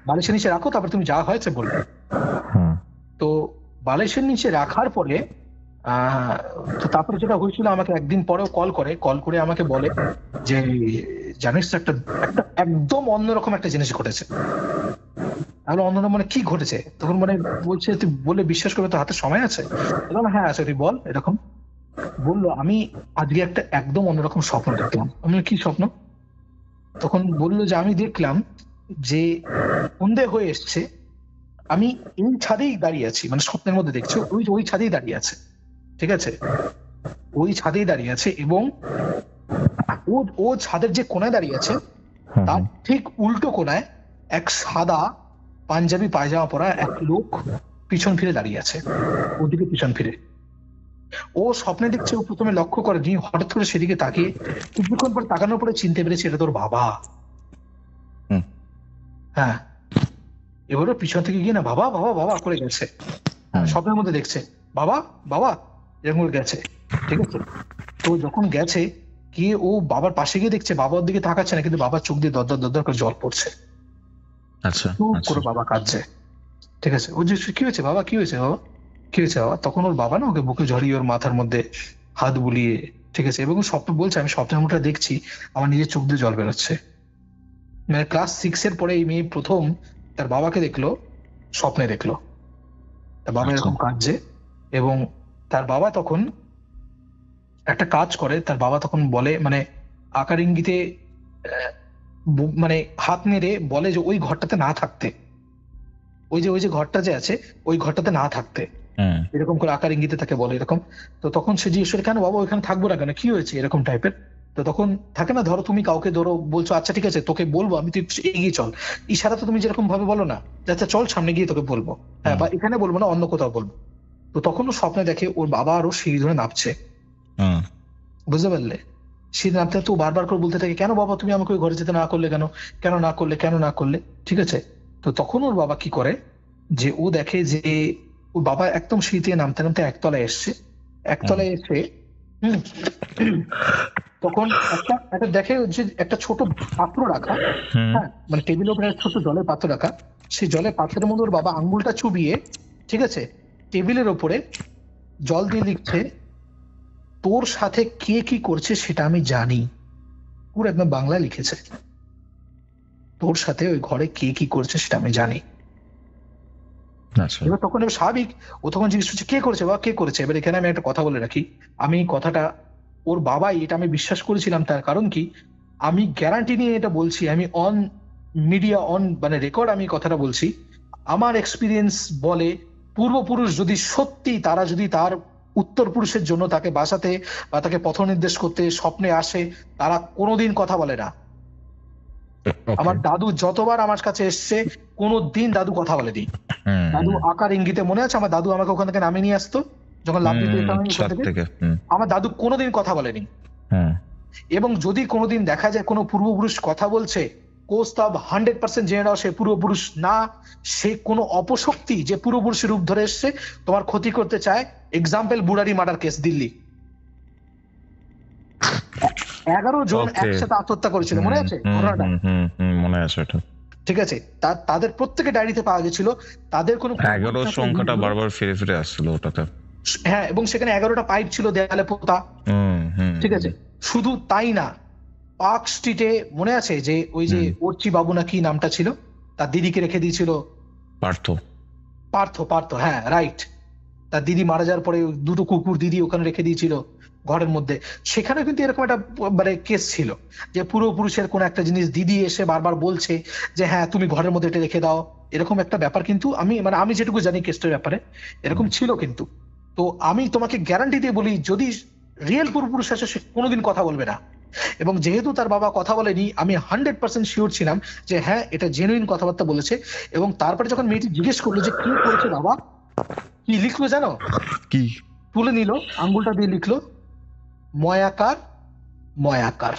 Speaker 2: বালিশের নিচে রাখো, তারপর তুমি যা হয়েছে বলবে।
Speaker 4: হ্যাঁ
Speaker 2: তো বালিশের নিচে রাখার পরে আহ তো তারপরে যেটা হয়েছিল, আমাকে একদিন পরেও কল করে আমাকে বলে যে জানিস তো, একটা একটা একদম অন্যরকম একটা জিনিস ঘটেছে। তাহলে অন্যরকম মানে কি ঘটেছে, তখন মানে বলছে তুই বলে বিশ্বাস করবে তো, হাতে সময় আছে? বললাম হ্যাঁ আছে, তুই বল। এরকম বললো, আমি আজকে একটা একদম অন্যরকম স্বপ্ন দেখলাম। আমি বললাম, কি স্বপ্ন? তখন বললো যে আমি দেখলাম যে সন্ধে হয়ে এসছে, আমি এই ছাদেই দাঁড়িয়ে আছি, মানে স্বপ্নের মধ্যে দেখছি ওই ওই ছাদেই দাঁড়িয়ে আছে, ঠিক আছে, ওই ছাদেই দাঁড়িয়ে আছে, এবং ও ও ছাদের যে কোনায় দাঁড়িয়ে আছে
Speaker 4: হ্যাঁ
Speaker 2: তার ঠিক উল্টো কোনায় এক সাদা পাঞ্জাবি পায়জামা পরা এক লোক পিছন ফিরে দাঁড়িয়ে আছে, ওদিকে পিছন ফিরে। ও স্বপ্নে দেখছে, ও প্রথমে লক্ষ্য করেনি, হঠাৎ করে সেদিকে তাকিয়ে কিছুক্ষণ পর তাকানোর পরে চিনতে পেরেছে এটা তোর বাবা।
Speaker 4: হুম।
Speaker 2: হ্যাঁ, এবারও পিছন থেকে গিয়ে না বাবা বাবা বাবা করে গেছে, স্বপ্নের মধ্যে দেখছে বাবা বাবা এরকম করে গেছে, ঠিক আছে। তো যখন গেছে গিয়ে ও বাবার পাশে গিয়ে দেখছে বাবার দিকে তাকাচ্ছে না, কিন্তু বাবার চোখ দিয়ে দরদর দরদর করে জল পড়ছে,
Speaker 1: আচ্ছা
Speaker 2: চুপ
Speaker 1: আচ্ছা
Speaker 2: করে বাবা কাঁদছে, ঠিক আছে। ও যে কি হয়েছে বাবা, কি হয়েছে বাবা, কি হয়েছে বাবা? তখন ওর বাবা না ওকে বুকে ঝরিয়ে ওর মাথার মধ্যে হাত বুলিয়ে, ঠিক আছে, এবং স্বপ্ন বলছে আমি স্বপ্নের মধ্যে দেখছি আমার নিজের চোখ দিয়ে জল বেরোচ্ছে। মানে ক্লাস 6 এর পরে এই মেয়ে প্রথম তার বাবাকে দেখলো, স্বপ্নে দেখলো তার বাবা
Speaker 1: আচ্ছা।
Speaker 2: এরকম কাঁদছে। এবং তার বাবা তখন একটা কাজ করে, তার বাবা তখন বলে মানে আকার ইঙ্গিতে মানে হাত নেড়ে বলে যে ওই ঘরটাতে না থাকতে, ওই যে ঘরটা যে আছে ওই ঘরটাতে না থাকতে,
Speaker 1: হ্যাঁ
Speaker 2: এরকম করে আকার ইঙ্গিতে তাকে বলে এরকম। তো তখন সে জিজ্ঞেস করে কেন বাবা ওইখানে থাকবো না কেন, কি হয়েছে এরকম টাইপের। তো তখন থাকে না, ধরো তুমি কাউকে ধরো বলছো আচ্ছা ঠিক আছে তোকে বলবো আমি, তুই এগিয়ে চল, ইশারা তো তুমি যেরকম ভাবে বলো না যে আচ্ছা চল সামনে গিয়ে তোকে বলবো, হ্যাঁ, বা এখানে বলবো না অন্য কোথাও বলবো। তো তখন ও স্বপ্নে দেখে ওর বাবা আরো সিঁড়ি ধরে নামছে,
Speaker 1: হ্যাঁ
Speaker 2: বুঝতে পারলে? সিঁড়ি নামতে তো বারবার করে বলতে থাকে কেন বাবা তুমি আমাকে ওই ঘরে যেতে না করলে, কেন কেন না করলে, কেন না করলে, ঠিক আছে। তো তখন ওর বাবা কি করে যে ও দেখে যে ওর বাবা একদম সিঁড়ি থেকে নামতে নামতে একতলায় এসছে, একতলায় এসে হুম তখন একটা একটা দেখে যে একটা ছোট পাত্র রাখা, হ্যাঁ, মানে টেবিলের উপরে একটা ছোট জলের পাত্র রাখা, সেই জলের পাত্রের মধ্যে ওর বাবা আঙ্গুলটা চুবিয়ে, ঠিক আছে, টেবিলের ওপরে জল দিয়ে লিখছে তোর সাথে কে কি করছে সেটা আমি জানি, পুরো একদম বাংলায় লিখেছে, তোর সাথে ওই ঘরে কে কি করছে সেটা আমি জানি।
Speaker 1: আচ্ছা
Speaker 2: এবার তখন এবার স্বাভাবিক ও তখন জিজ্ঞেস করছে কে করেছে বা কে করেছে। এবার এখানে আমি একটা কথা বলে রাখি, আমি কথাটা ওর বাবাই, এটা আমি বিশ্বাস করেছিলাম, তার কারণ কি আমি গ্যারান্টি নিয়ে এটা বলছি, আমি অন মিডিয়া অন মানে রেকর্ড আমি কথাটা বলছি, আমার এক্সপিরিয়েন্স বলে পূর্বপুরুষ যদি সত্যি তারা যদি তার উত্তর পুরুষের জন্য তাকে বাঁচাতে বা তাকে পথ নির্দেশ করতে স্বপ্নে আসে, তারা কোনোদিন কথা বলে না। আমার দাদু যতবার আমার কাছে এসছে কোনোদিন দাদু কথা বলেনি। দাদু আকার ইঙ্গিতে, মনে আছে আমার দাদু আমাকে ওখান থেকে নামিয়ে নিয়ে আসতো যখন লাভ দিতে যেতাম আমি ওখান থেকে, আমার দাদু কোনোদিন কথা বলেনি। এবং যদি কোনোদিন দেখা যায় কোনো পূর্বপুরুষ কথা বলছে, কৌস্তব 100% জেনে নাও সে পূর্বপুরুষ না, সে কোনো অপশক্তি যে পূর্বপুরুষের রূপ ধরে এসছে তোমার ক্ষতি করতে চায়। এক্সাম্পল বুড়ারি মার্ডার কেস দিল্লি, 11 জন একসাথে আত্মহত্যা করেছিল, মনে আছে ঘটনাটা?
Speaker 4: মনে আছে এটা।
Speaker 2: ঠিক আছে, তাদের প্রত্যেকে ডায়েরিতে পাওয়া গেছিল, তাদের কোনো
Speaker 4: 11 সংখ্যাটা বারবার ফিরে ফিরে আসছিল ওটাতে।
Speaker 2: হ্যাঁ, এবং সেখানে 11টা পাইপ ছিল দেয়ালে পোতা। ঠিক আছে, শুধু তাই না, পার্ক স্ট্রিটে মনে আছে যে ওই যে অর্চি বাবু না কি নামটা ছিল, তার দিদিকে রেখে দিয়েছিল পার্থ, হ্যাঁ রাইট, তার দিদি মারা যাওয়ার পরে দুটো কুকুর দিদি ওখানে রেখে দিয়েছিল ঘরের মধ্যে। সেখানে কিন্তু এরকম একটা মানে কেস ছিল যে পূর্বপুরুষের কোন একটা জিনিস দিদি এসে বারবার বলছে যে হ্যাঁ তুমি ঘরের মধ্যে এটা রেখে দাও, এরকম একটা ব্যাপার কিন্তু আমি যেটুকু জানি কেসটার ব্যাপারে এরকম ছিল কিন্তু। তো আমি তোমাকে গ্যারান্টি দিয়ে বলি যদি রিয়েল পূর্বপুরুষ আসে সে কোনোদিন কথা বলবে না। এবং যেহেতু তার বাবা কথা বলেনি, আমি 100% শিওর ছিলাম যে হ্যাঁ এটা জেনুইন কথাবার্তা বলেছে। এবং তারপরে যখন মেয়েটি জিজ্ঞেস করলো যে কি করেছে বাবা, কি লিখলো জানো?
Speaker 4: কি
Speaker 2: তুলে নিল, আঙ্গুলটা দিয়ে লিখলো ময়াকার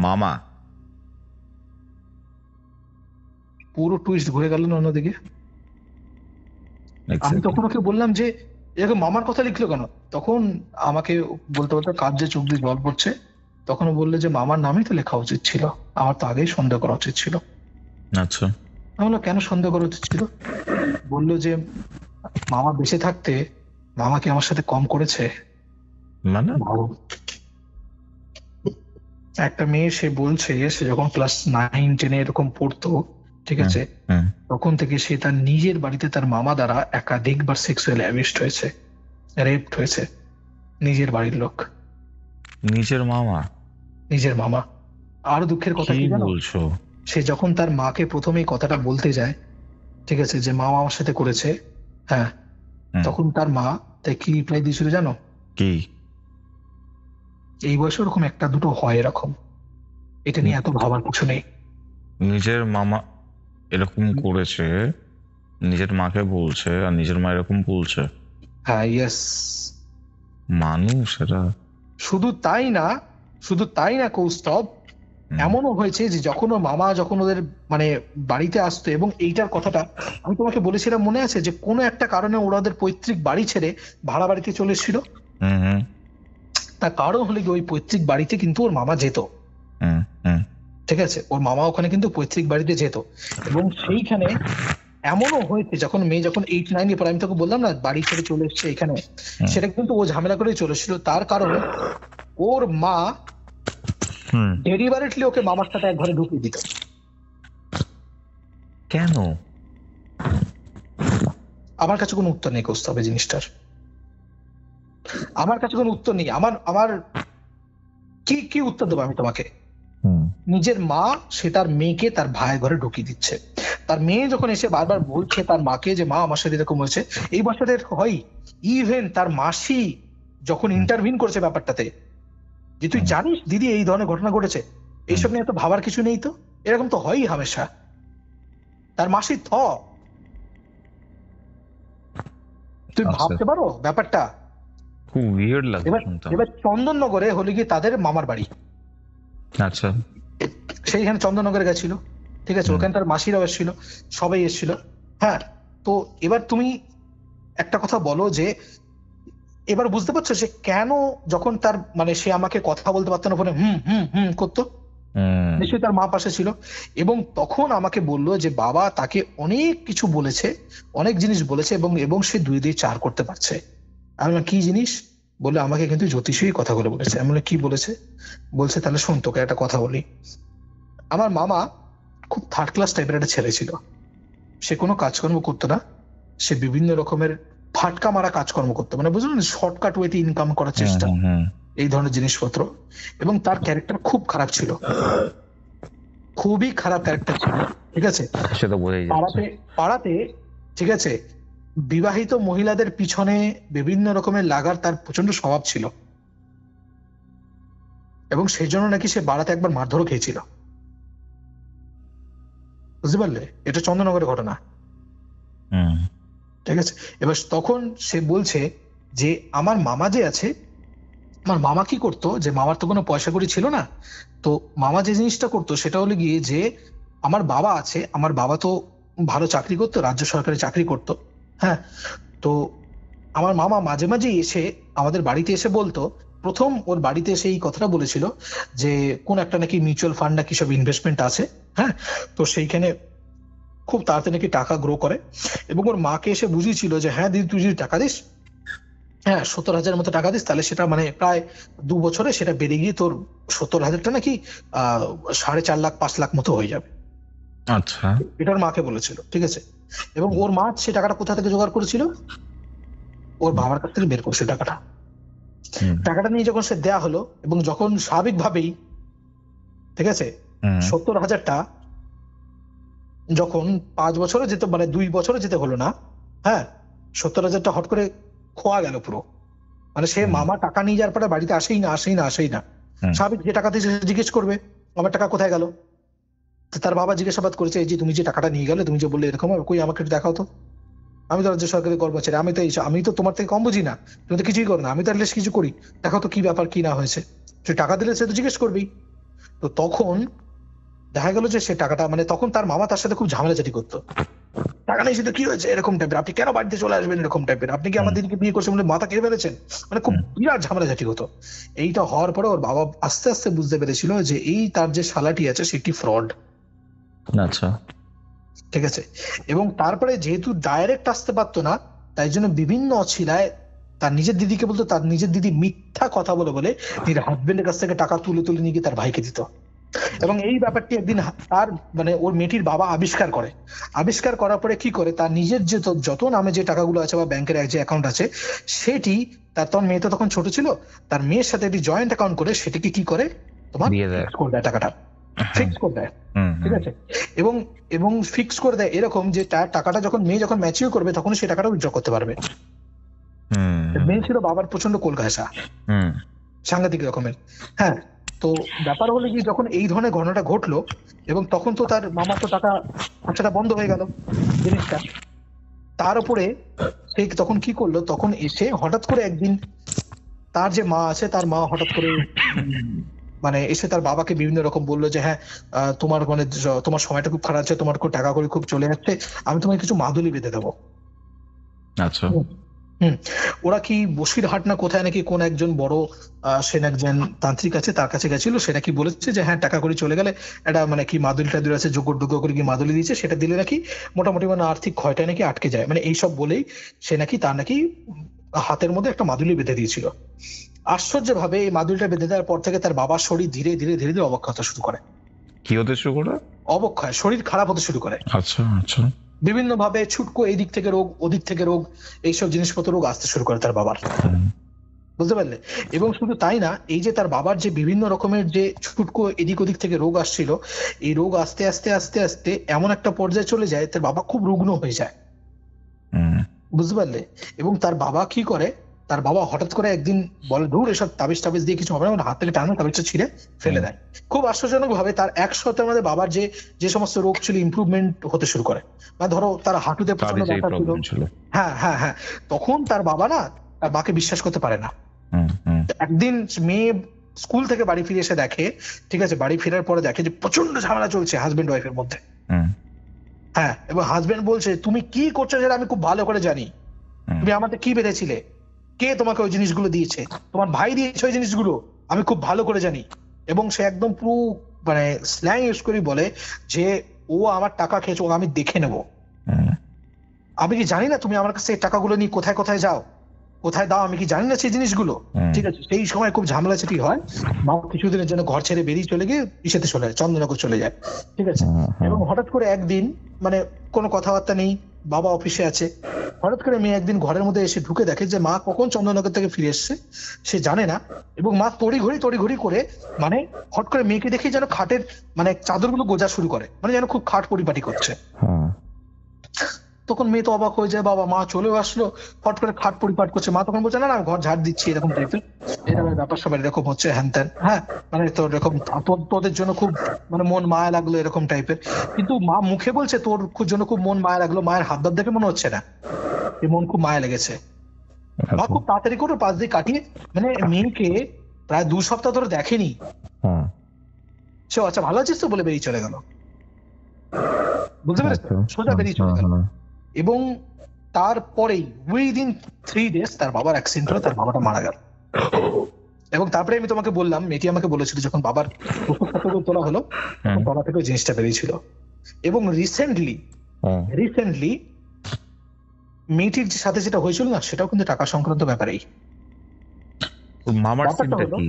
Speaker 4: মামা।
Speaker 2: পুরো টুইস্ট ঘুরে গেল না অন্যদিকে। আমি তখন ওকে বললাম যে এরকম মামার কথা লিখলো কেন? তখন আমাকে বলতে বলতে কাঁদছে, চোখ দিয়ে জল পড়ছে। তখন বললো যে মামার নামই তো লেখা উচিত ছিল, আমার তো আগেই সন্দেহ করা উচিত ছিল।
Speaker 4: আচ্ছা,
Speaker 2: আমি বললাম কেন সন্দেহ করা উচিত ছিল? বললো যে মামা বেঁচে থাকতে মামাকে আমার সাথে কম করেছে।
Speaker 4: মানে
Speaker 2: একটা মেয়ে সে বলছে সে যখন ক্লাস 9-10 এরকম পড়তো, ঠিক আছে, তখন থেকে সে তার নিজের বাড়িতে তার মামা দ্বারা একাধিকবার সেক্সুয়ালি অ্যাবিউজড হয়েছে, রেপড হয়েছে। নিজের বাড়ির লোক, নিজের মামা। আরো দুঃখের কথা কি জানো, সে যখন তার মাকে প্রথমে এই কথাটা বলতে যায়, ঠিক আছে, যে মা আমার সাথে করেছে, হ্যাঁ, তখন তার মা তাই কি রিপ্লাই দিয়েছিল জানো?
Speaker 4: কি?
Speaker 2: এই বয়সে ওরকম একটা দুটো হয় এরকম, এটা নিয়ে এত ভাবার কিছু নেই।
Speaker 4: নিজের মামা এরকম করেছে, নিজের মাকে বলছে, আর নিজের মা এরকম বলছে।
Speaker 2: হ্যাঁ, ইয়েস,
Speaker 4: মানুষ এরা।
Speaker 2: শুধু তাই না কৌস্তব, এমনও হয়েছে যে যখন ওর মামা যখন ওদের মানে বাড়িতে আসতো, এবং এইটার কথাটা আমি তোমাকে বলেছিলাম মনে আছে যে কোনো একটা কারণে ওরা ওদের পৈতৃক বাড়ি ছেড়ে ভাড়া বাড়িতে চলে এসেছিল। তার কারণ হলে কি ওই পৈতৃক বাড়িতে কিন্তু ওর মামা যেত, ঠিক আছে, ওর মামা ওখানে কিন্তু পৈতৃক বাড়িতে যেত। এবং সেইখানে এমনও হয়েছে যখন মেয়ে যখন 8-9 পরে, আমি তোকে বললাম না বাড়ি ছেড়ে চলে এসছে এখানে, সেটা কিন্তু ও ঝামেলা করেই চলেছিল। তার কারণ ওর মা ডেলিভারেটলি ওকে মামার সাথে এক ঘরে ঢুকিয়ে দিত।
Speaker 4: কেন?
Speaker 2: আমার কাছে কোনো উত্তর নেই কৌস্তব এই জিনিসটার, আমার কাছে কোনো উত্তর নেই। আমার কি উত্তর দেবো আমি তোমাকে? নিজের মা সে তার মেয়েকে তার ভাইয়ের ঘরে ঢুকিয়ে দিচ্ছে। তার মেয়ে যখন এসে বারবার বলছে তার মাকে যে মা আমার সাথে এরকম হয়েছে, এই বছরের হয় ইভেন তার মাসি যখন ইন্টারভিন করেছে ব্যাপারটাতে, যে তুই জানিস দিদি এই ধরনের ঘটনা ঘটেছে, এইসব নিয়ে এত ভাবার কিছু নেই তো, এরকম তো হয়ই হামেশা। তার মাসি তুই ভাবতে পারো ব্যাপারটা?
Speaker 4: খুব উইয়ার্ড লাগে শুনতে।
Speaker 2: এবার চন্দননগরে হলে গিয়ে তাদের মামার বাড়ি,
Speaker 4: আচ্ছা,
Speaker 2: সেইখানে চন্দননগরে গেছিল, ঠিক আছে, ওখানে তার মাসিরাও এসেছিল, সবাই এসেছিল। হ্যাঁ, তো এবার তুমি একটা কথা বলো যে এবার বুঝতে পারছো যে কেন যখন তার মানে সে আমাকে কথা বলতে পারতো না, ফোনে হুম করতো, নিশ্চয়ই তার মা পাশে ছিল। এবং তখন আমাকে বললো যে বাবা তাকে অনেক কিছু বলেছে, অনেক জিনিস বলেছে, এবং সে 2-2 করতে পারছে। আমি বললাম কি জিনিস? বলে আমাকে কিন্তু জ্যোতিষী কথাগুলো বলেছে। আমি বললাম কি বলেছে? বলছে তাহলে শোন তোকে একটা কথা বলি। আমার মামা খুব থার্ড ক্লাস টাইপের একটা ছেলে ছিল, সে কোনো কাজকর্ম করতো না, সে বিভিন্ন রকমের ফাটকা মারা কাজকর্ম করতো, মানে বুঝলেন শর্টকাট ওয়েতে ইনকাম করার চেষ্টা, এই ধরনের জিনিসপত্র। এবং তার ক্যারেক্টার খুব খারাপ ছিল। খুবই খারাপ ক্যারেক্টার ছিল, ঠিক আছে।
Speaker 4: সে তো বোঝাই যাচ্ছে।
Speaker 2: পাড়াতে পাড়াতে ঠিক আছে, বিবাহিত মহিলাদের পিছনে বিভিন্ন রকমের লাগার তার প্রচন্ড স্বভাব ছিল, এবং সেই জন্য নাকি সে বাড়াতে একবার মারধরও খেয়েছিল, বুঝতে পারলে? এটা চন্দননগরের ঘটনা,
Speaker 4: হুম
Speaker 2: ঠিক আছে। এবার তখন সে বলছে যে আমার মামা যে আছে, আমার মামা কি করতো, যে মামার তো কোনো পয়সা কড়ি ছিল না, তো মামা যে জিনিসটা করতো সেটা হলো গিয়ে যে আমার বাবা আছে, আমার বাবা তো ভালো চাকরি করতো, রাজ্য সরকারি চাকরি করতো, হ্যাঁ। তো আমার মামা মাঝে মাঝে এসে আমাদের বাড়িতে এসে বলতো, প্রথম ওর বাড়িতে এসে এই কথাটা বলেছিল যে কোন একটা নাকি মিউচুয়াল ফান্ড নাকি সব ইনভেস্টমেন্ট আছে, হ্যাঁ। তো সেইখানে খুব তাড়াতাড়ি নাকি টাকা গ্রো করে, এবং ওর মাকে এসে বুঝিয়েছিল যে হ্যাঁ দিদি তুই যদি টাকা দিস, হ্যাঁ 70,000 মতো টাকা দিস, তাহলে সেটা মানে প্রায় 2 বছরে সেটা বেড়ে গিয়ে তোর 70,000টা নাকি 4.5 লাখ 5 লাখ মতো হয়ে যাবে।
Speaker 4: আচ্ছা
Speaker 2: এটার মাকে বলেছিল, ঠিক আছে। এবং ওর মা সে টাকাটা কোথা থেকে জোগাড় করেছিল, ওর বাবার কাছ থেকে বের করেছে টাকাটা।
Speaker 4: হুম
Speaker 2: টাকাটা নিয়ে যখন সে দেয়া হলো, এবং যখন স্বাভাবিকভাবেই ঠিক আছে
Speaker 4: হুম
Speaker 2: 70,000টা যখন 5 বছরে যেতে মানে 2 বছরে যেতে হলো না, হ্যাঁ 70,000টা হট করে খোয়া গেল পুরো। মানে সে মামা টাকা নিয়ে যাওয়ার পরে বাড়িতে আসেই না।
Speaker 4: হুম।
Speaker 2: স্বাভাবিক যে টাকা দিয়েছে সে জিজ্ঞেস করবে আমার টাকা কোথায় গেল। তো তার বাবা জিজ্ঞাসাবাদ করেছে, এই যে তুমি যে টাকাটা নিয়ে গেলে, তুমি যে বললে এরকম হবে, কই আমাকে একটু দেখাও তো। আমি তো রাজ্য সরকারি কর্মচারী, আমি তো তোমার থেকে কম বুঝি না, তুমি তো কিছুই করো না, আমি তো অ্যাটলিস্ট কিছু করি, দেখাও তো কি ব্যাপার কি না হয়েছে। সে টাকা দিলে সে তো জিজ্ঞেস করবেই। তো তখন দেখা গেল যে সে টাকাটা মানে তখন তার মামা তার সাথে খুব ঝামেলাঝাটি করতো, টাকা নেই সেটা কি হয়েছে এরকম টাইপের, আপনি কেন বাড়িতে চলে আসবেন এরকম টাইপের, আপনি কি আমার দিদিকে বিয়ে করছেন বলে মাথা খেয়ে ফেলেছেন, মানে খুব বিরাট ঝামেলাঝাটি হতো। এইটা হওয়ার পরে ওর বাবা আস্তে আস্তে বুঝতে পেরেছিল যে এই তার যে শালাটি আছে সেটি ফ্রড,
Speaker 4: আচ্ছা
Speaker 2: ঠিক আছে। এবং তারপরে যেহেতু ডাইরেক্ট আসতে পারতো না, তাই জন্য বিভিন্ন অছিলায় তার নিজের দিদিকে বলতো, তার নিজের দিদি মিথ্যা কথা বলে বলে নিজের হাজবেন্ডের কাছ থেকে টাকা তুলে তুলে নিয়ে গিয়ে তার ভাইকে দিত। এবং এই ব্যাপারটি একদিন তার মানে ওর মেয়েটির বাবা আবিষ্কার করার পরে কি করে, তার নিজের যে যত নামে যে টাকাগুলো আছে বা ব্যাংকের যে অ্যাকাউন্ট আছে সেটি তার, তখন মেয়ে তো তখন ছোট ছিল, তার মেয়ের সাথে একটি জয়েন্ট অ্যাকাউন্ট করে সেটিকে কি করে তোমার
Speaker 4: দিয়ে দেয়।
Speaker 2: ফিক্স করে দেয়, টাকাটা ফিক্স করে দেয়,
Speaker 4: হুম
Speaker 2: ঠিক আছে। এবং এবং ফিক্স করে দেয় এরকম যে তার টাকাটা যখন মেয়ে যখন ম্যাচিউর করবে তখন সেই টাকাটা উইথড্র করতে পারবে।
Speaker 4: হুম
Speaker 2: মেয়ে ছিল বাবার প্রচন্ড কোলঘাসা,
Speaker 4: হুম
Speaker 2: সাংঘাতিক রকমের, হ্যাঁ। তো ব্যাপার হলো কি যখন এই ধরনের ঘটনাটা ঘটলো, এবং তখন তো তার মামা তো টাকা খরচাটা বন্ধ হয়ে গেল জিনিসটা, তার উপরে সে তখন কি করলো, তখন এসে হঠাৎ করে একদিন তার যে মা আছে তার মা হঠাৎ করে মানে এসে তার বাবাকে বিভিন্ন রকম বললো যে হ্যাঁ তোমার মানে তোমার সময়টা খুব খারাপ আছে, তোমার খুব টাকা করে খুব চলে যাচ্ছে, আমি তোমাকে কিছু মাদুলি বেঁধে দেবো।
Speaker 4: আচ্ছা
Speaker 2: ওরা কি বসিরহাট না কোথায় নাকি কোন একজন বড় সেন একজন তান্ত্রিক আছে তার কাছে গেছিল, সেটা কি বলেছে যে হ্যাঁ টাকা করে চলে গেলে এটা মানে কি মাদুলি টাদুলি আছে যোগ্য করে কি মাদুলি দিয়েছে, সেটা দিলে নাকি মোটামুটি মানে আর্থিক ক্ষয়টা নাকি আটকে যায়, মানে এইসব বলেই সে নাকি তার নাকি হাতের মধ্যে একটা মাদুলি বেঁধে দিয়েছিল। আশ্চর্যভাবে এই মাদুলিটা বেঁধে দেওয়ার পর থেকে তার বাবার শরীর ধীরে ধীরে ধীরে ধীরে অবক্ষয় হতে শুরু করে,
Speaker 4: কি হতে শুরু করে?
Speaker 2: অবক্ষয় শরীর খারাপ হতে শুরু করে,
Speaker 4: আচ্ছা আচ্ছা
Speaker 2: বিভিন্ন ভাবে ছুটকো এই দিক থেকে রোগ ওদিক থেকে রোগ, এইসব জিনিসপত্র রোগ আসতে শুরু করে তার বাবার, বুঝতে পারলে। এবং শুধু তাই না, এই যে তার বাবার যে বিভিন্ন রকমের যে ছুটকো এদিক ওদিক থেকে রোগ আসছিল, এই রোগ আস্তে আস্তে আস্তে আস্তে এমন একটা পর্যায়ে চলে যায় তার বাবা খুব রুগ্ন হয়ে যায়, বুঝতে পারলে। এবং তার বাবা কি করে, তার বাবা হঠাৎ করে একদিন বলে ধুর এসব তাবিজ টাবিজ দিয়ে কিছু হবে না, হাত থেকে টানো তাবিজটা ছিঁড়ে ফেলে দেয়। খুব আশ্চর্যজনক ভাবে তার 1 সপ্তাহের মধ্যে বাবার যে সমস্ত রোগ ছিল ইমপ্রুভমেন্ট হতে শুরু করে। মানে ধরো তার হাঁটুতে প্রচন্ড ব্যথা ছিল, হ্যাঁ তখন তার বাবা না তার মাকে বিশ্বাস করতে পারে না। একদিন মেয়ে স্কুল থেকে বাড়ি ফিরে এসে দেখে, ঠিক আছে, বাড়ি ফেরার পরে দেখে যে প্রচন্ড ঝামেলা চলছে হাজবেন্ড ওয়াইফের মধ্যে, হ্যাঁ। এবং হাজবেন্ড বলছে তুমি কি করছো সেটা আমি খুব ভালো করে জানি, তুমি আমাকে কি বেঁধেছিলে, কে তোমাকে ওই জিনিসগুলো দিয়েছে, তোমার ভাই দিয়েছে ওই জিনিসগুলো, আমি খুব ভালো করে জানি। এবং সে একদম পুরো মানে স্ল্যাং ইউজ করে বলে যে ও আমার টাকা খেয়েছে, ও আমি দেখে নেব, আমি কি জানি না তুমি আমার কাছে এই টাকাগুলো নিয়ে কোথায় কোথায় যাও, কোথায় দাও, আমি কি জানি না সেই জিনিসগুলো, ঠিক আছে। সেই সময় খুব ঝামেলা সেটি হয়, মা কিছুদিনের জন্য ঘর ছেড়ে বেরিয়ে চলে গিয়ে ইসেতে চলে যায়, চন্দননগর চলে যায়, ঠিক আছে। এবং হঠাৎ করে একদিন মানে কোনো কথাবার্তা নেই, বাবা অফিসে আছে, হঠাৎ করে মেয়ে একদিন ঘরের মধ্যে এসে ঢুকে দেখে যে মা কখন চন্দননগর থেকে ফিরে এসছে সে জানে না, এবং মা তড়িঘড়ি করে মানে হট করে মেয়েকে দেখে যেন খাটের মানে চাদরগুলো গোজা শুরু করে, মানে যেন খুব খাট পরিপাটি করছে।
Speaker 4: হ্যাঁ
Speaker 2: তখন মেয়ে তো অবাক হয়ে যায়, বাবা মা চলেও আসলো, হট করে খাট পরিপাট করছে। মা তখন বলছে না না আমি ঘর ঝাড় দিচ্ছি, এরকম টাইপের এরকম ব্যাপার সবার এরকম হচ্ছে হ্যান ত্যান, হ্যাঁ মানে তোর এরকম তোদের জন্য খুব মানে মন মায়া লাগলো এরকম টাইপের। কিন্তু মা মুখে বলছে তোর জন্য খুব মন মায়া লাগলো, মায়ের হাত দেখে মনে হচ্ছে না যে মন খুব মায়া লেগেছে। মা খুব তাড়াতাড়ি করে পাশ দিয়ে কাটিয়ে মানে মেয়েকে প্রায় 2 সপ্তাহ ধরে দেখেনি,
Speaker 4: হ্যাঁ
Speaker 2: সে আচ্ছা ভালো আছিস তো বলে বেরিয়ে চলে গেল, বুঝতে পেরেছ, সোজা বেরিয়ে চলে গেল। এবং তারপরেই উইদিন 3 days তার বাবার অ্যাক্সিডেন্ট হলো, তার বাবাটা মারা গেল। এবং তারপরে আমি তোমাকে বললাম, মেয়েটি আমাকে বলেছিল যখন বাবার ওষুধপত্র তোলা হলো তখন বাবা থেকে ওই জিনিসটা বেরিয়েছিল। এবং রিসেন্টলি মেয়েটির সাথে যেটা হয়েছিল না সেটাও কিন্তু টাকা সংক্রান্ত ব্যাপারেই।
Speaker 4: মামার
Speaker 2: ব্যাপারটা
Speaker 4: সিনটা
Speaker 2: হলো
Speaker 4: কি?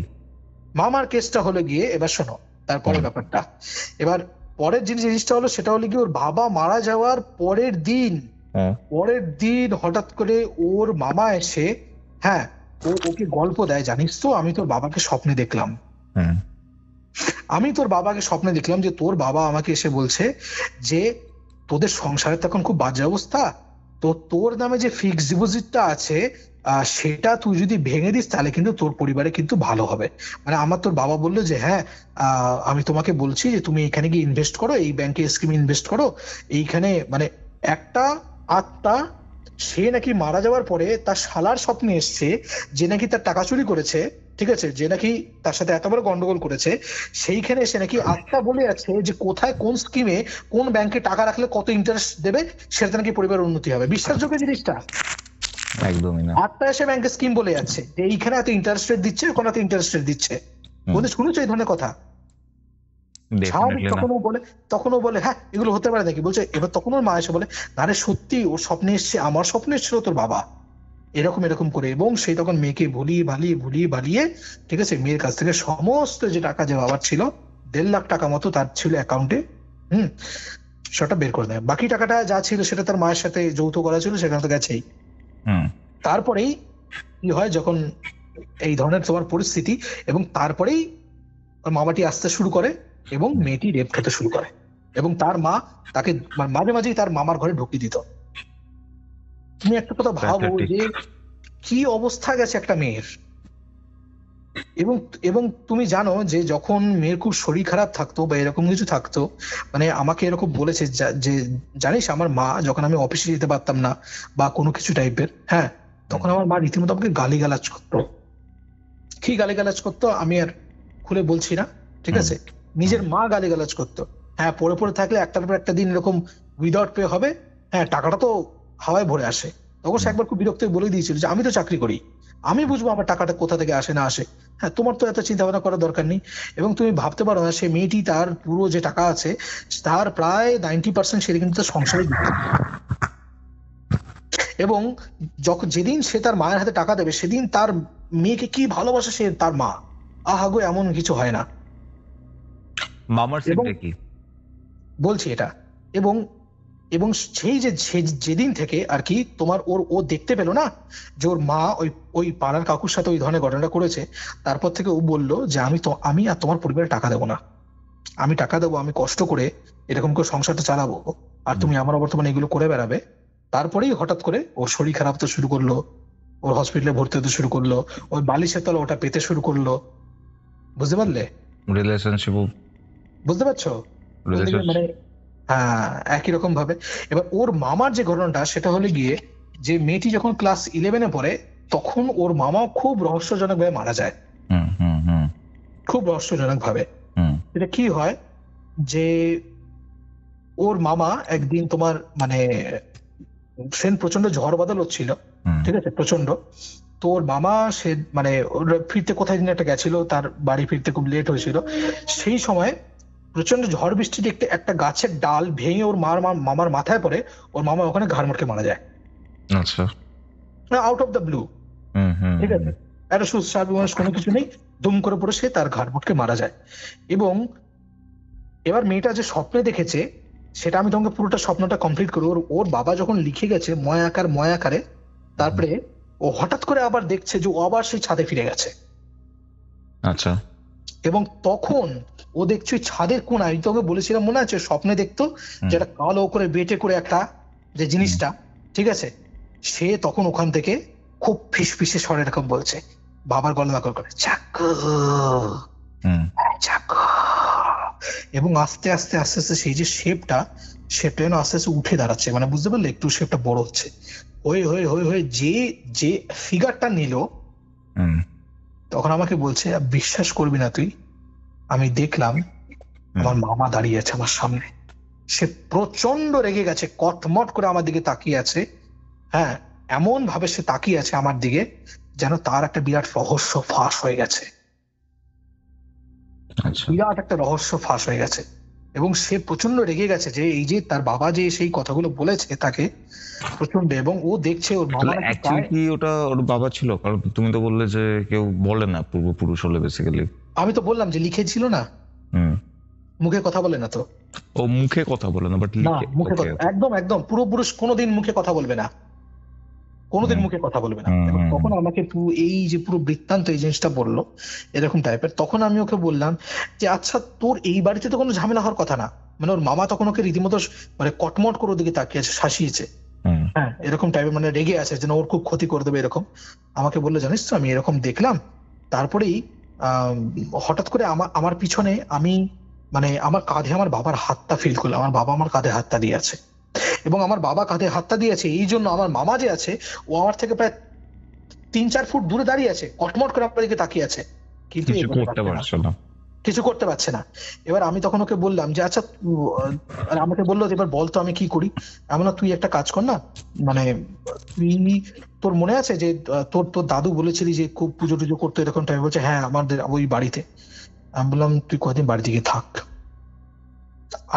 Speaker 2: মামার কেসটা হলো গিয়ে, এবার শোনো তারপরে ব্যাপারটা, এবার পরের জিনিসটা হলো সেটা হলো গিয়ে ওর বাবা মারা যাওয়ার পরের দিন হঠাৎ করে ওর মামা এসে হ্যাঁ ওকে গল্প দেয়, জানিস তো আমি তোর বাবাকে স্বপ্নে দেখলাম, যে তোর বাবা আমাকে এসে বলছে যে তোদের সংসারে তখন খুব বাজে অবস্থা, তো তোর নামে যে ফিক্সড ডিপোজিটটা আছে সেটা তুই যদি ভেঙে দিস তাহলে কিন্তু তোর পরিবারে কিন্তু ভালো হবে। মানে আমার তোর বাবা বললো যে হ্যাঁ আমি তোমাকে বলছি যে তুমি এখানে গিয়ে ইনভেস্ট করো, এই ব্যাংকে স্কিমে ইনভেস্ট করো, এইখানে মানে একটা আত্মা সে নাকি মারা যাওয়ার পরে তার শালার স্বপ্নে এসছে যে নাকি তার টাকা চুরি করেছে, ঠিক আছে, যে নাকি তার সাথে এত বড় গন্ডগোল করেছে, সেইখানে এসে নাকি আত্মা বলে আছে যে কোথায় কোন স্কিমে কোন ব্যাংকে টাকা রাখলে কত ইন্টারেস্ট দেবে সেটা নাকি পরিবারের উন্নতি হবে। বিশ্বাসযোগ্য জিনিসটা?
Speaker 4: একদমই না।
Speaker 2: আত্মা এসে ব্যাংকে স্কিম বলে যাচ্ছে যে এইখানে এত ইন্টারেস্ট রেট দিচ্ছে, ওখানে এত ইন্টারেস্ট রেট দিচ্ছে। বলে শুনেছো এই ধরনের কথা? স্বাভাবিক তখনও বলে হ্যাঁ এগুলো হতে পারে নাকি, বলছে এবার তখন ওর মা এসে বলে না রে সত্যি ওর স্বপ্নে এসছে, আমার স্বপ্নে এসেছিল তোর বাবা এরকম করে। এবং সেই তখন মেয়েকে ভুলিয়ে ভালিয়ে ঠিক আছে মেয়ের কাছ থেকে সমস্ত যে টাকা যে বাবার ছিল 1.5 লাখ টাকা মতো তার ছিল অ্যাকাউন্টে, সেটা বের করে দেয়। বাকি টাকাটা যা ছিল সেটা তার মায়ের সাথে যৌথ করা ছিল, সেখানে তো গেছেই। তারপরেই কি হয় যখন এই ধরনের তোমার পরিস্থিতি, এবং তারপরেই মামাটি আসতে শুরু করে এবং মেয়েটি রেপ খেতে শুরু করে, এবং তার মা তাকে মাঝে মাঝেই তার মামার ঘরে ঢুকিয়ে দিত। তুমি একটা কথা ভাবো যে কি অবস্থা গেছে একটা মেয়ের। এবং তুমি জানো যে যখন মেয়ের খুব শরীর খারাপ থাকতো বা এরকম কিছু থাকতো, মানে আমাকে এরকম বলেছে যে জানিস আমার মা যখন আমি অফিসে যেতে পারতাম না বা কোনো কিছু টাইপের, হ্যাঁ তখন আমার মা রীতিমতো আমাকে গালিগালাজ করতো। কি গালিগালাজ করতো আমি আর খুলে বলছি না, ঠিক আছে, নিজের মা গালিগালাজ করতো। হ্যাঁ পড়ে থাকলে একটার পর একটা দিন এরকম উইদাউট পে হবে, হ্যাঁ টাকাটা তো হাওয়ায় ভরে আসে। তখন সে একবার খুব বিরক্ত বলে দিয়েছিল যে আমি তো চাকরি করি, আমি বুঝবো আমার টাকাটা কোথা থেকে আসে না আসে, হ্যাঁ তোমার তো এত চিন্তা ভাবনা করার দরকার নেই। এবং তুমি ভাবতে পারো না সেই মেয়েটি তার পুরো যে টাকা আছে তার প্রায় 90% সেটা কিন্তু তার সংসারে দিচ্ছে। এবং যখন যেদিন সে তার মায়ের হাতে টাকা দেবে সেদিন তার মেয়েকে কি ভালোবাসে সে তার মা, আহাগো এমন কিছু হয় না।
Speaker 4: মামার সিনটা কি
Speaker 2: বলছি এটা। এবং সেই যেদিন থেকে আর কি তোমার ও দেখতে পেলো না যে ওর মা ওই পাড়ার কাকুর সাথে ওই ধরনের ঘটনাটা করেছে, তারপর থেকে ও বললো যে আমি আর তোমার পরিবারে টাকা দেবো না, আমি টাকা দেবো, আমি কষ্ট করে এরকম করে সংসারটা চালাবো, আর তুমি আমার বর্তমানে এগুলো করে বেড়াবে। তারপরেই হঠাৎ করে ওর শরীর খারাপ তো শুরু করলো, ওর হসপিটালে ভর্তি হতে শুরু করলো, ওই বালিশের তলা ওটা পেতে শুরু করলো, বুঝতে পারলে?
Speaker 4: রিলেশনশিপ
Speaker 2: বুঝতে পারছো? মানে হ্যাঁ একই রকম ভাবে। এবার ওর মামার যে ঘটনাটা সেটা হলে গিয়ে যে মেয়েটি যখন ক্লাস 11-এ পড়ে তখন ওর মামা খুব রহস্যজনক ভাবে মারা যায়, খুব রহস্যজনক ভাবে। এটা কি হয় যে ওর মামা একদিন তোমার মানে প্রচন্ড ঝড় বাদল হচ্ছিল, ঠিক আছে, প্রচন্ড। তো ওর মামা সে মানে ফিরতে কোথায় দিন একটা গেছিল, তার বাড়ি ফিরতে খুব লেট হয়েছিল, সেই সময় প্রচন্ড ঝড় বৃষ্টিতে একটা গাছের ডাল ভেঙে ওর মামার মাথায় পড়ে, ওর মামা ওখানে ঘাড় মটকে মারা যায়। আচ্ছা, আউট অফ দ্য ব্লু, ঠিক আছে, একটা সুস্বাদু মানুষ কোনো কিছু নেই, দুম করে পড়ে সে তার ঘাড় মটকে মারা যায়। এবং এবার মেয়েটা যে স্বপ্নে দেখেছে সেটা আমি তোমাকে পুরোটা স্বপ্নটা কমপ্লিট করি। ওর ওর বাবা যখন লিখে গেছে ময়াকারে, তারপরে ও হঠাৎ করে আবার দেখছে যে ও আবার সেই ছাদে ফিরে গেছে।
Speaker 4: আচ্ছা।
Speaker 2: এবং তখন ও দেখছে ওই ছাদের কোনায়, আমি তোকে বলেছিলাম মনে আছে স্বপ্নে দেখতো যেটা কালো করে বেটে করে একটা যে জিনিসটা, ঠিক আছে, সে তখন ওখান থেকে খুব ফিসফিসে স্বরে এরকম বলছে, বাবার গলা নকল করে, চাকু চাকু। এবং আস্তে আস্তে আস্তে আস্তে সেই যে শেপটা যেন আস্তে আস্তে উঠে দাঁড়াচ্ছে, মানে বুঝতে পারলে, একটু শেপটা বড় হচ্ছে, হয়ে হয়ে হয়ে হয়ে যে যে ফিগারটা নিল, তখন আমাকে বলছে, বিশ্বাস করবি না তুই, আমি দেখলাম আমার মামা দাঁড়িয়ে আছে আমার সামনে। সে প্রচন্ড রেগে গেছে, কটমট করে আমার দিকে তাকিয়ে আছে। হ্যাঁ, এমন ভাবে সে তাকিয়ে আছে আমার দিকে যেন তার একটা বিরাট রহস্য ফাঁস হয়ে গেছে, বিরাট একটা রহস্য ফাঁস হয়ে গেছে। এবং সে প্রচন্ড রেগে গেছে যে এই যে তার বাবা যে সেই কথাগুলো বলেছে তাকে প্রচন্ড, এবং ও দেখছে ওর মামা
Speaker 4: কি ওটা ওর বাবা ছিল, কারণ তুমি তো বললে যে কেউ বলে না পূর্বপুরুষ হলে বেসিক্যালি।
Speaker 2: আমি তো বললাম যে লিখেছিল না, মুখে কথা বলে না তো।
Speaker 4: ও মুখে কথা বলে না, বাট
Speaker 2: মুখে কথা, একদম একদম পুরোপুরুষ কোনোদিন মুখে কথা বলবে না, কোনোদিন মুখে কথা বলবে না। এবং তখন আমাকে এই যে পুরো বৃত্তান্ত এই জিনিসটা বললো এরকম টাইপের, তখন আমি ওকে বললাম যে আচ্ছা তোর এই বাড়িতে তো কোনো ঝামেলা হওয়ার কথা না। মানে ওর মামা তখন ওকে রীতিমতো মানে কটমট করে ওদিকে তাকিয়ে আছে, শাসিয়েছে, হ্যাঁ এরকম টাইপের, মানে রেগে আছে যেন ওর খুব ক্ষতি করে দেবে এরকম। আমাকে বললো জানিস তো আমি এরকম দেখলাম, তারপরেই হঠাৎ করে আমার পিছনে আমি মানে আমার কাঁধে আমার বাবার হাতটা ফিল করলাম, আমার বাবা আমার কাঁধে হাতটা দিয়ে আছে। এবং আমার বাবা কাঁধে হাতটা দিয়েছে এই জন্য আমার মামা যে আছে ও আমার থেকে প্রায় 3-4 ফুট দূরে দাঁড়িয়ে আছে, কটমট করে আমার দিকে তাকিয়ে আছে, কিন্তু কিছু করতে পারছে না। এবার আমি তখন ওকে বললাম যে আচ্ছা, আমাকে বললো এবার বলতো আমি কি করি। এমন তুই একটা কাজ কর না, মানে তুই, তোর মনে আছে যে তোর তোর দাদু বলেছিলি যে খুব পুজো টুজো করতো এরকম টাইম, বলছে হ্যাঁ আমাদের ওই বাড়িতে। আমি বললাম তুই কদিন বাড়িতে গিয়ে থাক।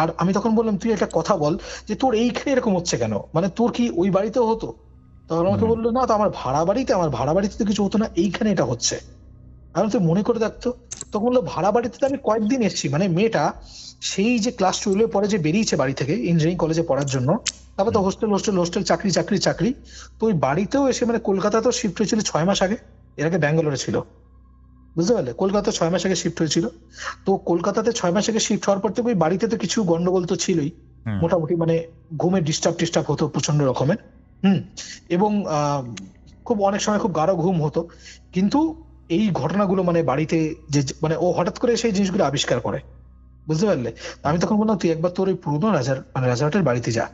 Speaker 2: আর আমি তখন বললাম তুই একটা কথা বল যে তোর এইখানে এরকম হচ্ছে কেন, মানে তোর কি ওই বাড়িতেও হতো? তখন আমাকে বললো না তো আমার ভাড়া বাড়িতে তো কিছু হতো না, এইখানে এটা হচ্ছে। আমি তুই মনে করে দেখতো। তখন বললো ভাড়া বাড়িতে তো আমি কয়েকদিন এসেছি, মানে মেয়েটা সেই যে ক্লাস 12 পরে যে বেরিয়েছে বাড়ি থেকে ইঞ্জিনিয়ারিং কলেজে পড়ার জন্য, তারপর তো হোস্টেল চাকরি, তো ওই বাড়িতেও এসে মানে কলকাতাতেও শিফট হয়েছিল 6 মাস আগে, এর আগে ব্যাঙ্গালোরে ছিল, বুঝতে পারলে, কলকাতা 6 মাস আগে শিফট হয়েছিল। তো কলকাতাতে 6 মাস আগে শিফট হওয়ার পর থেকে ওই বাড়িতে তো কিছু গন্ডগোল তো ছিলই, মোটামুটি মানে ঘুমের ডিস্টার্ব হতো প্রচন্ড রকমের, এবং খুব অনেক সময় খুব গাঢ় ঘুম হতো। কিন্তু এই ঘটনাগুলো মানে বাড়িতে যে মানে ও হঠাৎ করে সেই জিনিসগুলো আবিষ্কার করে, বুঝতে পারলে। আমি তখন বললাম তুই একবার তোর ওই পুরোনো রাজারহাটের বাড়িতে যা।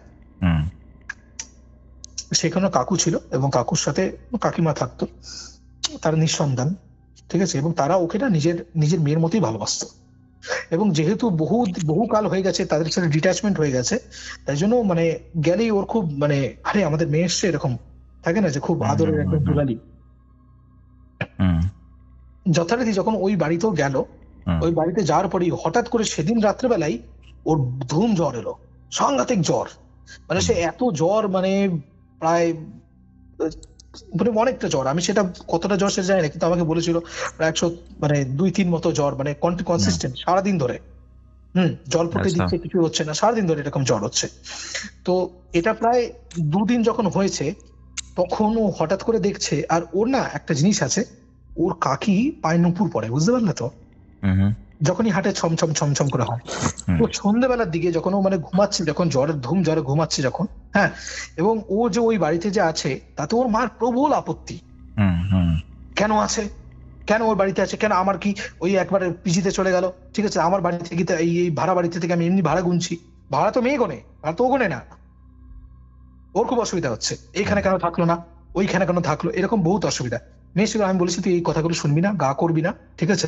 Speaker 2: সেখানে কাকু ছিল এবং কাকুর সাথে কাকিমা থাকতো, তারা নিঃসন্তান, ঠিক আছে, এবং তারা ওকে না নিজের মেয়ের মতোই ভালোবাসতো। এবং যেহেতু বহু কাল হয়ে গেছে তাদের সাথে ডিট্যাচমেন্ট হয়ে গেছে, তাই জন্য মানে গেলেই ওর খুব মানে আরে আমাদের মেয়ে এসছে এরকম থাকে না, যে খুব আদরের একদম দুলালি। যথারীতি যখন ওই বাড়িতেও গেল, ওই বাড়িতে যাওয়ার পরেই হঠাৎ করে সেদিন রাত্রেবেলায় ওর ধুম জ্বর এলো, সাংঘাতিক জ্বর, মানে সে এত জ্বর মানে প্রায় মানে অনেকটা জ্বর, আমি সেটা কতটা জ্বর সেটা জানি না, কিন্তু আমাকে বলেছিল প্রায় 100 মানে 2-3 মতো জ্বর, মানে কনসিস্টেন্ট সারাদিন ধরে, জল ফুটে দিচ্ছে কিছু হচ্ছে না, সারাদিন ধরে এরকম জ্বর হচ্ছে। তো এটা প্রায় 2 দিন যখন হয়েছে তখন ও হঠাৎ করে দেখছে, আর ওর না একটা জিনিস আছে, ওর কাকি পায়ে নুপুর পরে, বুঝতে পারলে তো, যখনই হাঁটে ছমছম করে হয়। তো সন্ধ্যেবেলার দিকে যখন ও মানে ঘুমাচ্ছে, যখন জ্বরে ঘুমাচ্ছে যখন, হ্যাঁ, এবং ও যে ওই বাড়িতে যে আছে তাতে ওর মার প্রবল আপত্তি, কেন ওর বাড়িতে আছে, কেন আমার কি ওই একবারে পিজিতে চলে গেল, ঠিক আছে, আমার বাড়ি থেকে এই ভাড়া বাড়িতে থেকে আমি এমনি ভাড়া গুনছি, ভাড়া তো মেয়ে গোনে, আর তো ও গোনে না। ওর খুব অসুবিধা হচ্ছে, এইখানে কেন থাকলো না, ওইখানে কেন থাকলো, এরকম বহুত অসুবিধা। মেয়ে ছিল, আমি বলেছি তুই এই কথাগুলো শুনবি না, গা করবি না, ঠিক আছে,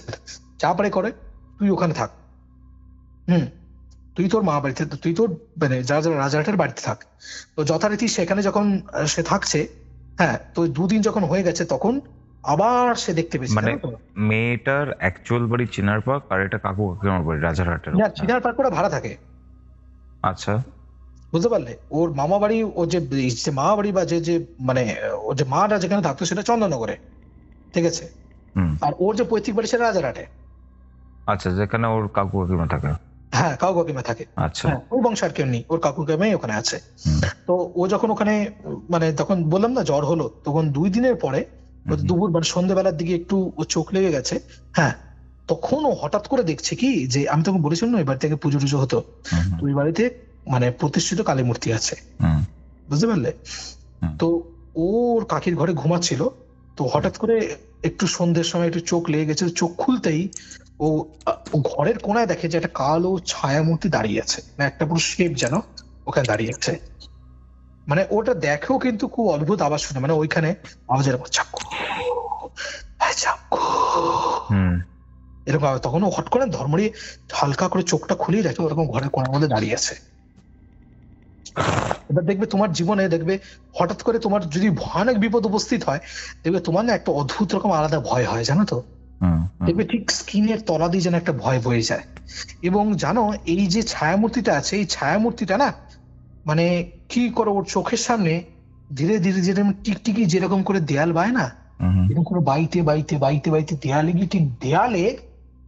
Speaker 2: যা পারে করে, তুই ওখানে থাক, তুই তোর মা বাড়িতে, তুই তোর মানে রাজারহাটের বাড়িতে থাক। তো যথারীতি সেখানে যখন সে থাকছে, হ্যাঁ, তো 2 দিন যখন হয়ে গেছে তখন আবার সে দেখতে পেয়েছে,
Speaker 4: মানে মেয়েটার অ্যাকচুয়াল বাড়ি চিনার পার্ক আর এটা কাকু কাকিমার বাড়ি রাজারহাটের।
Speaker 2: না, চিনার পার্ক ওরা ভাড়া থাকে।
Speaker 4: আচ্ছা,
Speaker 2: বুঝতে পারলে, ওর মামা বাড়ি, ওর যে মামা বাড়ি বা যে মানে ওর যে মাটা যেখানে থাকতো সেটা চন্দননগরে, ঠিক আছে, আর ওর যে পৈতৃক বাড়ি সেটা রাজারহাটে।
Speaker 4: আচ্ছা, যেখানে ওর কাকু কাকিমা থাকে।
Speaker 2: হ্যাঁ কাকু কাকিমা থাকে।
Speaker 4: আচ্ছা।
Speaker 2: হ্যাঁ ওর বংশ আর কেউ নেই, ওর কাকু কাকিমাই ওখানে আছে।
Speaker 4: হুম,
Speaker 2: তো ও যখন ওখানে মানে তখন বললাম না জ্বর হলো, তখন 2 দিনের পরে ও
Speaker 4: হুম,
Speaker 2: দুপুর মানে সন্ধ্যেবেলার দিকে একটু ও চোখ লেগে গেছে। হ্যাঁ তখন ও হঠাৎ করে দেখছে কি যে আমি তখন বলেছিলাম না ওই বাড়ি থেকে পুজো টুজো হতো,
Speaker 4: হুম,
Speaker 2: তো ওই বাড়িতে মানে প্রতিষ্ঠিত কালী মূর্তি আছে,
Speaker 4: হুম,
Speaker 2: বুঝতে পারলে?
Speaker 4: হুম,
Speaker 2: তো ও ওর কাকির ঘরে ঘুমাচ্ছিল, তো হঠাৎ করে একটু সন্ধ্যের সময় একটু চোখ লেগে গেছে, চোখ খুলতেই ও ও ঘরের কোনায় দেখে যে একটা কালো ছায়া মূর্তি দাঁড়িয়ে আছে, না একটা পুরো শেপ যেন ওখানে দাঁড়িয়ে আছে। মানে ওটা দেখেও কিন্তু খুব অদ্ভুত আওয়াজ শুনে, মানে ওইখানে আওয়াজ এরকম চাক্কু হ্যাঁ, চাক্কু
Speaker 4: হুম,
Speaker 2: এরকম আওয়াজ। তখন ও হট করে ধর্মড়িয়ে হালকা করে চোখটা খুলিয়ে দেখে ওরকম ঘরের কোনার মধ্যে দাঁড়িয়ে আছে। এবার দেখবে তোমার জীবনে দেখবে হঠাৎ করে তোমার যদি ভয়ানক বিপদ উপস্থিত হয়, দেখবে তোমার না একটা অদ্ভুত রকম আলাদা ভয় হয়, জানো তো?
Speaker 4: হুম,
Speaker 2: দেখবে ঠিক স্কিনের তলা দিয়ে যেন একটা ভয় বয়ে যায়। এবং জানো এই যে ছায়ামূর্তিটা আছে, এই ছায়ামূর্তিটা না মানে কি করে ওর চোখের সামনে ধীরে ধীরে যেরকম টিকটিকি যেরকম করে দেয়াল বায় না,
Speaker 4: হুম,
Speaker 2: এরকম করে বাইতে বাইতে বাইতে বাইতে দেয়ালে গিয়ে ঠিক দেয়ালে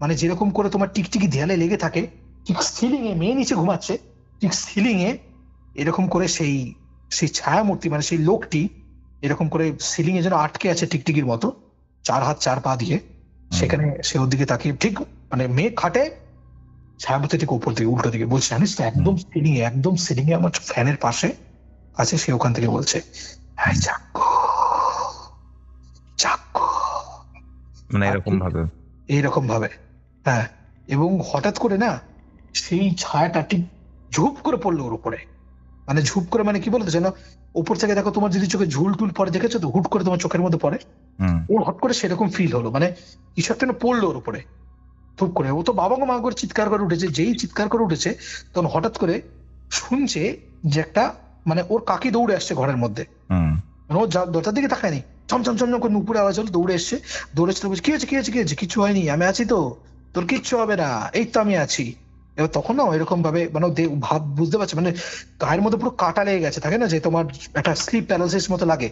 Speaker 2: মানে যেরকম করে তোমার টিকটিকি দেয়ালে লেগে থাকে, ঠিক সিলিং এ মেয়ে নিচে ঘুমাচ্ছে, ঠিক সিলিং এ এরকম করে সেই সেই ছায়ামূর্তি মানে সেই লোকটি এরকম করে সিলিং এ যেন আটকে আছে টিকটিকির মতো, 4 হাত 4 পা দিয়ে। সেখানে সে ওর দিকে তাকিয়ে ঠিক মানে মেয়ে খাটে, ছায়ামূর্তি ঠিক উপর দিকে উল্টো দিকে বলছে, জানিস তো একদম সিলিং এ আমার ফ্যানের পাশে আছে। সে ওখান থেকে বলছে হ্যাঁ চাক্কু চাক্কু,
Speaker 4: মানে এরকম ভাবে।
Speaker 2: এইরকম ভাবে। হ্যাঁ এবং হঠাৎ করে না সেই ছায়াটা ঠিক ঝুপ করে পড়লো ওর উপরে, মানে ঝুপ করে মানে কি বলতো যেন উপর থেকে দেখো তোমার যদি চোখে ঝুল টুল পরে দেখেছো তো হুট করে তোমার চোখের মধ্যে পড়ে,
Speaker 4: হুম,
Speaker 2: ও হট করে সেরকম ফিল হলো, মানে কিছু একটা যেন পড়লো ওর উপরে ধুপ করে। ও তো বাবা মা করে চিৎকার করে উঠেছে, যেই চিৎকার করে উঠেছে তখন হঠাৎ করে শুনছে যে একটা মানে ওর কাকি দৌড়ে আসছে ঘরের মধ্যে,
Speaker 4: হুম,
Speaker 2: মানে ও দরজার দিকে তাকায়নি, চমচম চমচম করে উপরে আওয়াজ হলো, দৌড়ে এসছে। দৌড়ে এসে বলছে কি হয়েছে কি হয়েছে কি হয়েছে, কিছু হয়নি আমি আছি তো, তোর কিচ্ছু হবে না, এই তো আমি আছি। এবার তখন না এরকম ভাবে মানে ও ভাব বুঝতে পারছে, মানে গায়ের মধ্যে পুরো কাটা লেগে গেছে, থাকে না যে তোমার একটা স্লিপ প্যারালাইসিস মতো লাগে,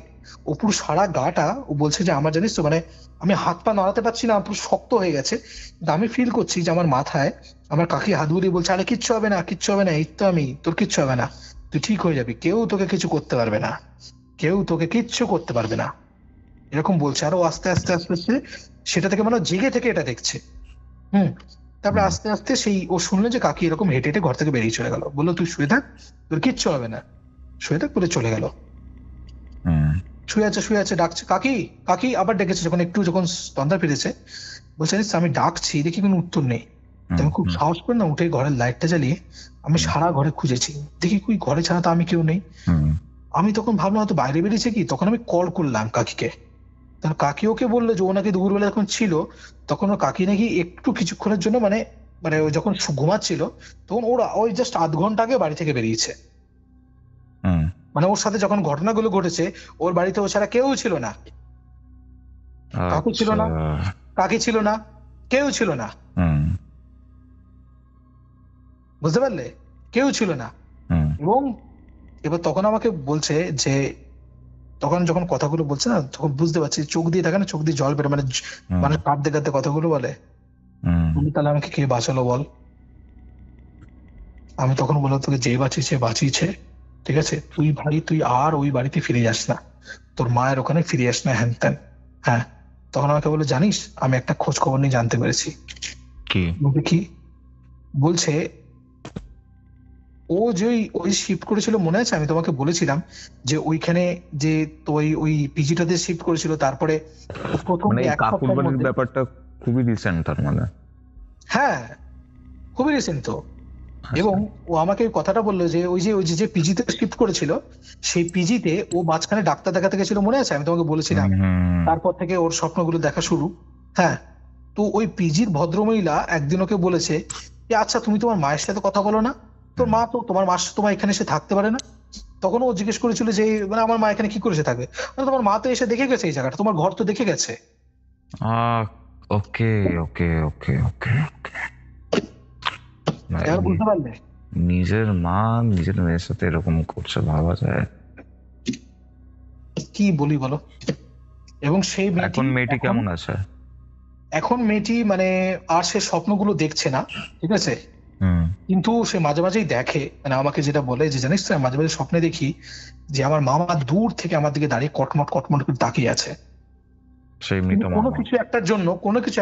Speaker 2: ও পুরো সারা গাটা ও বলছে যে আমার জানিস তো মানে আমি হাত পা নাড়াতে পারছি না, পুরো শক্ত হয়ে গেছে, কিন্তু আমি ফিল করছি যে আমার মাথায় আমার কাকি হাত বুলিয়ে বলছে আরে কিচ্ছু হবে না কিচ্ছু হবে না, এই তো আমি, তোর কিচ্ছু হবে না, তুই ঠিক হয়ে যাবি, কেউ তোকে কিছু করতে পারবে না, কেউ তোকে কিচ্ছু করতে পারবে না, এরকম বলছে। আরো আস্তে আস্তে আস্তে আস্তে সেটা থেকে মানে ও জেগে থেকে এটা দেখছে। হুম তারপরে
Speaker 4: হুম,
Speaker 2: আস্তে আস্তে সেই ও শুনলো যে কাকি এরকম হেঁটে হেঁটে ঘর থেকে বেরিয়ে চলে গেল, বললো তুই শুয়ে থাক, তোর কিচ্ছু হবে না, শুয়ে থাক বলে চলে গেল।
Speaker 4: হুম,
Speaker 2: শুয়ে আছে ডাকছে কাকি কাকি, আবার ডেকেছে যখন একটু যখন তন্দা ফিরেছে, বলছে জানিস তো, আমি ডাকছি দেখি কোনো উত্তর নেই, তো আমি খুব
Speaker 4: হুম,
Speaker 2: সাহস করে না উঠে ঘরের লাইটটা জ্বালিয়ে আমি সারা ঘরে খুঁজেছি, দেখি কই ঘরে ছাড়া তো আমি কেউ নেই।
Speaker 4: হুম,
Speaker 2: আমি তখন ভাবলাম হয়তো বাইরে বেরিয়েছে কি, তখন আমি কল করলাম কাকিকে, তখন কাকি ওকে বললো যে ও নাকি দুপুরবেলা যখন ছিল তখন ওর কাকি নাকি একটু কিছুক্ষণের জন্য মানে মানে ও যখন ঘুমাচ্ছিল তখন ওরা ওই জাস্ট আধ ঘন্টা আগে বাড়ি থেকে বেরিয়েছে,
Speaker 4: হুম,
Speaker 2: মানে ওর সাথে যখন ঘটনাগুলো ঘটেছে ওর বাড়িতে ও ছাড়া কেউ ছিল না, কাকু ছিল
Speaker 4: আচ্ছা,
Speaker 2: না, কাকি ছিল না, কেউ ছিল না,
Speaker 4: হুম,
Speaker 2: বুঝতে পারলে, কেউ ছিল না।
Speaker 4: হুম,
Speaker 2: এবং এবার তখন আমাকে বলছে যে তখন যখন কথাগুলো বলছে না তখন বুঝতে পারছি চোখ দিয়ে থাকে না, চোখ দিয়ে জল বেরো, মানে
Speaker 4: হুম,
Speaker 2: মানুষ কাঁদতে কাঁদতে কথাগুলো বলে,
Speaker 4: হুম,
Speaker 2: তুমি তাহলে আমাকে কে বাঁচালো বল? আমি তখন বললাম তোকে যে বাঁচিয়েছে বাঁচিয়েছে, ঠিক আছে, তুই ভাই তুই আর ওই বাড়িতে ফিরে যাস না, তোর মায়ের ওখানে ফিরে যাস না, হ্যান ত্যান। হ্যাঁ তখন আমাকে বলে জানিস আমি একটা খোঁজ খবর নিয়ে জানতে পেরেছি।
Speaker 4: কি?
Speaker 2: বলতে কি? বলছে ও যে ওই শিফট করেছিল মনে আছে, আমি তোমাকে বলেছিলাম যে ওইখানে যে তো ওই পিজিটাতে শিফট করেছিল, তারপরে ও প্রথম
Speaker 4: মানে এই
Speaker 2: এক
Speaker 4: কাকুর
Speaker 2: সপ্তাহের
Speaker 4: বাড়ির
Speaker 2: মধ্যে।
Speaker 4: ব্যাপারটা খুবই রিসেন্ট তার মানে।
Speaker 2: হ্যাঁ খুবই রিসেন্ট তো।
Speaker 4: আচ্ছা,
Speaker 2: এবং ও আমাকে ওই কথাটা বললো যে ওই যে পিজিতে শিফট করেছিল সেই পিজিতে ও মাঝখানে ডাক্তার দেখাতে গেছিল মনে আছে, আমি তোমাকে বলেছিলাম।
Speaker 4: হুম, হুম,
Speaker 2: তারপর থেকে ওর স্বপ্নগুলো দেখা শুরু। হ্যাঁ তো ওই পিজির ভদ্রমহিলা একদিন ওকে বলেছে যে আচ্ছা তুমি তোমার মায়ের সাথে কথা বলো না, তোর মা তো তোমার মার সাথে তোমার এখানে এসে থাকতে পারে না। তখন ও জিজ্ঞেস করেছিল যে মানে আমার মা এখানে কি করে এসে থাকবে, মানে তোমার মা তো এসে দেখে গেছে এই জায়গাটা, তোমার ঘর তো দেখে গেছে।
Speaker 4: ওকে, ওকে, ওকে, ওকে, ওকে।
Speaker 2: এবার বুঝতে পারলে?
Speaker 4: নিজের মা নিজের মেয়ের সাথে এরকম করছে, ভাবা যায়?
Speaker 2: কি বলি বলো। এবং সেই
Speaker 4: এখন মেয়েটি কেমন আছে?
Speaker 2: এখন মেয়েটি মানে আর সে স্বপ্নগুলো দেখছে না, ঠিক আছে।
Speaker 4: হুম,
Speaker 2: কিন্তু সে মাঝে মাঝেই দেখে, মানে আমাকে যেটা বলে যে জানিস তো, আমি মাঝে মাঝে স্বপ্নে দেখি যে আমার মামা দূর থেকে আমার দিকে দাঁড়িয়ে কটমট কটমট করে তাকিয়ে আছে।
Speaker 4: সেই
Speaker 2: কিন্তু
Speaker 4: মৃত
Speaker 2: কোনো
Speaker 4: মামা।
Speaker 2: কিছু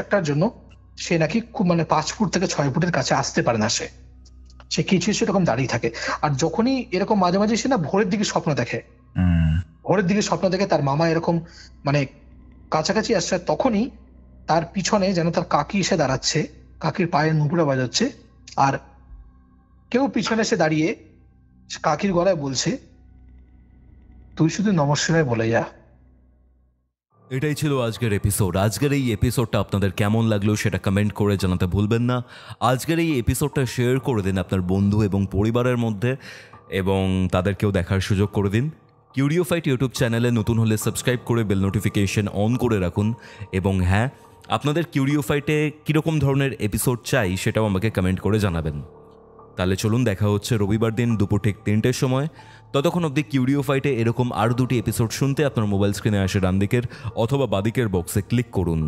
Speaker 2: একটার জন্য সে নাকি খুব মানে 5 ফুট থেকে 6 ফুটের কাছে আসতে পারে না। সে কিছু সেরকম দাঁড়িয়ে থাকে। আর যখনই এরকম মাঝে মাঝে সে না ভোরের দিকে স্বপ্ন দেখে,
Speaker 4: হুম।
Speaker 2: ভোরের দিকে স্বপ্ন দেখে তার মামা এরকম মানে কাছাকাছি আসছে, আর তখনই তার পিছনে যেন তার কাকি এসে দাঁড়াচ্ছে, কাকির পায়ের নুপুরে বাজাচ্ছে, আর কেউ পিছনে এসে দাঁড়িয়ে কাকির গলায় বলছে, তুই শুধু নমস্কার বলে যা।
Speaker 1: এটাই ছিল আজকের এপিসোড। আজকের এই এপিসোডটা আপনাদের কেমন লাগলো সেটা কমেন্ট করে জানাতে ভুলবেন না। আজকের এই এপিসোডটা শেয়ার করে দিন আপনার বন্ধু এবং পরিবারের মধ্যে, এবং তাদেরকেও দেখার সুযোগ করে দিন। কিউরিওফাইট ইউটিউব চ্যানেলে নতুন হলে সাবস্ক্রাইব করে বেল নোটিফিকেশন অন করে রাখুন। এবং হ্যাঁ, আপনাদের কিউরিওফাইটে কীরকম ধরনের এপিসোড চাই সেটাও আমাকে কমেন্ট করে জানাবেন। তাহলে চলুন, দেখা হচ্ছে রবিবার দিন দুপুর ঠিক 3টের সময়। ততক্ষণ অবধি কিউরিওফাইটে এরকম আরও 2টি এপিসোড শুনতে আপনার মোবাইল স্ক্রিনে আসে ডান দিকের অথবা বাদিকের বক্সে ক্লিক করুন।